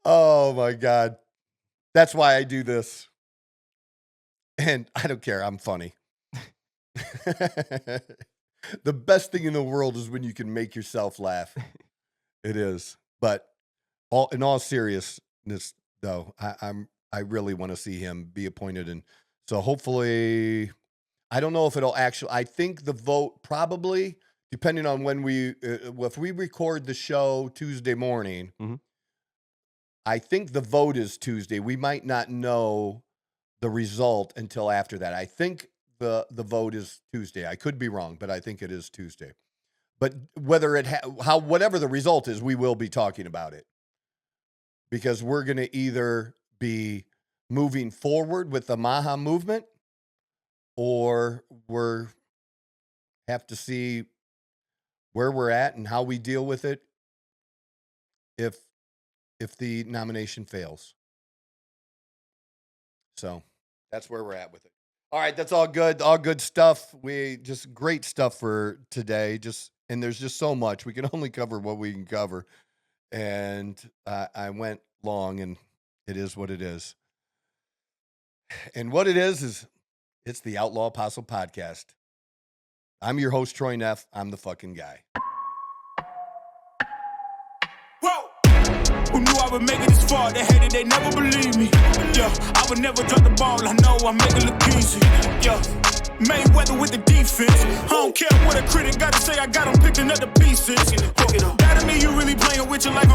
Oh my God. That's why I do this. And I don't care. I'm funny. The best thing in the world is when you can make yourself laugh. It is. But in all seriousness, though, I really want to see him be appointed. And so hopefully, I don't know if it'll actually, I think the vote probably depending on when if we record the show Tuesday morning, I think the vote is Tuesday. We might not know the result until after that. I think the vote is Tuesday. I could be wrong, but I think it is Tuesday. But whether whatever the result is, we will be talking about it, because we're going to either be moving forward with the Maga movement, or have to see where we're at and how we deal with it if the nomination fails. So that's where we're at with it. All right, that's all good stuff. We just great stuff for today. And there's just so much. We can only cover what we can cover. And I went long, and it is what it is. And what it is it's the Outlaw Apostle Podcast. I'm your host, Troy Neff. I'm the fucking guy. Whoa! Who knew I would make it this far? They hated, they never believed me. Yeah, I would never drop the ball. I know I make it look easy. Yeah, Mayweather with the defense. I don't care what a critic got to say. I got them picking up the pieces. That don't mean you really playing with your life.